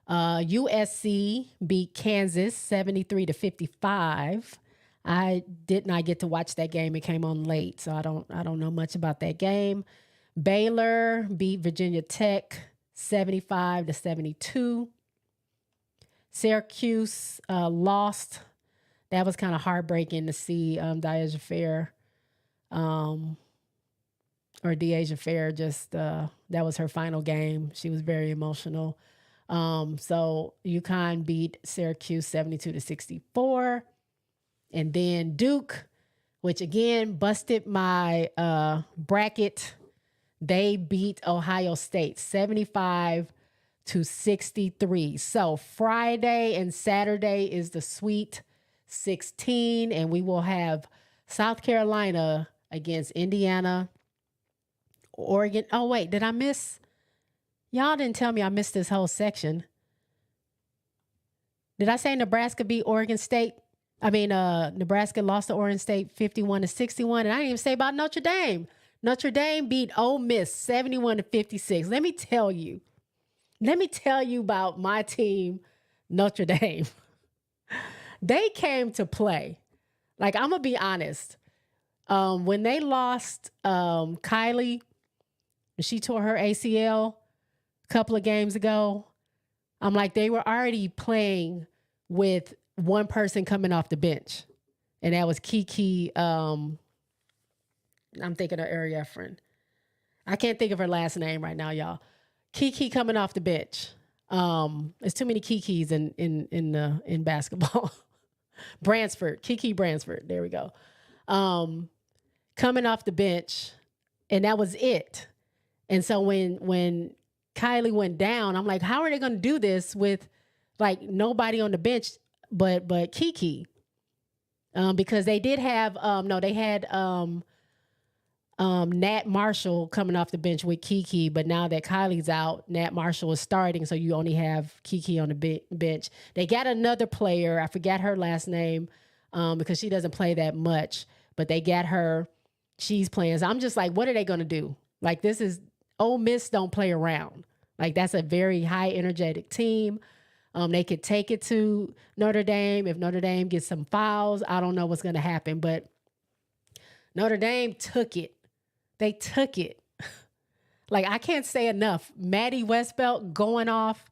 USC beat Kansas 73-55. I did not get to watch that game. It came on late, so I don't know much about that game. Baylor beat Virginia Tech 75-72. Syracuse lost. That was kind of heartbreaking to see Deasia Fair just that was her final game. She was very emotional. So UConn beat Syracuse 72-64. And then Duke, which again busted my bracket, they beat Ohio State 75-63. So Friday and Saturday is the Sweet 16, and we will have South Carolina against Indiana, Oregon. Oh, wait, did I miss? Y'all didn't tell me I missed this whole section. Did I say Nebraska beat Oregon State? Nebraska lost to Oregon State 51-61, and I didn't even say about Notre Dame. Notre Dame beat Ole Miss 71-56. Let me tell you about my team, Notre Dame. They came to play. Like, I'm going to be honest. When they lost Kylie, she tore her ACL a couple of games ago, I'm like, they were already playing with one person coming off the bench. And that was Kiki. I'm thinking of Ari Efren. I can't think of her last name right now, y'all. Kiki coming off the bench. There's too many Kikis in basketball. Bransford, Kiki Bransford. There we go. Coming off the bench, and that was it. And so when Kylie went down, I'm like, how are they going to do this with like nobody on the bench but Kiki? Because they did have they had Nat Marshall coming off the bench with Kiki, but now that Kylie's out, Nat Marshall is starting, so you only have Kiki on the bench. They got another player, I forgot her last name, because she doesn't play that much, but they got her. She's playing. So I'm just like, what are they going to do? Like, this is, Ole Miss don't play around. Like, that's a very high energetic team. They could take it to Notre Dame. If Notre Dame gets some fouls, I don't know what's going to happen, but Notre Dame took it. They took it. Like, I can't say enough. Maddie Westbelt going off.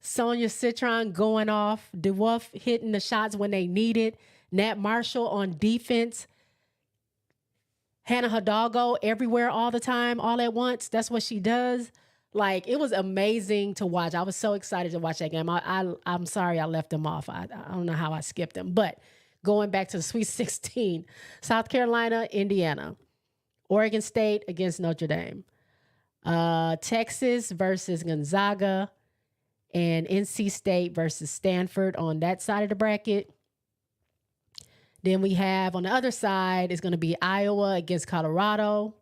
Sonia Citron going off. DeWolf hitting the shots when they needed. Nat Marshall on defense. Hannah Hidalgo everywhere all the time, all at once. That's what she does. Like, it was amazing to watch. I was so excited to watch that game. I'm sorry I left them off. I don't know how I skipped them. But going back to the Sweet 16, South Carolina, Indiana. Oregon State against Notre Dame. Texas versus Gonzaga. And NC State versus Stanford on that side of the bracket. Then we have on the other side is going to be Iowa against Colorado,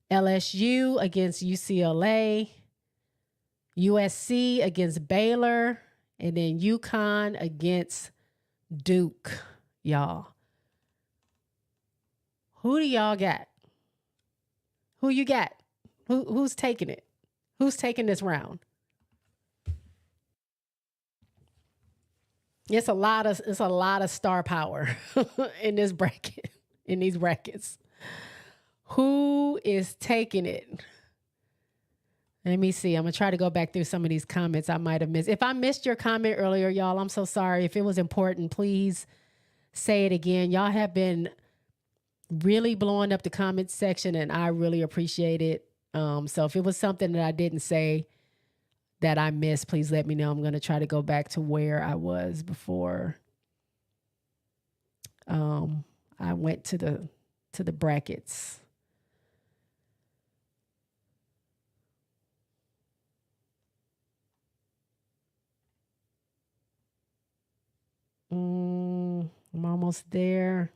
LSU against UCLA, USC against Baylor, and then UConn against Duke, y'all. Who do y'all got? Who you got? Who's taking it? Who's taking this round? It's a lot of star power in this bracket, in these brackets. Who is taking it? Let me see. I'm going to try to go back through some of these comments I might have missed. If I missed your comment earlier, y'all, I'm so sorry. If it was important, please say it again. Y'all have been really blowing up the comment section, and I really appreciate it. So if it was something that I didn't say that I missed, please let me know. I'm going to try to go back to where I was before I went to the brackets. I'm almost there.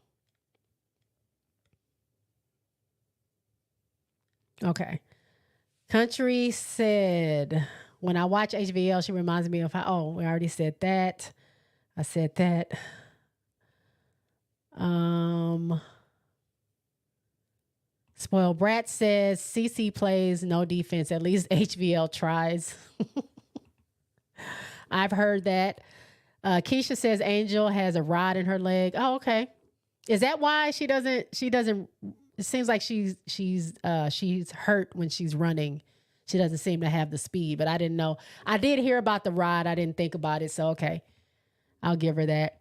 Okay. Country said, when I watch HVL, she reminds me of how, oh, we already said that. I said that. Spoiled Brat says, CC plays no defense. At least HVL tries. I've heard that. Keisha says Angel has a rod in her leg. Oh, okay. Is that why she doesn't, it seems like she's hurt when she's running. She doesn't seem to have the speed, but I didn't know. I did hear about the rod. I didn't think about it. So, okay, I'll give her that.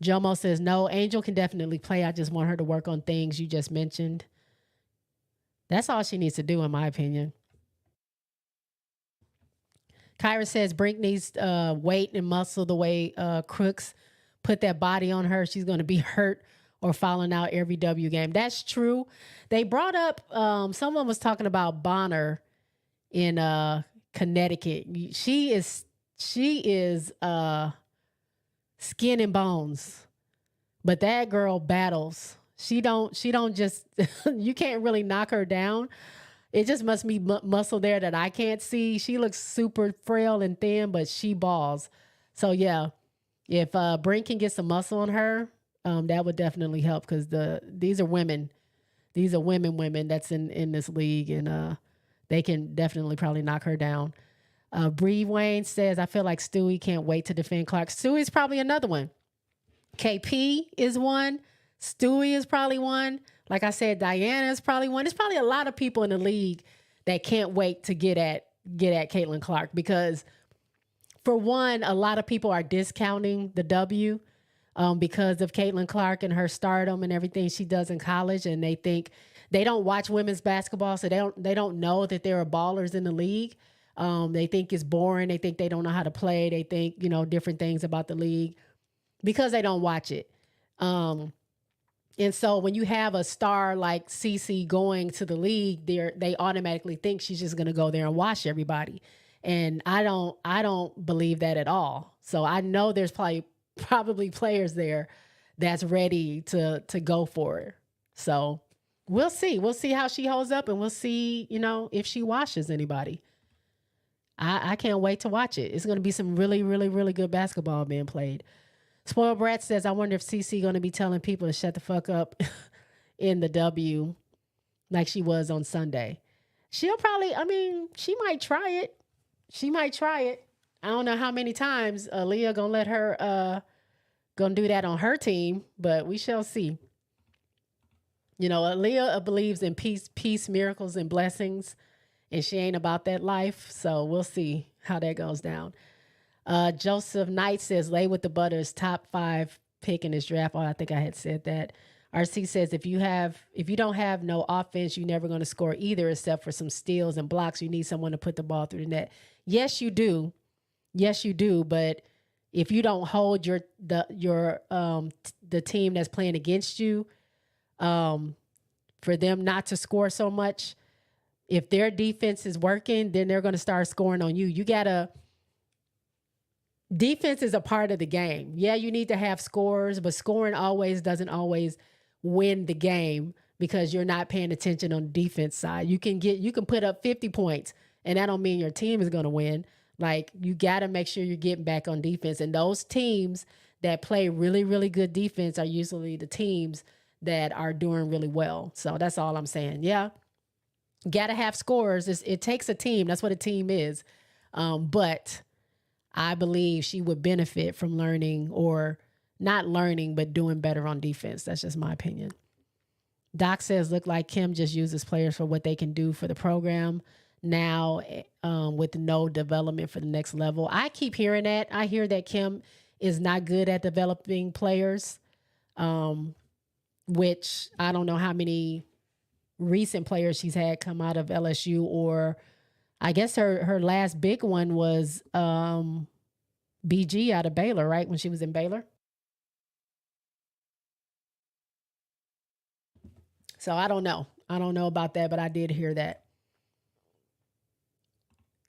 Jomo says, no, Angel can definitely play. I just want her to work on things you just mentioned. That's all she needs to do, in my opinion. Kyra says Brink needs weight and muscle the way Crooks put that body on her. She's going to be hurt or falling out every W game. That's true. They brought up, someone was talking about Bonner in Connecticut. She is skin and bones, but that girl battles. She don't just, you can't really knock her down. It just must be muscle there that I can't see. She looks super frail and thin, but she balls. So yeah, if Brink can get some muscle on her, that would definitely help, because these are women that's in this league, and they can definitely probably knock her down. Bree Wayne says, I feel like Stewie can't wait to defend Clark. Stewie's probably another one. KP is one. Stewie is probably one. Like I said, Diana is probably one. There's probably a lot of people in the league that can't wait to get at Caitlin Clark, because for one, a lot of people are discounting the W because of Caitlin Clark and her stardom and everything she does in college, and they think they don't watch women's basketball, so they don't know that there are ballers in the league. They think it's boring. They think they don't know how to play. They think, different things about the league because they don't watch it. And so when you have a star like Cece going to the league, they automatically think she's just going to go there and watch everybody. And I don't believe that at all. So I know there's probably players there that's ready to go for it. So we'll see. We'll see how she holds up, and we'll see, if she washes anybody. I can't wait to watch it. It's going to be some really, really, really good basketball being played. Spoiled Brat says, I wonder if CC going to be telling people to shut the fuck up in the W like she was on Sunday. She'll probably, she might try it. I don't know how many times Aaliyah going to let her, going to do that on her team, but we shall see. Aaliyah believes in peace, miracles, and blessings, and she ain't about that life. So we'll see how that goes down. Joseph Knight says, Lay with the Butters, top 5 pick in this draft. Oh, I think I had said that. RC says, if you don't have no offense, you're never going to score either, except for some steals and blocks. You need someone to put the ball through the net. Yes, you do. But if you don't hold the team that's playing against you, for them not to score so much, if their defense is working, then they're going to start scoring on you. Defense is a part of the game. Yeah, you need to have scores, but scoring doesn't always win the game because you're not paying attention on the defense side. You can put up 50 points, and that don't mean your team is going to win. Like, you got to make sure you're getting back on defense. And those teams that play really, really good defense are usually the teams that are doing really well. So that's all I'm saying. Yeah, got to have scores. It takes a team. That's what a team is. But I believe she would benefit from learning, or not learning, but doing better on defense. That's just my opinion. Doc says, look like Kim just uses players for what they can do for the program now, with no development for the next level. I keep hearing that. I hear that Kim is not good at developing players, which I don't know how many recent players she's had come out of LSU, or I guess her last big one was BG out of Baylor, right? When she was in Baylor. So I don't know. I don't know about that, but I did hear that.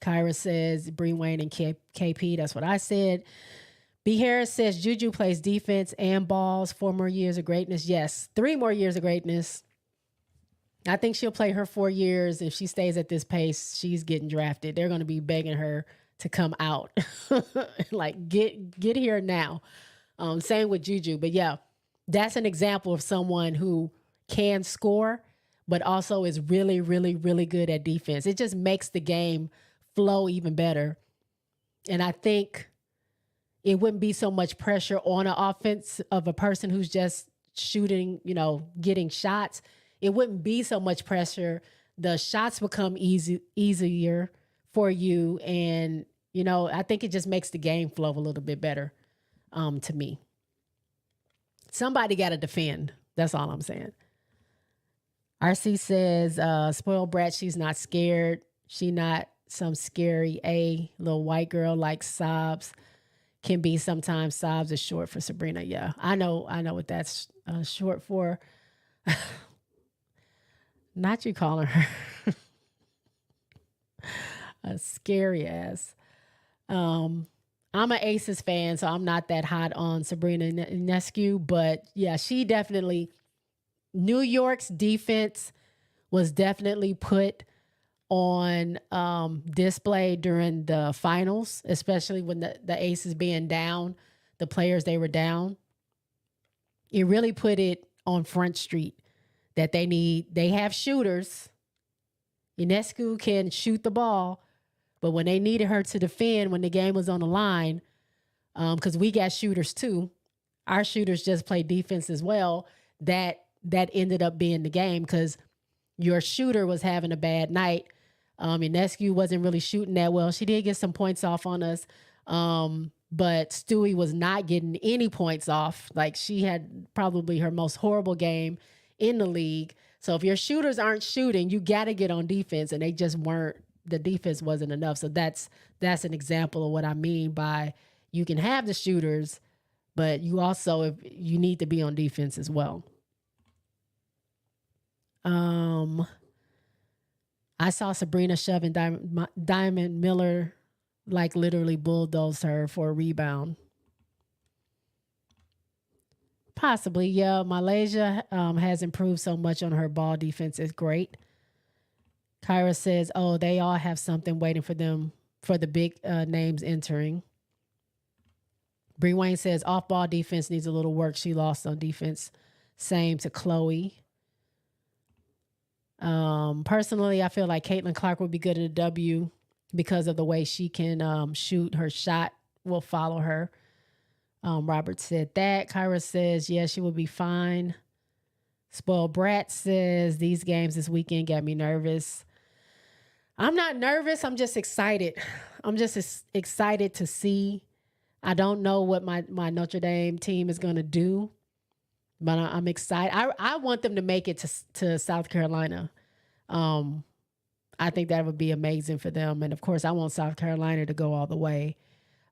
Kyra says Bree Wayne and KP. That's what I said. B. Harris says Juju plays defense and balls. 4 more years of greatness. Yes, 3 more years of greatness. I think she'll play her 4 years. If she stays at this pace, she's getting drafted. They're going to be begging her to come out. Like, get here now. Same with Juju. But yeah, that's an example of someone who can score, but also is really, really, really good at defense. It just makes the game flow even better. And I think it wouldn't be so much pressure on an offense of a person who's just shooting, getting shots. It wouldn't be so much pressure. The shots become easier for you. And, I think it just makes the game flow a little bit better, to me. Somebody got to defend. That's all I'm saying. RC says, spoiled brat, she's not scared. She not some scary little white girl like Sobs can be sometimes. Sobs is short for Sabrina. Yeah, I know what that's short for. Not you calling her a scary ass. I'm an Aces fan, so I'm not that hot on Sabrina Ionescu, but yeah, she definitely, New York's defense was definitely put on display during the finals, especially when the Aces being down, the players they were down. It really put it on Front Street that they have shooters. Ionescu can shoot the ball, but when they needed her to defend, when the game was on the line, because we got shooters too, our shooters just play defense as well, that ended up being the game because your shooter was having a bad night. Ionescu wasn't really shooting that well. She did get some points off on us, but Stewie was not getting any points off. Like, she had probably her most horrible game in the league. So if your shooters aren't shooting, you got to get on defense, and they just weren't the defense wasn't enough. So that's an example of what I mean by you can have the shooters, but you also, if you need to be on defense as well. I saw Sabrina shoving Diamond Miller, like literally bulldozed her for a rebound. Possibly, yeah. Malaysia has improved so much on her ball defense. It's great. Kyra says, oh, they all have something waiting for them for the big names entering. Bree Wayne says, off-ball defense needs a little work. She lost on defense. Same to Chloe. Personally, I feel like Caitlin Clark would be good at a W because of the way she can shoot. Her shot will follow her. Robert said that. Kyra says, yeah, she will be fine. Spoiled Brat says, these games this weekend got me nervous. I'm not nervous. I'm just excited. I'm just excited to see. I don't know what my Notre Dame team is going to do, but I'm excited. I want them to make it to South Carolina. I think that would be amazing for them. And, of course, I want South Carolina to go all the way.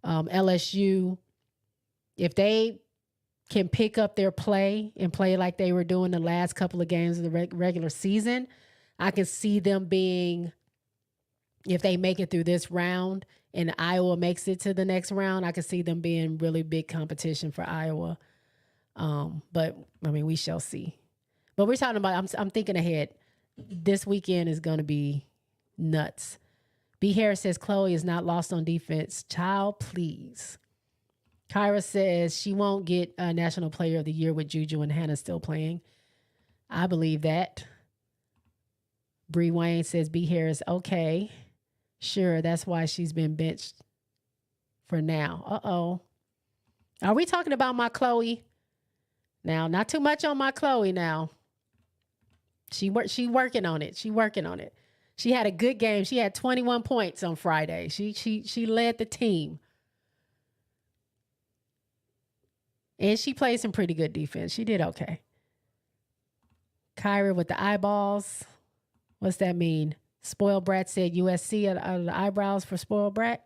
LSU, if they can pick up their play and play like they were doing the last couple of games of the regular season, I can see them being, if they make it through this round and Iowa makes it to the next round, I can see them being really big competition for Iowa. But, I mean, we shall see. But we're talking about, I'm thinking ahead. This weekend is going to be nuts. B. Harris says, Chloe is not lost on defense. Child, please. Kyra says she won't get a National Player of the Year with Juju and Hannah still playing. I believe that. Bree Wayne says, B. Harris, okay. Sure, that's why she's been benched for now. Uh-oh. Are we talking about my Chloe? Now, not too much on my Chloe now. She working on it. She working on it. She had a good game. She had 21 points on Friday. She led the team. And she played some pretty good defense. She did okay. Kyra with the eyeballs. What's that mean? Spoiled Brat said USC out of the eyebrows for Spoiled Brat.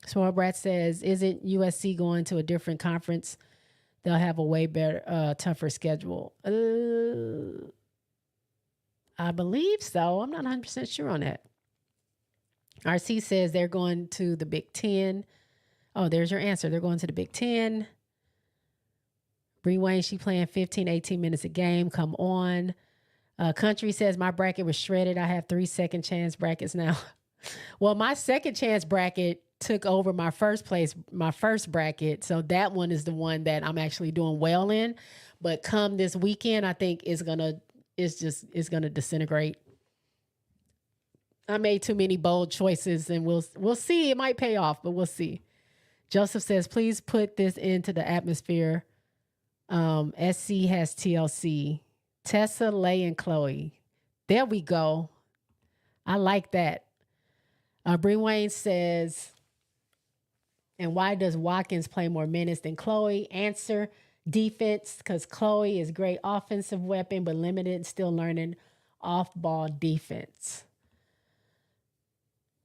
Spoiled Brat says, isn't USC going to a different conference? They'll have a way better, tougher schedule. I believe so. I'm not 100% sure on that. RC says they're going to the Big Ten. Oh, there's your answer. They're going to the Big Ten. Bree Wayne, she playing 15, 18 minutes a game. Come on. Country says my bracket was shredded. I have 3 second chance brackets now. Well, my second chance bracket took over my first bracket. So that one is the one that I'm actually doing well in. But come this weekend, I think it's gonna disintegrate. I made too many bold choices, and we'll see. It might pay off, but we'll see. Joseph says, please put this into the atmosphere. SC has TLC. Tessa, Lay, and Chloe. There we go. I like that. Bree Wayne says, and why does Watkins play more minutes than Chloe? Answer, defense, because Chloe is great offensive weapon, but limited, still learning off-ball defense.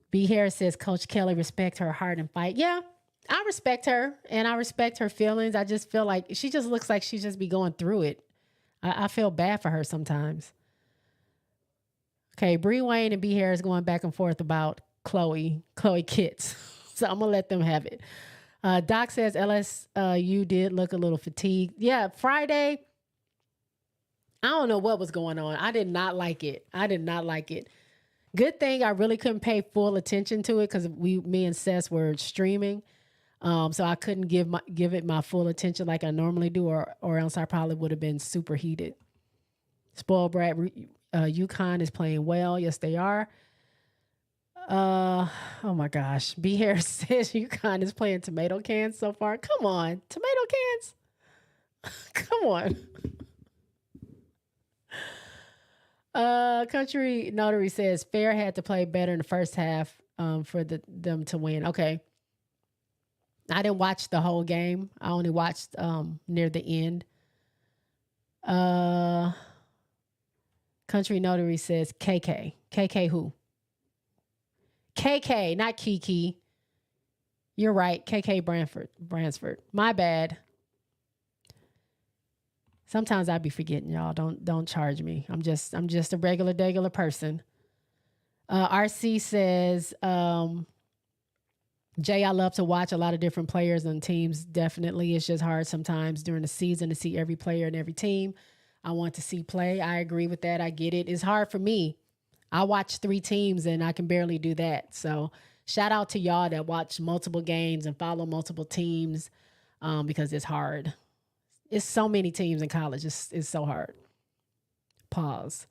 B. Harris says, Coach Kelly, respect her heart and fight. Yeah, I respect her, and I respect her feelings. I just feel like she just looks like she just be going through it. I feel bad for her sometimes. Okay, Bree Wayne and B. Harris going back and forth about Chloe Kitts. So I'm going to let them have it. Doc says LSU did look a little fatigued. Yeah, Friday, I don't know what was going on. I did not like it. Good thing I really couldn't pay full attention to it because me and Seth were streaming. So I couldn't give it my full attention like I normally do, or else I probably would have been super heated. Spoiled Brat, UConn is playing well. Yes, they are. Oh my gosh. B. Harris says UConn is playing tomato cans so far. Come on, tomato cans. Come on. Country Notary says Fair had to play better in the first half for them to win. Okay. I didn't watch the whole game. I only watched near the end. Country Notary says KK. KK who? KK, not Kiki. You're right. KK Bransford. My bad. Sometimes I be forgetting, y'all. Don't charge me. I'm just a regular person. RC says, Jay, I love to watch a lot of different players and teams. Definitely. It's just hard sometimes during the season to see every player and every team I want to see play. I agree with that. I get it. It's hard for me. I watch 3 teams and I can barely do that. So shout out to y'all that watch multiple games and follow multiple teams because it's hard. It's so many teams in college. It's so hard. Pause.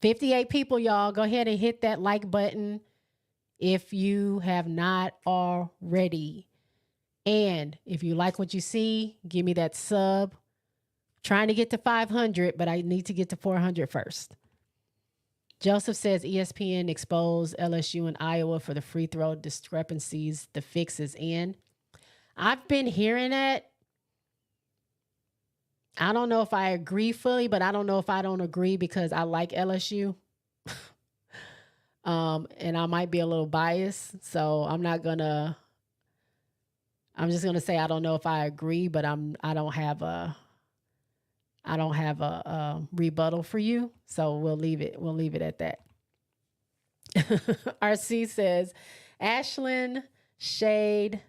58 people, y'all. Go ahead and hit that like button if you have not already. And if you like what you see, give me that sub. Trying to get to 500, but I need to get to 400 first. Joseph says ESPN exposed LSU and Iowa for the free throw discrepancies. The fix is in. I've been hearing that. I don't know if I agree fully, but I don't know if I don't agree because I like LSU. And I might be a little biased. So I'm just gonna say I don't know if I agree, but I don't have a rebuttal for you. So we'll leave it at that. RC says Ashlyn Shade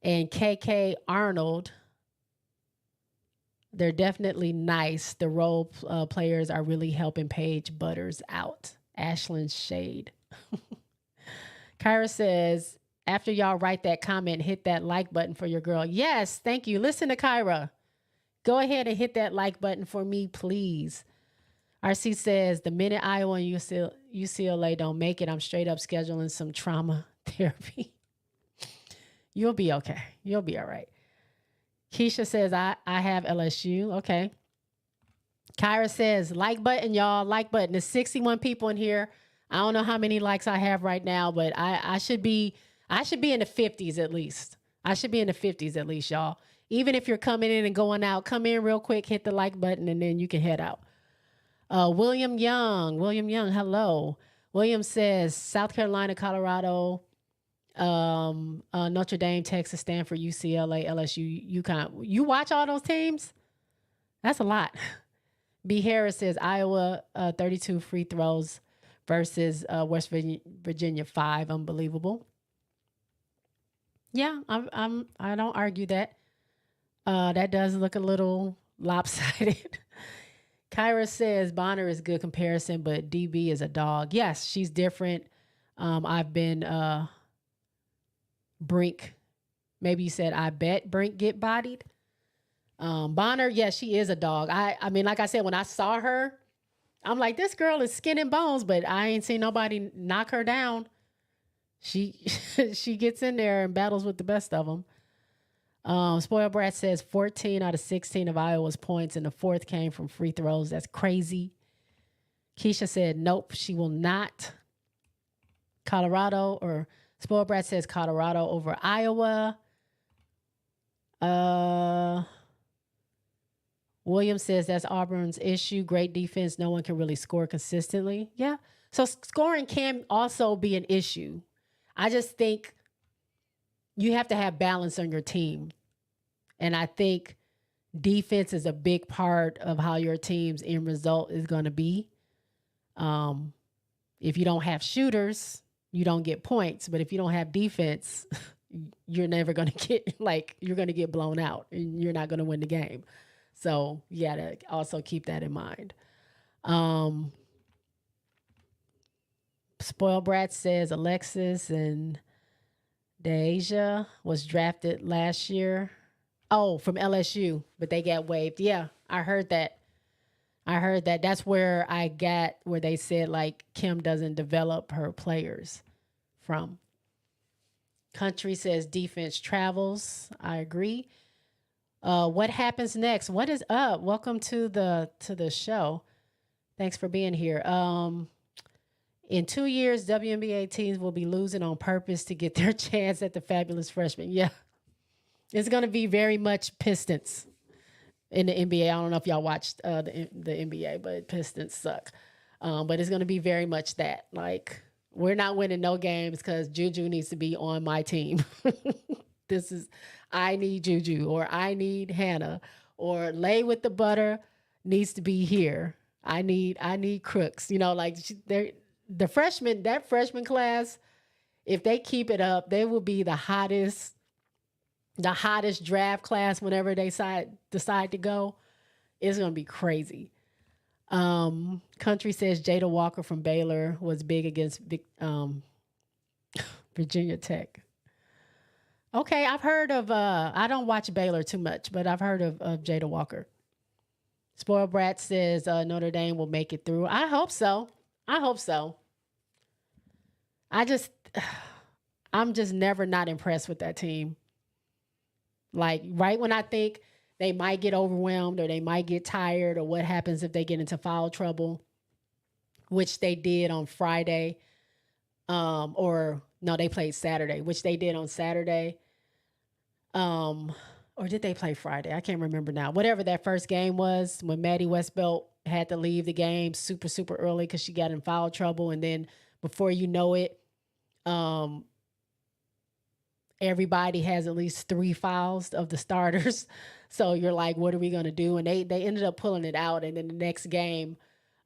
and KK Arnold, they're definitely nice. The role players are really helping Paige Butters out. Ashlyn Shade. Kyra says, after y'all write that comment, hit that like button for your girl. Yes, thank you. Listen to Kyra. Go ahead and hit that like button for me, please. RC says, the minute Iowa and UCLA don't make it, I'm straight up scheduling some trauma therapy. You'll be okay. You'll be all right. Keisha says, I have LSU. Okay. Kyra says, like button, y'all. Like button. There's 61 people in here. I don't know how many likes I have right now, but I should be in the 50s at least. I should be in the 50s at least, y'all. Even if you're coming in and going out, come in real quick, hit the like button, and then you can head out. William Young, hello. William says, South Carolina, Colorado, Notre Dame, Texas, Stanford, UCLA, LSU, UConn. You watch all those teams? That's a lot. B. Harris says, Iowa, 32 free throws versus West Virginia 5. Unbelievable. Yeah, I don't argue that. That does look a little lopsided. Kyra says Bonner is a good comparison, but DB is a dog. Yes, she's different. I've been Brink. Maybe you said I bet Brink get bodied. Bonner, yes, she is a dog. I mean, like I said, when I saw her, I'm like, this girl is skin and bones, but I ain't seen nobody knock her down. She gets in there and battles with the best of them. Spoiled Brat says 14 out of 16 of Iowa's points in the fourth came from free throws. That's crazy. Keisha said, nope, she will not. Spoiled Brat says Colorado over Iowa. William says that's Auburn's issue. Great defense. No one can really score consistently. Yeah. So scoring can also be an issue. I just think you have to have balance on your team. And I think defense is a big part of how your team's end result is going to be. If you don't have shooters, you don't get points. But if you don't have defense, you're never going to get, you're going to get blown out and you're not going to win the game. So you got to also keep that in mind. Spoiled Brat says Alexis and Deja was drafted last year. Oh, from LSU, but they got waived. Yeah, I heard that. That's where I got where they said Kim doesn't develop her players from. Country says defense travels. I agree. What happens next? What is up? Welcome to the show. Thanks for being here. In 2 years, WNBA teams will be losing on purpose to get their chance at the fabulous freshmen. Yeah. It's going to be very much Pistons in the NBA. I don't know if y'all watched the NBA, but Pistons suck. But it's going to be very much that. Like, we're not winning no games because Juju needs to be on my team. This is, I need Juju, or I need Hannah, or Lay with the Butter needs to be here. I need Crooks. Like they're the freshmen, that freshman class, if they keep it up, they will be the hottest draft class whenever they decide to go. It's gonna be crazy. Country says Jada Walker from Baylor was big against Virginia Tech. Okay, I've heard of. I don't watch Baylor too much, but I've heard of Jada Walker. Spoiled Brat says Notre Dame will make it through. I hope so. I hope so. I just, I'm just never not impressed with that team. Like, right when I think they might get overwhelmed or they might get tired, or what happens if they get into foul trouble, which they did on Friday, or no, they played Saturday, which they did on Saturday. Or did they play Friday? I can't remember now. Whatever that first game was, when Maddie Westbelt had to leave the game super, super early because she got in foul trouble. And then before you know it, everybody has at least 3 fouls of the starters. So you're like, what are we going to do? And they ended up pulling it out. And then the next game,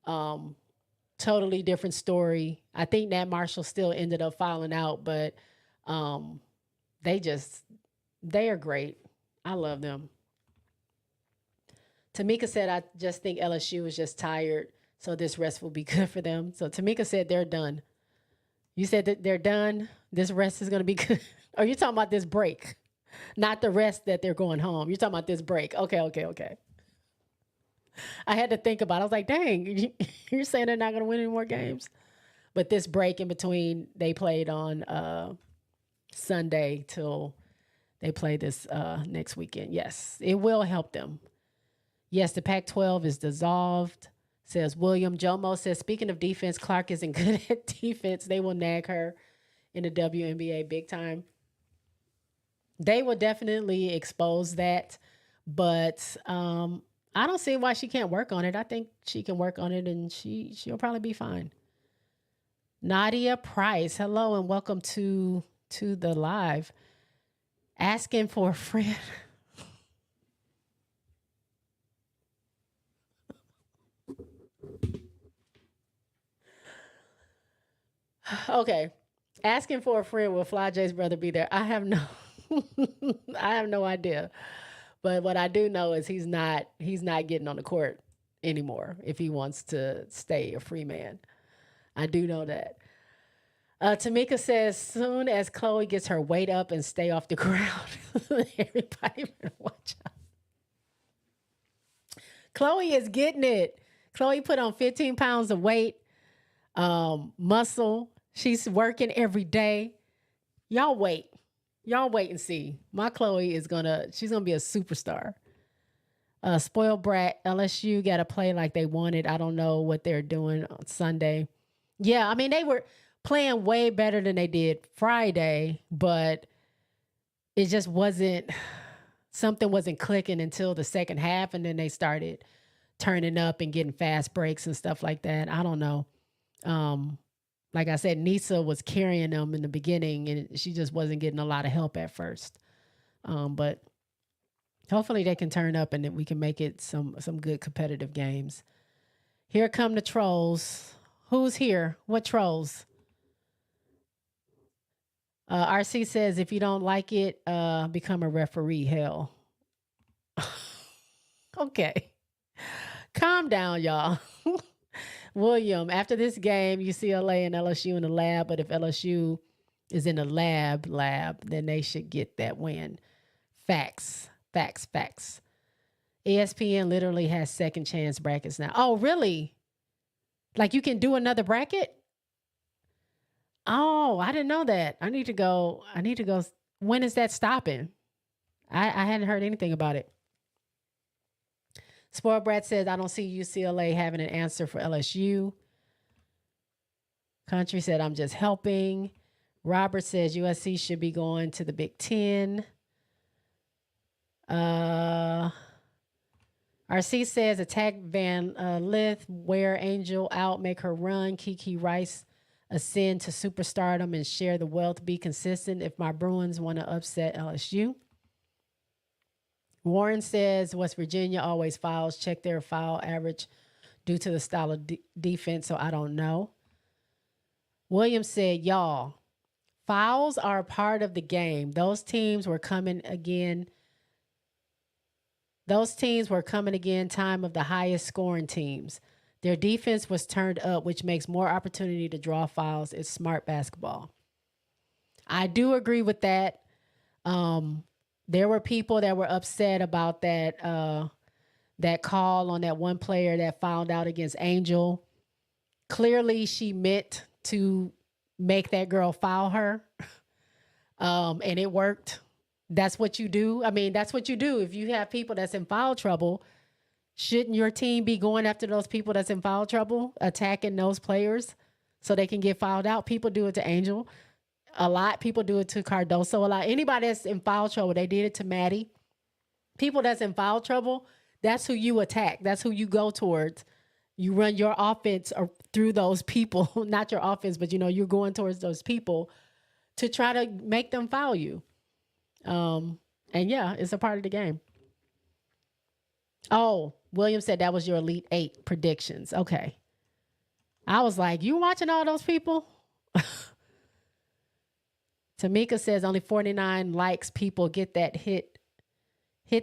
totally different story. I think Nat Marshall still ended up fouling out, but they are great. I love them. Tamika said, I just think LSU is just tired, so this rest will be good for them. So Tamika said they're done. You said that they're done. This rest is going to be good. Are you talking about this break? Not the rest that they're going home. You're talking about this break. Okay. I had to think about it. I was like, dang, you're saying they're not going to win any more games? But this break in between, they played on Sunday till they play this next weekend. Yes, it will help them. Yes, the Pac-12 is dissolved, says William. Jomo says, speaking of defense, Clark isn't good at defense. They will nag her in the WNBA big time. They will definitely expose that, but I don't see why she can't work on it. I think she can work on it, and she'll probably be fine. Nadia Price, hello and welcome to the live. Asking for a friend. Okay. Asking for a friend, will Fly J's brother be there? I have no I have no idea. But what I do know is he's not getting on the court anymore if he wants to stay a free man. I do know that. Tamika says, soon as Chloe gets her weight up and stay off the ground, everybody better watch out. Chloe is getting it. Chloe put on 15 pounds of weight, muscle. She's working every day. Y'all wait. Y'all wait and see. My Chloe she's gonna be a superstar. Spoiled brat, LSU got to play like they wanted. I don't know what they're doing on Sunday. Yeah, I mean, they were playing way better than they did Friday, but it just something wasn't clicking until the second half, and then they started turning up and getting fast breaks and stuff like that. I don't know. Like I said, Nisa was carrying them in the beginning, and she just wasn't getting a lot of help at first. But hopefully they can turn up and then we can make it some good competitive games. Here come the trolls. Who's here? What trolls? RC says, if you don't like it, become a referee. Hell. Okay. Calm down, y'all. William, after this game, UCLA and LSU in the lab, but if LSU is in the lab, then they should get that win. Facts. ESPN literally has second chance brackets now. Oh, really? Like you can do another bracket? Oh, I didn't know that. I need to go. When is that stopping? I hadn't heard anything about it. Spoiled Brat says, I don't see UCLA having an answer for LSU. Country said, I'm just helping. Robert says USC should be going to the Big Ten. RC says attack Van Lith, wear Angel out, make her run. Kiki Rice ascend to superstardom and share the wealth. Be consistent if my Bruins want to upset LSU. Warren says West Virginia always fouls. Check their foul average due to the style of defense, so I don't know. Williams said, y'all, fouls are a part of the game. Those teams were coming again. Time of the highest scoring teams. Their defense was turned up, which makes more opportunity to draw fouls. It's smart basketball. I do agree with that. There were people that were upset about that that call on that one player that fouled out against Angel. Clearly, she meant to make that girl foul her, and it worked. That's what you do. I mean, that's what you do. If you have people that's in foul trouble, shouldn't your team be going after those people that's in foul trouble, attacking those players so they can get fouled out? People do it to Angel a lot. People do it to Cardoso a lot. Anybody that's in foul trouble, they did it to Maddie. People that's in foul trouble, that's who you attack. That's who you go towards. You run your offense through those people, not your offense, but you're going towards those people to try to make them foul you. And yeah, it's a part of the game. Oh, William said that was your Elite 8 predictions. Okay. I was like, you watching all those people? Tamika says only 49 likes. People get that hit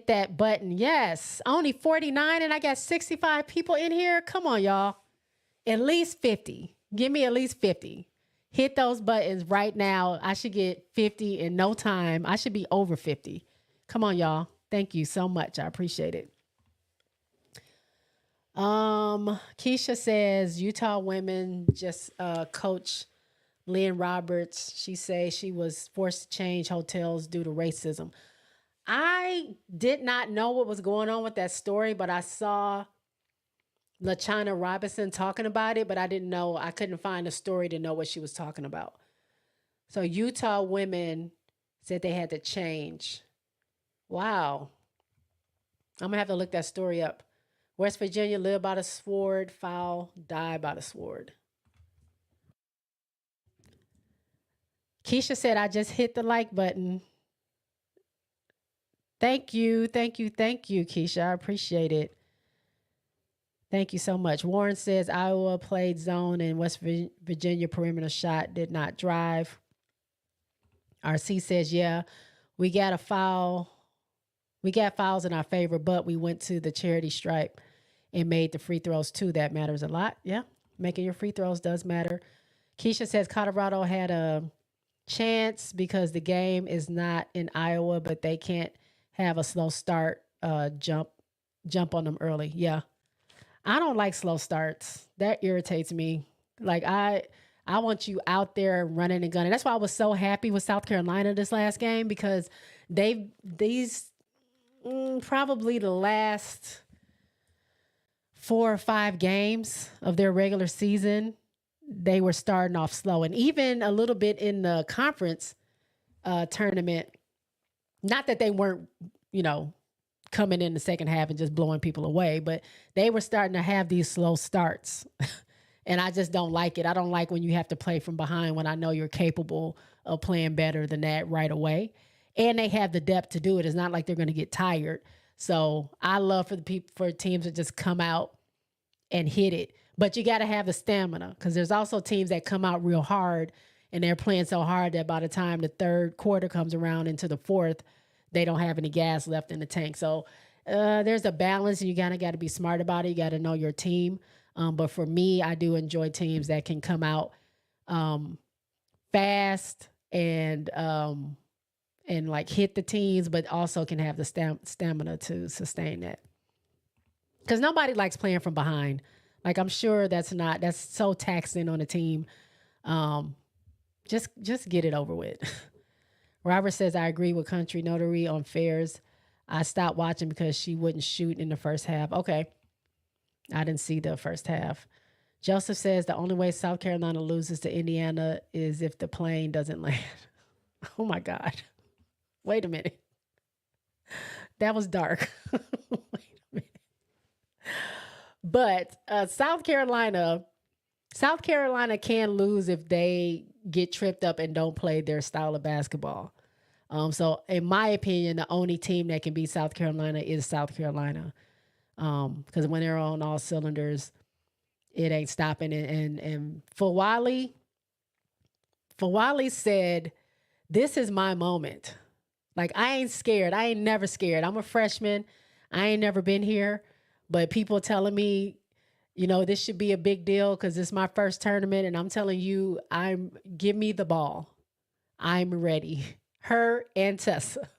that button. Yes, only 49 and I got 65 people in here. Come on, y'all. At least 50. Give me at least 50. Hit those buttons right now. I should get 50 in no time. I should be over 50. Come on, y'all. Thank you so much. I appreciate it. Keisha says Utah women just coach Lynn Roberts. She says she was forced to change hotels due to racism. I did not know what was going on with that story, but I saw LaChana Robinson talking about it, but I didn't know. I couldn't find a story to know what she was talking about. So Utah women said they had to change. Wow. I'm going to have to look that story up. West Virginia live by the sword, foul, die by the sword. Keisha said, I just hit the like button. Thank you, Keisha. I appreciate it. Thank you so much. Warren says Iowa played zone and West Virginia perimeter shot did not drive. RC says, yeah, we got a foul. We got fouls in our favor, but we went to the charity stripe and made the free throws too. That matters a lot. Yeah, making your free throws does matter. Keisha says Colorado had a chance because the game is not in Iowa, but they can't have a slow start, jump on them early. Yeah. I don't like slow starts. That irritates me. Like I want you out there running and gunning. That's why I was so happy with South Carolina this last game, because probably the last 4 or 5 games of their regular season, they were starting off slow. And even a little bit in the conference tournament, not that they weren't, coming in the second half and just blowing people away, but they were starting to have these slow starts. And I just don't like it. I don't like when you have to play from behind when I know you're capable of playing better than that right away. And they have the depth to do it. It's not like they're going to get tired. So I love for teams to just come out and hit it. But you got to have the stamina, because there's also teams that come out real hard and they're playing so hard that by the time the third quarter comes around into the fourth, they don't have any gas left in the tank. So there's a balance, and you kind of got to be smart about it. You got to know your team. But for me, I do enjoy teams that can come out fast and like hit the teams, but also can have the stamina to sustain that. Because nobody likes playing from behind. Like, I'm sure that's so taxing on a team. Just get it over with. Robert says, I agree with Country Notary on Fairs. I stopped watching because she wouldn't shoot in the first half. Okay. I didn't see the first half. Joseph says the only way South Carolina loses to Indiana is if the plane doesn't land. Oh my God. Wait a minute. That was dark. Wait a minute. But South Carolina can lose if they get tripped up and don't play their style of basketball. So in my opinion, the only team that can beat South Carolina is South Carolina. Because when they're on all cylinders, it ain't stopping. And Fawali said, "This is my moment. Like, I ain't scared. I ain't never scared. I'm a freshman. I ain't never been here. But people telling me, this should be a big deal because it's my first tournament. And I'm telling you, give me the ball. I'm ready." Her and Tessa.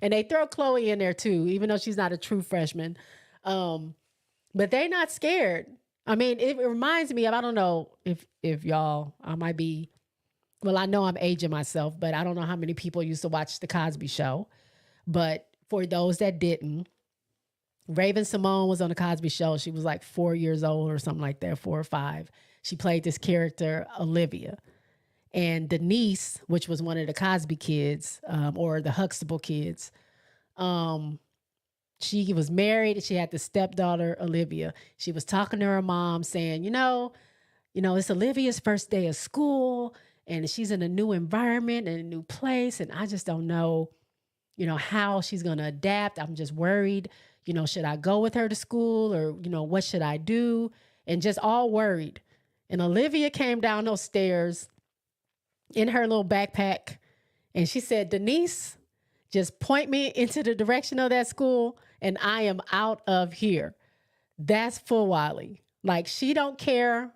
And they throw Chloe in there too, even though she's not a true freshman. But they're not scared. I mean, it reminds me of, I don't know if y'all, I might be, well, I know I'm aging myself, but I don't know how many people used to watch The Cosby Show. But for those that didn't, Raven Simone was on The Cosby Show. She was like 4 years old or something like that, 4 or 5. She played this character, Olivia. And Denise, which was one of the Cosby kids, or the Huxtable kids, she was married and she had the stepdaughter, Olivia. She was talking to her mom saying, it's Olivia's first day of school and she's in a new environment and a new place. And I just don't know, how she's going to adapt. I'm just worried, should I go with her to school or, what should I do? And just all worried. And Olivia came down those stairs in her little backpack. And she said, "Denise, just point me into the direction of that school and I am out of here." That's full Wiley. Like, she don't care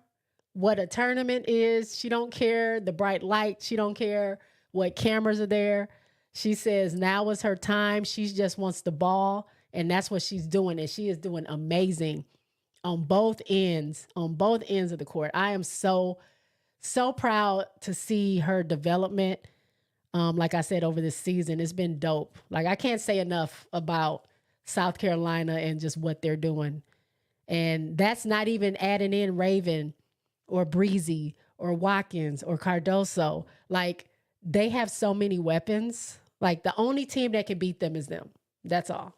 what a tournament is. She don't care the bright light. She don't care what cameras are there. She says now is her time. She just wants the ball. And that's what she's doing. And she is doing amazing on both ends of the court. I am so proud to see her development. Like I said, over this season, it's been dope. Like, I can't say enough about South Carolina and just what they're doing. And that's not even adding in Raven or Breezy or Watkins or Cardoso. Like, they have so many weapons. Like, the only team that can beat them is them. That's all.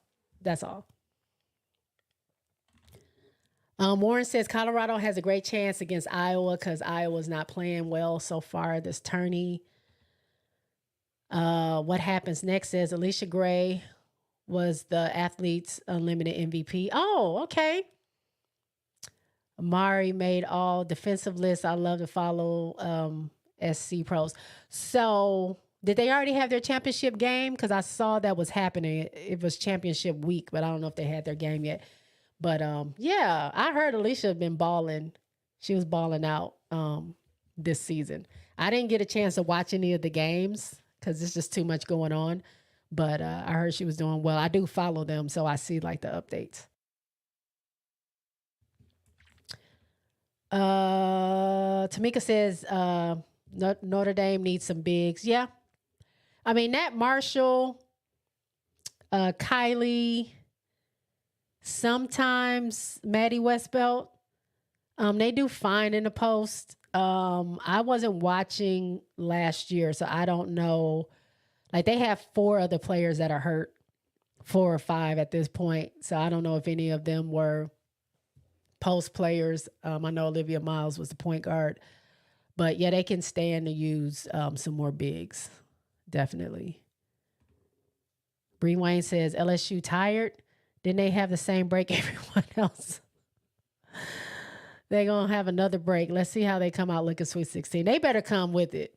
Warren says Colorado has a great chance against Iowa because Iowa's not playing well so far this tourney. What happens next says Alicia Gray was the Athletes Unlimited MVP. Oh, okay. Amari made all defensive lists. I love to follow SC pros. So did they already have their championship game? Because I saw that was happening. It was championship week, but I don't know if they had their game yet. But yeah, I heard Alicia had been balling. She was balling out this season. I didn't get a chance to watch any of the games because it's just too much going on. But I heard she was doing well. I do follow them, so I see like the updates. Tamika says Notre Dame needs some bigs. Yeah. I mean, Nat Marshall, Kylie, sometimes Maddie Westbelt, they do fine in the post. I wasn't watching last year, so I don't know. Like, they have 4 other players that are hurt, 4 or 5 at this point. So I don't know if any of them were post players. I know Olivia Miles was the point guard. But yeah, they can stand to use some more bigs. Definitely. Bree Wayne says, LSU tired? Didn't they have the same break everyone else? They're going to have another break. Let's see how they come out looking Sweet 16. They better come with it.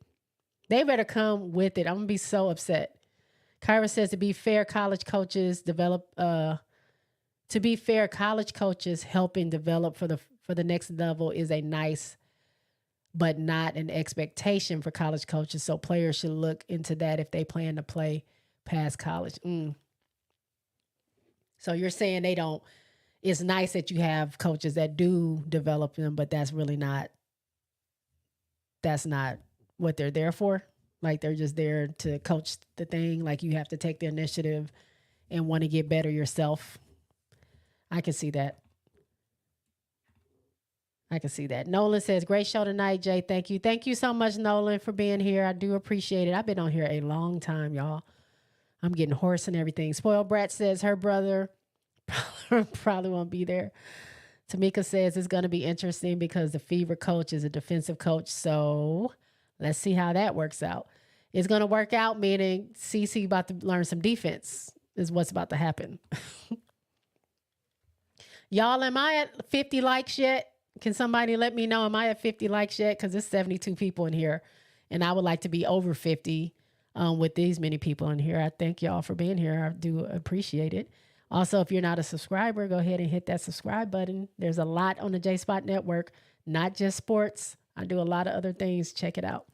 I'm going to be so upset. Kyra says, to be fair, college coaches helping develop for the next level is a nice, but not an expectation for college coaches. So players should look into that if they plan to play past college. So you're saying it's nice that you have coaches that do develop them, but that's not what they're there for. Like, they're just there to coach the thing. Like, you have to take the initiative and want to get better yourself. I can see that. Nolan says, great show tonight, Jay. Thank you. Thank you so much, Nolan, for being here. I do appreciate it. I've been on here a long time, y'all. I'm getting hoarse and everything. Spoiled Brat says her brother probably won't be there. Tamika says it's going to be interesting because the Fever coach is a defensive coach. So let's see how that works out. It's going to work out, meaning CC about to learn some defense is what's about to happen. Y'all, am I at 50 likes yet? Can somebody let me know, am I at 50 likes yet? Because there's 72 people in here, and I would like to be over 50 with these many people in here. I thank y'all for being here. I do appreciate it. Also, if you're not a subscriber, go ahead and hit that subscribe button. There's a lot on the J-Spot Network, not just sports. I do a lot of other things. Check it out.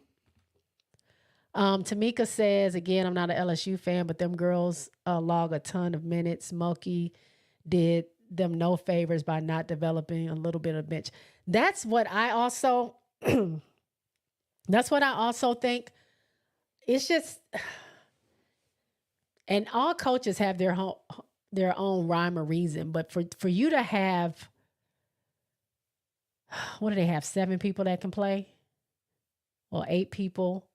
Tamika says, again, I'm not an LSU fan, but them girls log a ton of minutes. Mulkey did them no favors by not developing a little bit of bench. That's what I also think. It's just, and all coaches have their own rhyme or reason, but for you to have, what do they have? 7 people that can play? Or 8 people?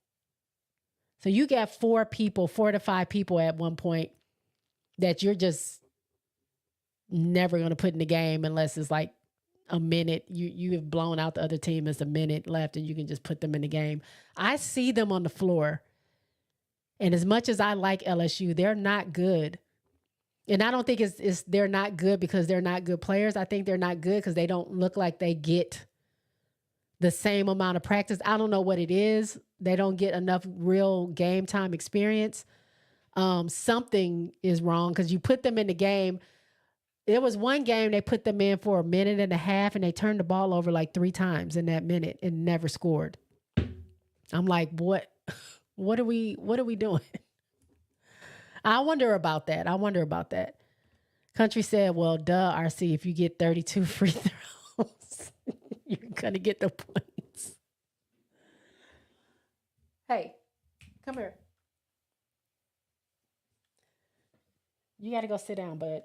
So you got 4 to 5 people at one point that you're just never going to put in the game unless it's like a minute. You have blown out the other team. It's a minute left and you can just put them in the game. I see them on the floor. And as much as I like LSU, they're not good. And I don't think it's they're not good because they're not good players. I think they're not good because they don't look like they get the same amount of practice. I don't know what it is. They don't get enough real game time experience. Something is wrong because you put them in the game. There was one game they put them in for a minute and a half and they turned the ball over like 3 times in that minute and never scored. I'm like, what are we doing? I wonder about that. Country said, well, duh, RC, if you get 32 free throws, you're going to get the points. Hey, come here. You got to go sit down, bud.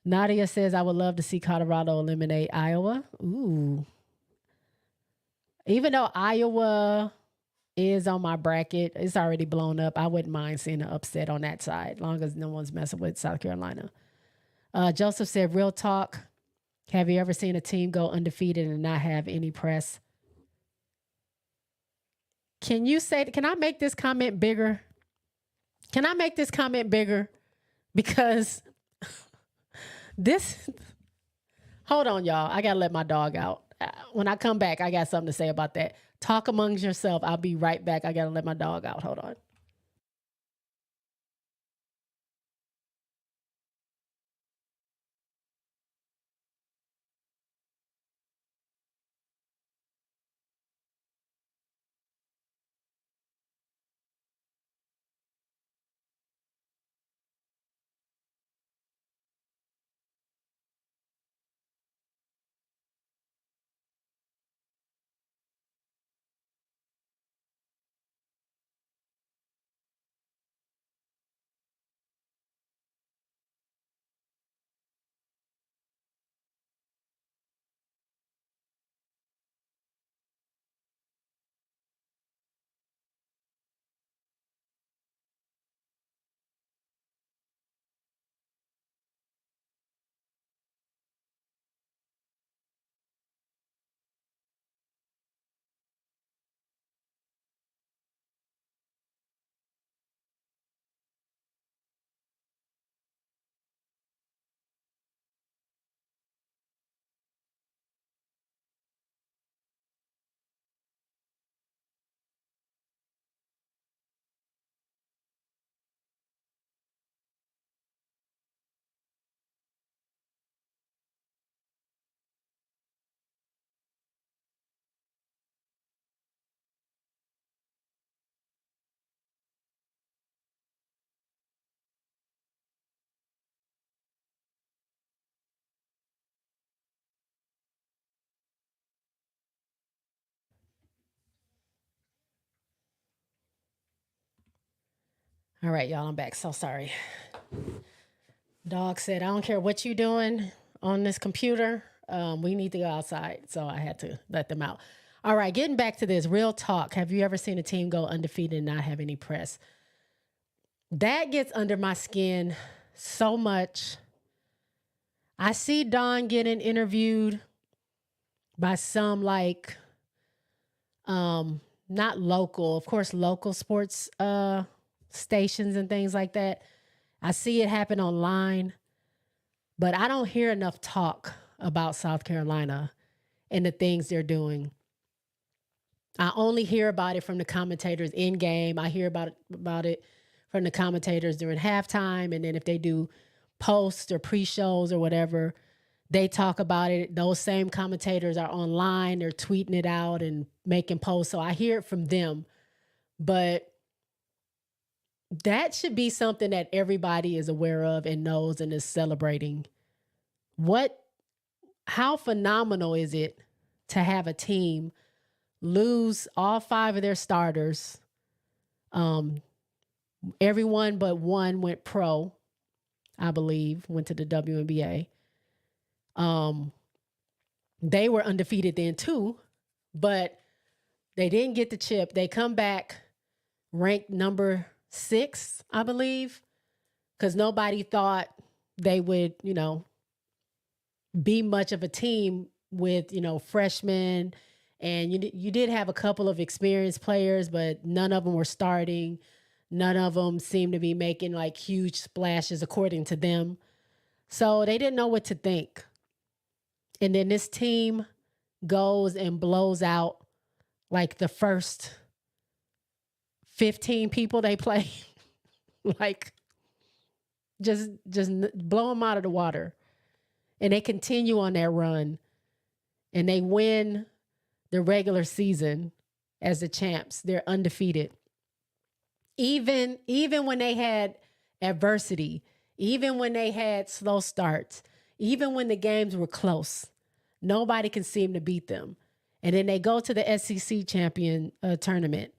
Nadia says, I would love to see Colorado eliminate Iowa. Ooh. Even though Iowa is on my bracket, it's already blown up. I wouldn't mind seeing an upset on that side, as long as no one's messing with South Carolina. Joseph said, real talk. Have you ever seen a team go undefeated and not have any press? Can I make this comment bigger? Because hold on, y'all. I got to let my dog out. When I come back, I got something to say about that. Talk amongst yourself. I'll be right back. I got to let my dog out. Hold on. All right, y'all, I'm back. So sorry. Dog said, I don't care what you're doing on this computer. We need to go outside. So I had to let them out. All right, getting back to this. Real talk. Have you ever seen a team go undefeated and not have any press? That gets under my skin so much. I see Dawn getting interviewed by some like not local, of course, local sports stations and things like that. I see it happen online, but I don't hear enough talk about South Carolina and the things they're doing. I only hear about it from the commentators in game. I hear about it from the commentators during halftime, and then if they do posts or pre-shows or whatever, they talk about it. Those same commentators are online. They're tweeting it out and making posts. So I hear it from them. But that should be something that everybody is aware of and knows and is celebrating. How phenomenal is it to have a team lose all 5 of their starters? Everyone but one went pro, I believe, went to the WNBA. They were undefeated then too, but they didn't get the chip. They come back ranked number 6, I believe, because nobody thought they would, be much of a team with, freshmen. And you did have a couple of experienced players, but none of them were starting. None of them seemed to be making like huge splashes according to them. So they didn't know what to think. And then this team goes and blows out like the first 15 people they play. Like just blow them out of the water. And they continue on their run. And they win the regular season as the champs. They're undefeated. Even when they had adversity, even when they had slow starts, even when the games were close, nobody can seem to beat them. And then they go to the SEC champion tournament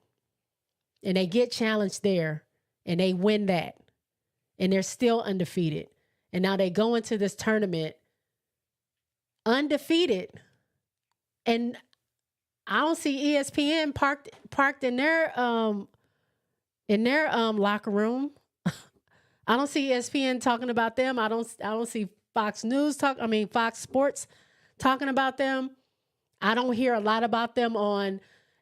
and they get challenged there and they win that. And they're still undefeated. And now they go into this tournament undefeated. And I don't see ESPN parked in their locker room. I don't see ESPN talking about them. I don't see Fox Sports talking about them. I don't hear a lot about them on,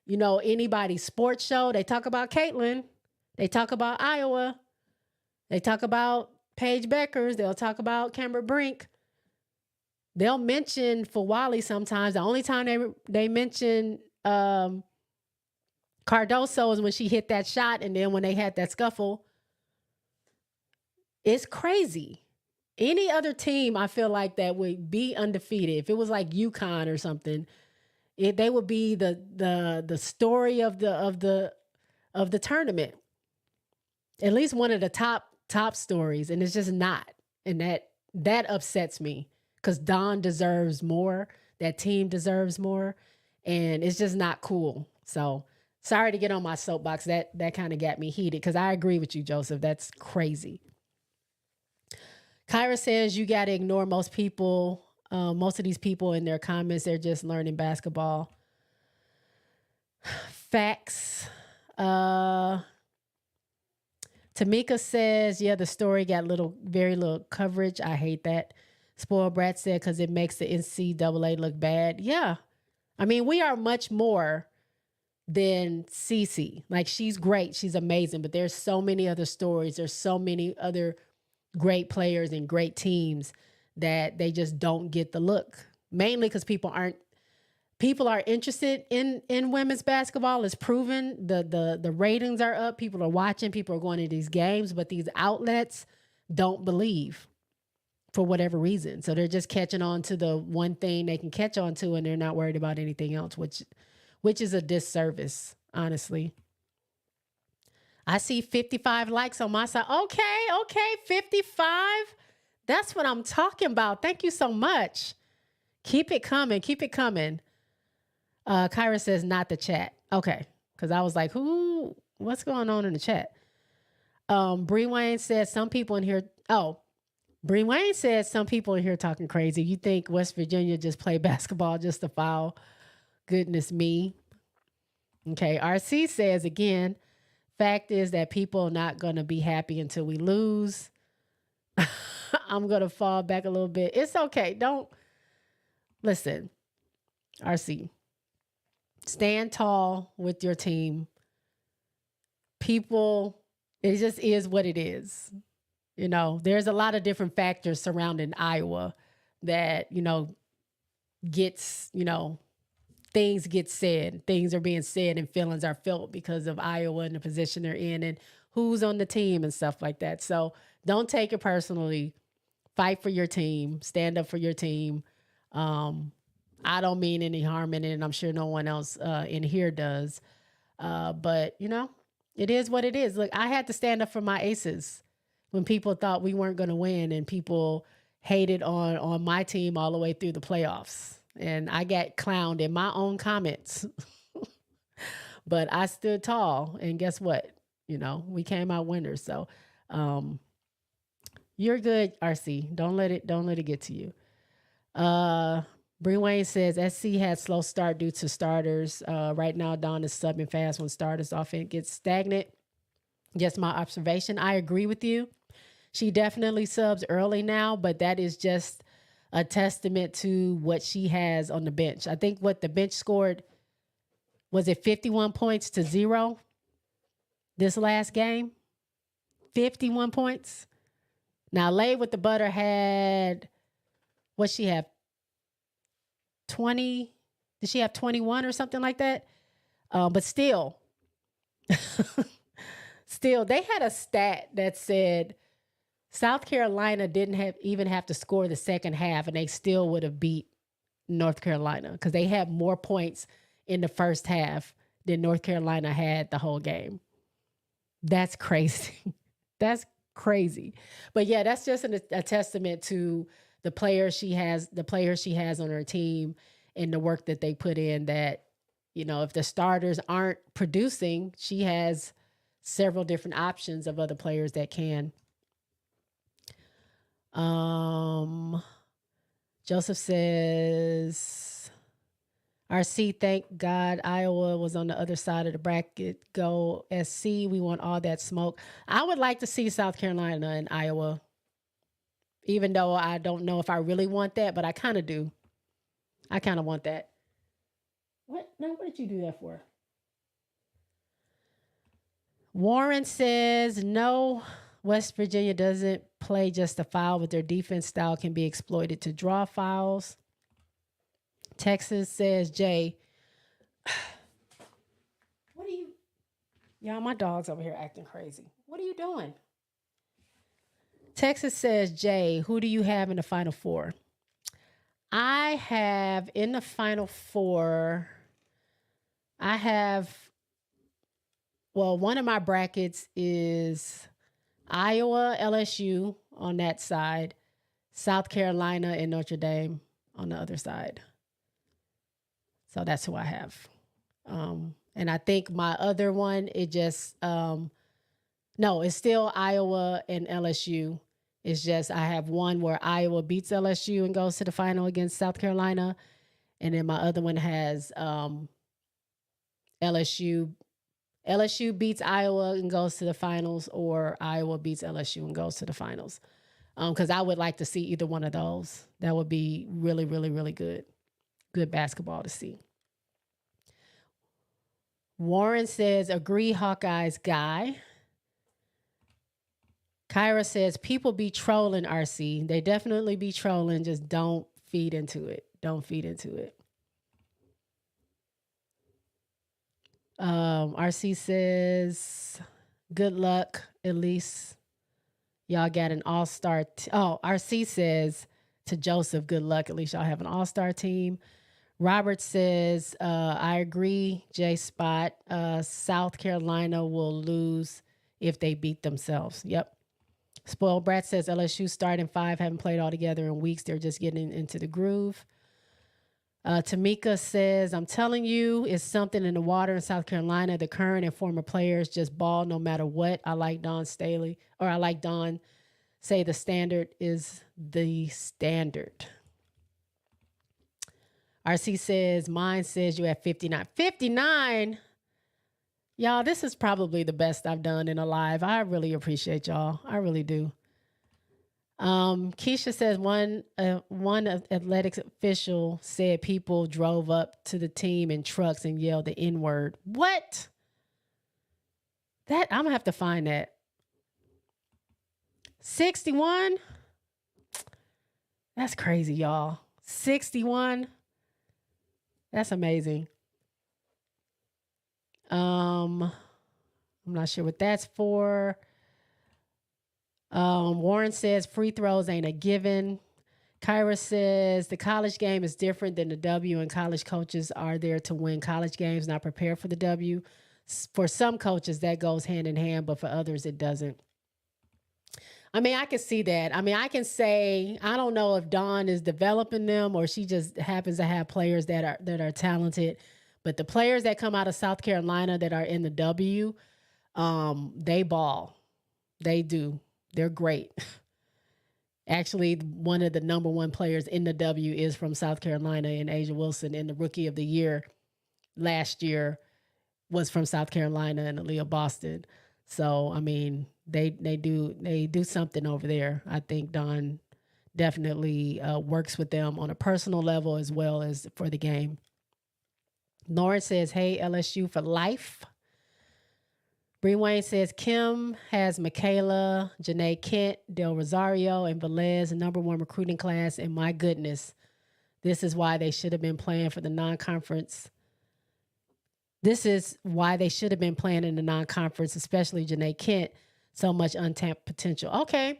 anybody's sports show. They talk about Caitlin. They talk about Iowa. They talk about Paige Beckers. They'll talk about Kimber Brink. They'll mention Fawali sometimes. The only time they mention Cardoso is when she hit that shot, and then when they had that scuffle. It's crazy. Any other team, I feel like, that would be undefeated, if it was like UConn or something, they would be the story of the tournament. At least one of the top stories, and it's just not. And that upsets me. Because Dawn deserves more. That team deserves more. And it's just not cool. So sorry to get on my soapbox. That kind of got me heated. Because I agree with you, Joseph. That's crazy. Kyra says you got to ignore most people. Most of these people in their comments, they're just learning basketball. Facts. Tamika says, yeah, the story got very little coverage. I hate that. Spoiled Brat said, because it makes the NCAA look bad. Yeah. I mean, we are much more than Cece. Like, she's great. She's amazing. But there's so many other stories. There's so many other great players and great teams that they just don't get the look. Mainly because people are interested in women's basketball. It's proven. The ratings are up. People are watching. People are going to these games. But these outlets don't believe, for whatever reason. So they're just catching on to the one thing they can catch on to, and they're not worried about anything else, which is a disservice, honestly. I see 55 likes on my side. Okay, 55. That's what I'm talking about. Thank you so much. Keep it coming. Kyra says, not the chat. Okay, because I was like, what's going on in the chat? Bree Wayne says some people in here talking crazy. You think West Virginia just play basketball just to foul? Goodness me. Okay, RC says again, fact is that people are not going to be happy until we lose. I'm going to fall back a little bit. It's okay. Don't listen, RC. Stand tall with your team. People, it just is what it is. You know, there's a lot of different factors surrounding Iowa that, gets, things get said. Things are being said and feelings are felt because of Iowa and the position they're in and who's on the team and stuff like that. So don't take it personally. Fight for your team. Stand up for your team. I don't mean any harm in it, and I'm sure no one else in here does. But, it is what it is. Look, I had to stand up for my aces when people thought we weren't going to win and people hated on my team all the way through the playoffs. And I got clowned in my own comments. But I stood tall, and guess what? We came out winners. So you're good, RC. Don't let it get to you. Bree Wayne says SC had slow start due to starters. Right now, Dawn is subbing fast when starters offense gets stagnant. Just my observation. I agree with you. She definitely subs early now, but that is just a testament to what she has on the bench. I think what the bench scored, was it 51 points to 0 this last game? 51 points. Now, Lay with the Butter had, what she have? 20? Did she have 21 or something like that? But still, they had a stat that said South Carolina didn't even have to score the second half, and they still would have beat North Carolina because they had more points in the first half than North Carolina had the whole game. That's crazy. That's crazy. But yeah, that's just a testament to the players she has on her team and the work that they put in, that, if the starters aren't producing, she has several different options of other players that can. Joseph says, RC, thank God Iowa was on the other side of the bracket. Go SC. We want all that smoke. I would like to see South Carolina and Iowa, even though I don't know if I really want that, but I kind of do. I kind of want that. What did you do that for? Warren says, no, West Virginia doesn't play just a foul, but their defense style can be exploited to draw fouls. Texas says, Jay, what are you? Y'all, my dog's over here acting crazy. What are you doing? Texas says, Jay, who do you have in the Final Four? I have in the Final Four, one of my brackets is Iowa, LSU on that side, South Carolina and Notre Dame on the other side. So that's who I have. And I think my other one, it's still Iowa and LSU. It's just I have one where Iowa beats LSU and goes to the final against South Carolina. And then my other one has LSU beats Iowa and goes to the finals, or Iowa beats LSU and goes to the finals. Because I would like to see either one of those. That would be really, really, really good. Good basketball to see. Warren says, agree, Hawkeyes guy. Kyra says, people be trolling, RC. They definitely be trolling. Just don't feed into it. Don't feed into it. RC says, good luck. At least y'all got an all-star. RC says to Joseph, good luck. At least y'all have an all-star team. Robert says, I agree, J-Spot. South Carolina will lose if they beat themselves. Yep. Spoiled Brat says LSU starting 5, haven't played all together in weeks. They're just getting into the groove. Tamika says, I'm telling you, it's something in the water in South Carolina. The current and former players just ball no matter what. I like Dawn Staley, or I like Dawn say the standard is the standard. RC says, mine says you have 59. 59? Y'all, this is probably the best I've done in a live. I really appreciate y'all. I really do. Keisha says one athletics official said people drove up to the team in trucks and yelled the N word. What? That I'm gonna have to find that. 61. That's crazy, y'all. 61. That's amazing. I'm not sure what that's for. Warren says free throws ain't a given. Kyra says the college game is different than the W, and college coaches are there to win college games, not prepare for the W. For some coaches, that goes hand in hand, but for others, it doesn't. I mean, I can see that. I mean, I can say I don't know if Dawn is developing them or she just happens to have players that are talented. But the players that come out of South Carolina that are in the W, they ball. They do. They're great. Actually, one of the number one players in the W is from South Carolina, and Asia Wilson, and the Rookie of the Year last year was from South Carolina and Aaliyah Boston. So, I mean, they do something over there. I think Don definitely works with them on a personal level as well as for the game. Lauren says, hey, LSU for life. Bree Wayne says, Kim has Michaela, Janae Kent, Del Rosario, and Velez, number one recruiting class. And my goodness, this is why they should have been playing for the non-conference. This is why they should have been playing in the non-conference, especially Janae Kent. So much untapped potential. Okay.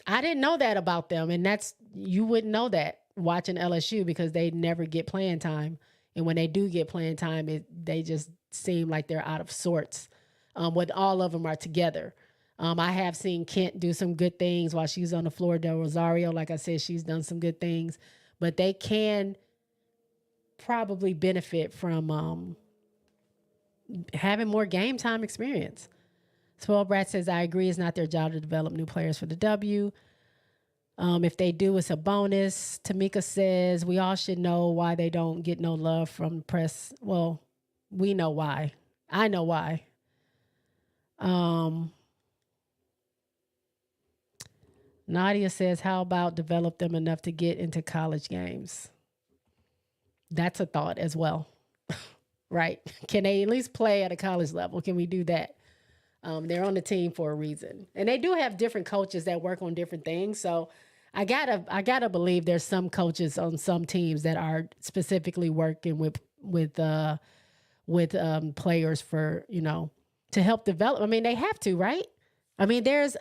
I didn't know that about them. And you wouldn't know that watching LSU because they never get playing time. And when they do get playing time, they just seem like they're out of sorts. When all of them are together. I have seen Kent do some good things while she's on the floor. Del Rosario, like I said, she's done some good things. But they can probably benefit from having more game time experience. Spoiled Brat says, I agree. It's not their job to develop new players for the W. If they do, it's a bonus. Tamika says, we all should know why they don't get no love from the press. Well, we know why. I know why. Nadia says, how about develop them enough to get into college games? That's a thought as well. Right. Can they at least play at a college level? Can we do that? They're on the team for a reason. And they do have different coaches that work on different things. So I gotta believe there's some coaches on some teams that are specifically working with players for, to help develop. I mean, they have to, right? I mean, there's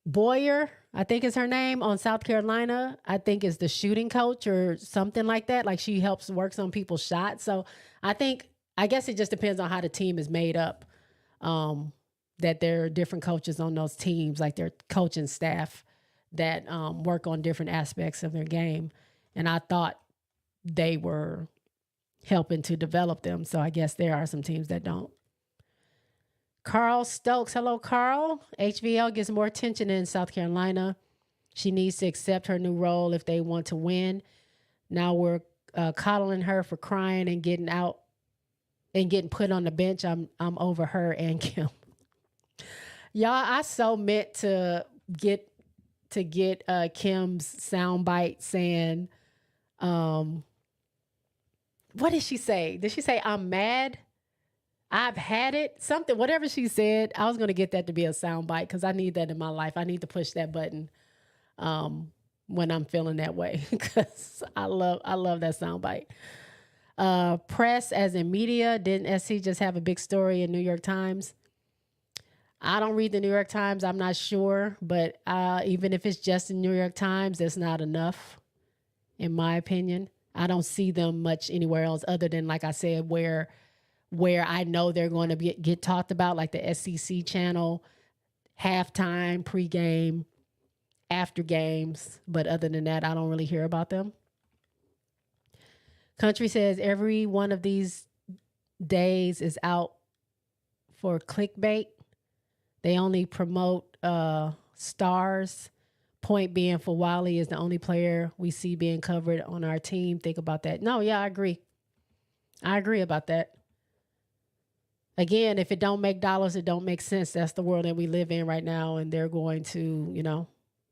Boyer, I think is her name, on South Carolina. I think is the shooting coach or something like that. Like she works on people's shots. So I guess it just depends on how the team is made up. That there are different coaches on those teams, like their coaching staff that work on different aspects of their game. And I thought they were helping to develop them. So I guess there are some teams that don't. Carl Stokes. Hello, Carl. HVL gets more attention in South Carolina. She needs to accept her new role if they want to win. Now we're coddling her for crying and getting out and getting put on the bench. I'm over her and Kim. Y'all, I so meant to get Kim's soundbite saying, what did she say? Did she say, I'm mad? I've had it, something, whatever she said. I was going to get that to be a soundbite because I need that in my life. I need to push that button when I'm feeling that way because I love that soundbite. Press as in media. Didn't SC just have a big story in New York Times? I don't read the New York Times. I'm not sure. But even if it's just in New York Times, that's not enough, in my opinion. I don't see them much anywhere else other than, like I said, where I know they're going to get talked about, like the SEC channel, halftime, pregame, after games. But other than that, I don't really hear about them. Country says every one of these days is out for clickbait. They only promote stars. Point being, for Wally is the only player we see being covered on our team. Think about that. No, yeah, I agree. I agree about that. Again, if it don't make dollars, it don't make sense. That's the world that we live in right now, and they're going to,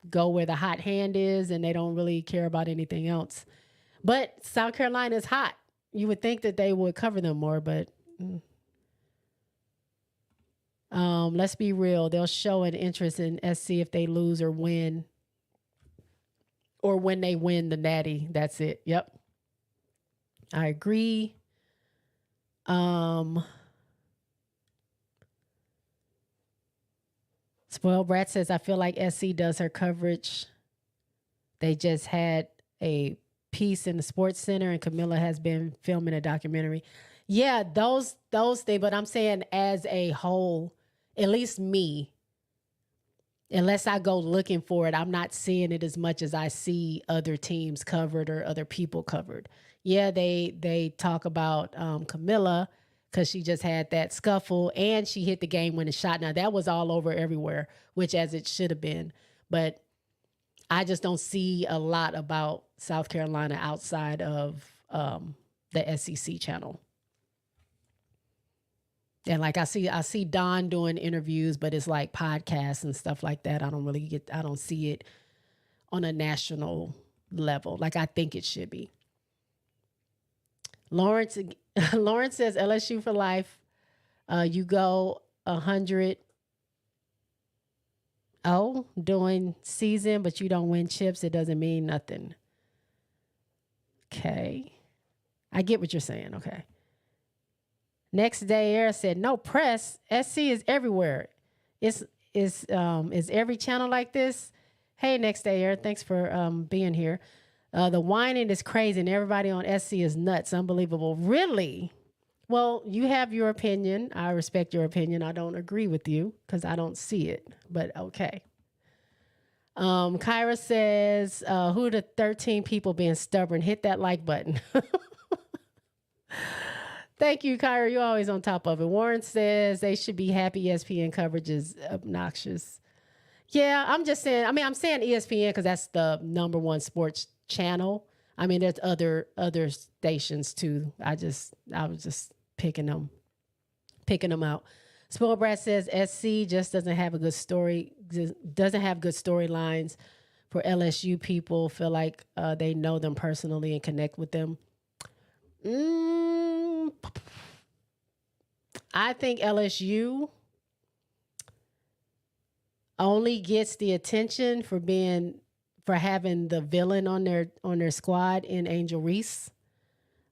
go where the hot hand is, and they don't really care about anything else. But South Carolina is hot. You would think that they would cover them more, but let's be real. They'll show an interest in SC if they lose or win, or when they win the Natty. That's it. Yep, I agree. Spoiled Brat says, I feel like SC does her coverage. They just had a piece in the Sports Center, and Camilla has been filming a documentary. Yeah, those things, but I'm saying as a whole, at least me, unless I go looking for it, I'm not seeing it as much as I see other teams covered or other people covered. Yeah, they talk about Camilla because she just had that scuffle and she hit the game-winning shot. Now, that was all over everywhere, which as it should have been. But I just don't see a lot about South Carolina outside of the SEC channel. And like I see Don doing interviews, but it's like podcasts and stuff like that. I don't see it on a national level like I think it should be. Lawrence says LSU for life. You go 100 during season, but you don't win chips. It doesn't mean nothing. Okay. I get what you're saying. Okay. Next Day Air said, no press. SC is everywhere. Is every channel like this? Hey, Next Day Air, thanks for being here. The whining is crazy and everybody on SC is nuts. Unbelievable. Really? Well, you have your opinion. I respect your opinion. I don't agree with you because I don't see it, but okay. Kyra says, who are the 13 people being stubborn? Hit that like button. Thank you, Kyra. You're always on top of it. Warren says they should be happy ESPN coverage is obnoxious. Yeah, I'm just saying. I mean, I'm saying ESPN because that's the number one sports channel. I mean, there's other stations too. I was just picking them out. Spoiled Brat says SC just doesn't have a good story. Doesn't have good storylines for LSU people. Feel like they know them personally and connect with them. I think LSU only gets the attention for having the villain on their squad in Angel Reese.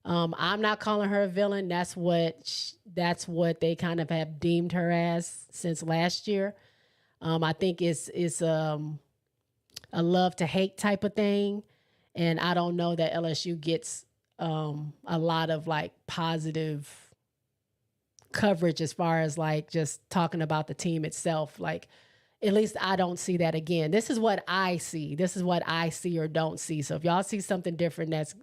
I'm not calling her a villain. That's what they kind of have deemed her as since last year. I think it's a love to hate type of thing, and I don't know that LSU gets a lot of like positive coverage as far as like just talking about the team itself. Like, at least I don't see that again. This is what I see. This is what I see or don't see. So if y'all see something different, that's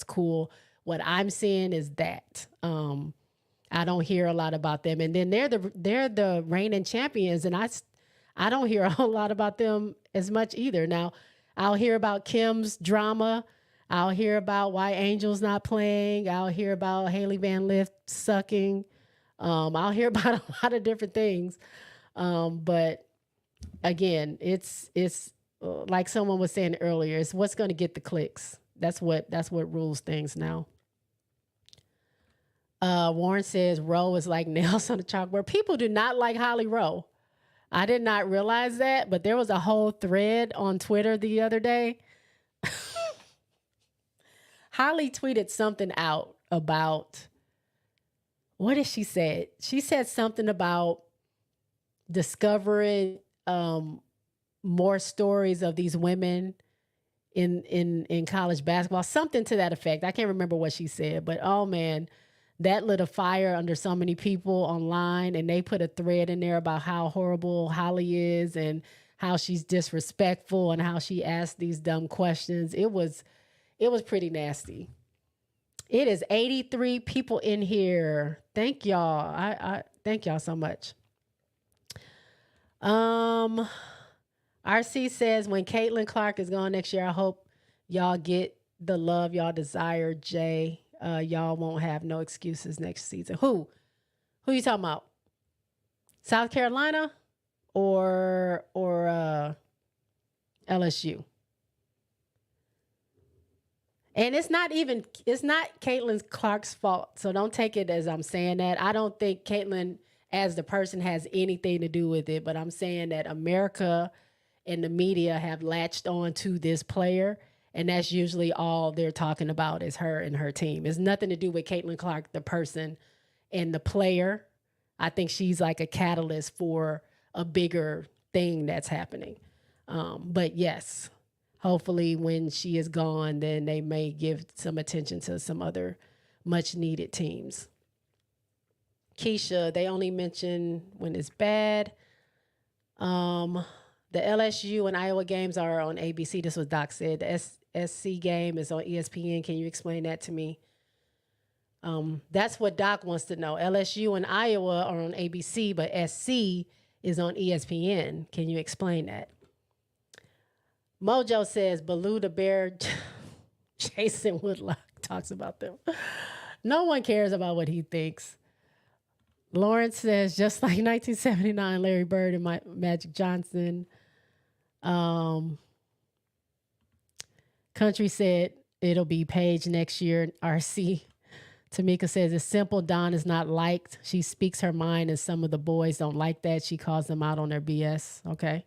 cool. What I'm seeing is that I don't hear a lot about them. And then they're the reigning champions, and I don't hear a whole lot about them as much either. Now, I'll hear about Kim's drama. I'll hear about why Angel's not playing. I'll hear about Haley Van Lith sucking. I'll hear about a lot of different things. But again, it's like someone was saying earlier, it's what's going to get the clicks. That's what rules things now. Warren says Rowe is like nails on a chalkboard. People do not like Holly Rowe. I did not realize that, but there was a whole thread on Twitter the other day. Holly tweeted something out about, what did she say? She said something about discovering more stories of these women in college basketball, something to that effect. I can't remember what she said, but oh man, that lit a fire under so many people online, and they put a thread in there about how horrible Holly is and how she's disrespectful and how she asked these dumb questions. It was pretty nasty. It is 83 people in here. Thank y'all. I thank y'all so much. RC says when Caitlin Clark is gone next year, I hope y'all get the love y'all desire. Jay, y'all won't have no excuses next season. Who Who you talking about? South Carolina or LSU? And it's not Caitlin Clark's fault. So don't take it as I'm saying that. I don't think Caitlin as the person has anything to do with it, but I'm saying that America and the media have latched on to this player, and that's usually all they're talking about is her and her team. It's nothing to do with Caitlin Clark, the person and the player. I think she's like a catalyst for a bigger thing that's happening. But yes, hopefully when she is gone, then they may give some attention to some other much needed teams. Keisha, they only mention when it's bad. The LSU and Iowa games are on ABC. This was Doc said. The SC game is on ESPN. Can you explain that to me? That's what Doc wants to know. LSU and Iowa are on ABC, but SC is on ESPN. Can you explain that? Mojo says, Baloo the Bear, Jason Woodlock talks about them. No one cares about what he thinks. Lawrence says, just like 1979, Larry Bird and Magic Johnson. Country said it'll be Paige next year. RC. Tamika says, it's simple. Dawn is not liked. She speaks her mind, and some of the boys don't like that. She calls them out on their BS. Okay.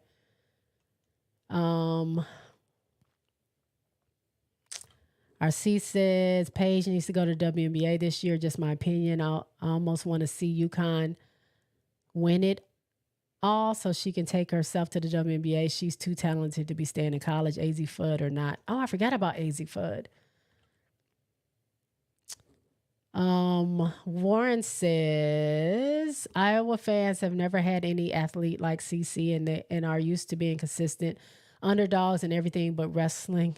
RC says, Paige needs to go to WNBA this year. Just my opinion. I almost want to see UConn win it all so she can take herself to the WNBA. She's too talented to be staying in college. AZ Fudd or not. Oh, I forgot about AZ Fudd. Warren says, Iowa fans have never had any athlete like CC and are used to being consistent underdogs and everything but wrestling.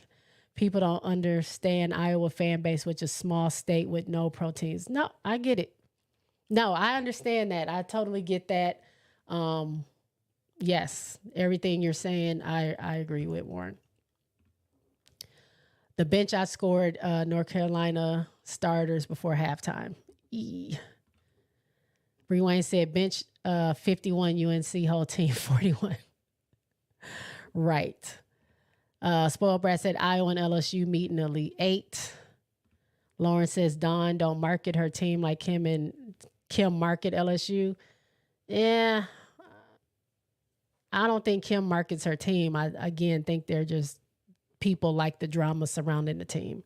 People don't understand Iowa fan base, which is a small state with no proteins. No, I get it. No, I understand that. I totally get that. Yes, everything you're saying, I agree with, Warren. The bench outscored North Carolina starters before halftime. Bree Wayne said bench 51, UNC whole team 41. Right. Spoiled Brat said Iowa and LSU meet in the Elite 8. Lauren says Dawn don't market her team like Kim market LSU. Yeah. I don't think Kim markets her team. I, again, think they're just people like the drama surrounding the team.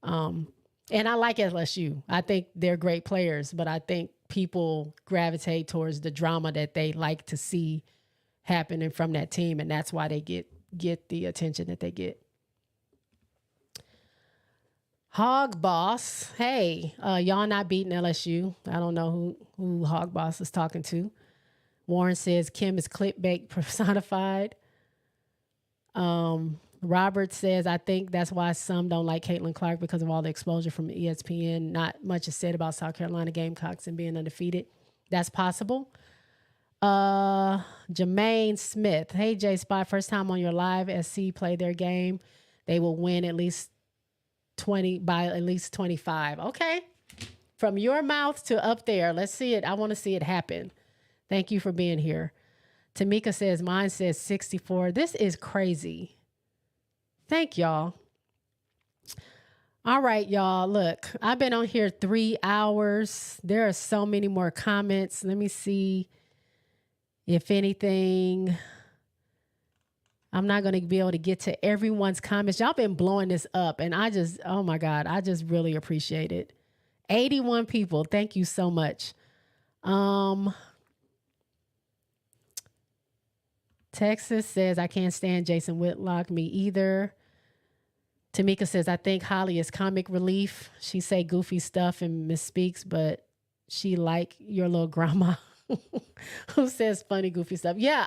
And I like LSU. I think they're great players, but I think people gravitate towards the drama that they like to see happening from that team, and that's why they get the attention that they get. Hog Boss, hey, y'all not beating LSU. I don't know who Hog Boss is talking to. Warren says Kim is clickbait personified. Robert says, I think that's why some don't like Caitlin Clark because of all the exposure from ESPN. Not much is said about South Carolina Gamecocks and being undefeated. That's possible. Jermaine Smith. Hey, J-Spot. First time on your live. SC play their game. They will win at least 20 by at least 25. Okay. From your mouth to up there. Let's see it. I want to see it happen. Thank you for being here. Tamika says, mine says 64. This is crazy. Thank y'all. All right, y'all. Look, I've been on here 3 hours. There are so many more comments. Let me see if anything. I'm not going to be able to get to everyone's comments. Y'all been blowing this up, and oh my God, I just really appreciate it. 81 people. Thank you so much. Texas says, I can't stand Jason Whitlock. Me either. Tamika says, I think Holly is comic relief. She say goofy stuff and misspeaks, but she like your little grandma who says funny, goofy stuff. Yeah,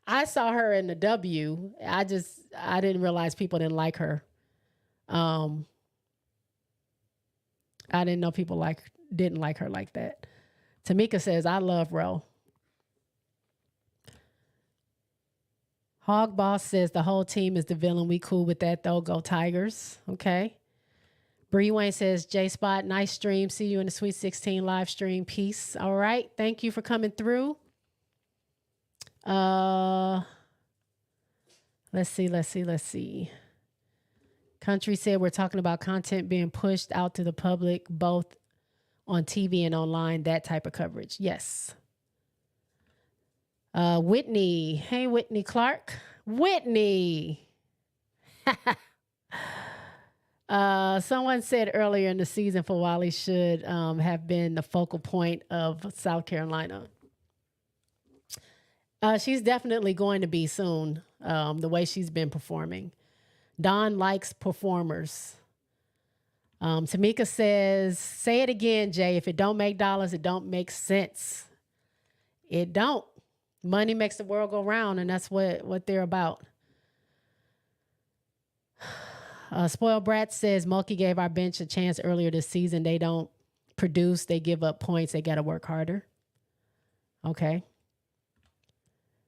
I saw her in the W. I didn't realize people didn't like her. I didn't know people didn't like her like that. Tamika says, I love Ro. Hog Boss says the whole team is the villain. We cool with that though. Go Tigers. Okay. Bree Wayne says, J Spot, nice stream. See you in the Sweet 16 live stream. Peace. All right. Thank you for coming through. Let's see. Country said we're talking about content being pushed out to the public, both on TV and online, that type of coverage. Yes. Whitney. Hey, Whitney Clark. Whitney. Someone said earlier in the season for Wally should have been the focal point of South Carolina. She's definitely going to be soon, the way she's been performing. Dawn likes performers. Tamika says, say it again, Jay. If it don't make dollars, it don't make sense. It don't. Money makes the world go round, and that's what they're about. Spoiled Brat says, Mulkey gave our bench a chance earlier this season. They don't produce. They give up points. They got to work harder. Okay.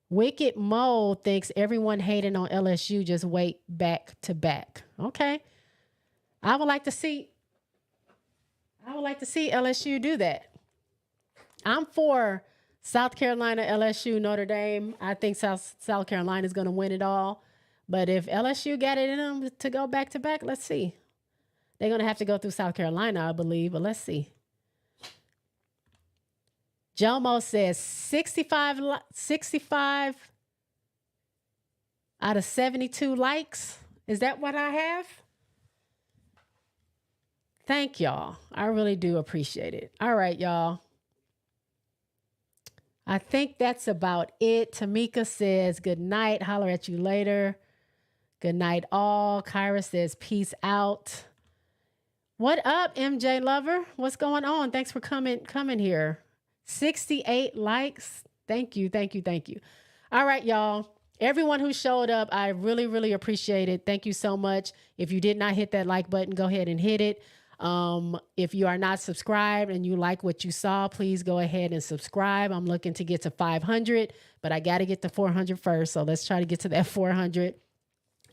Wicked Mo thinks everyone hating on LSU just wait back to back. Okay. I would like to see LSU do that. I'm for South Carolina, LSU, Notre Dame. I think South Carolina is going to win it all. But if LSU got it in them to go back to back, let's see. They're going to have to go through South Carolina, I believe, but let's see. Jomo says 65 out of 72 likes. Is that what I have? Thank y'all. I really do appreciate it. All right, y'all. I think that's about it. Tamika says, good night. Holler at you later. Good night, all. Kyra says, peace out. What up, MJ Lover? What's going on? Thanks for coming here. 68 likes. Thank you. All right, y'all. Everyone who showed up, I really, really appreciate it. Thank you so much. If you did not hit that like button, go ahead and hit it. If you are not subscribed and you like what you saw, please go ahead and subscribe. I'm looking to get to 500, but I got to get to 400 first. So let's try to get to that 400.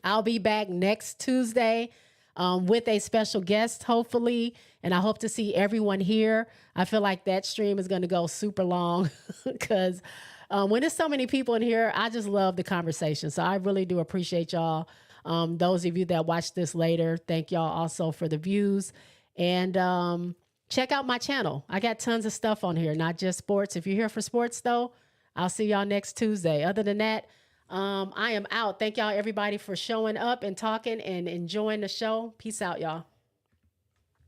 I'll be back next Tuesday with a special guest, hopefully, and I hope to see everyone here. I feel like that stream is going to go super long because when there's so many people in here, I just love the conversation. So I really do appreciate y'all. Those of you that watch this later, thank y'all also for the views. And check out my channel. I got tons of stuff on here, not just sports. If you're here for sports, though, I'll see y'all next Tuesday. Other than that, I am out. Thank y'all, everybody, for showing up and talking and enjoying the show. Peace out, y'all.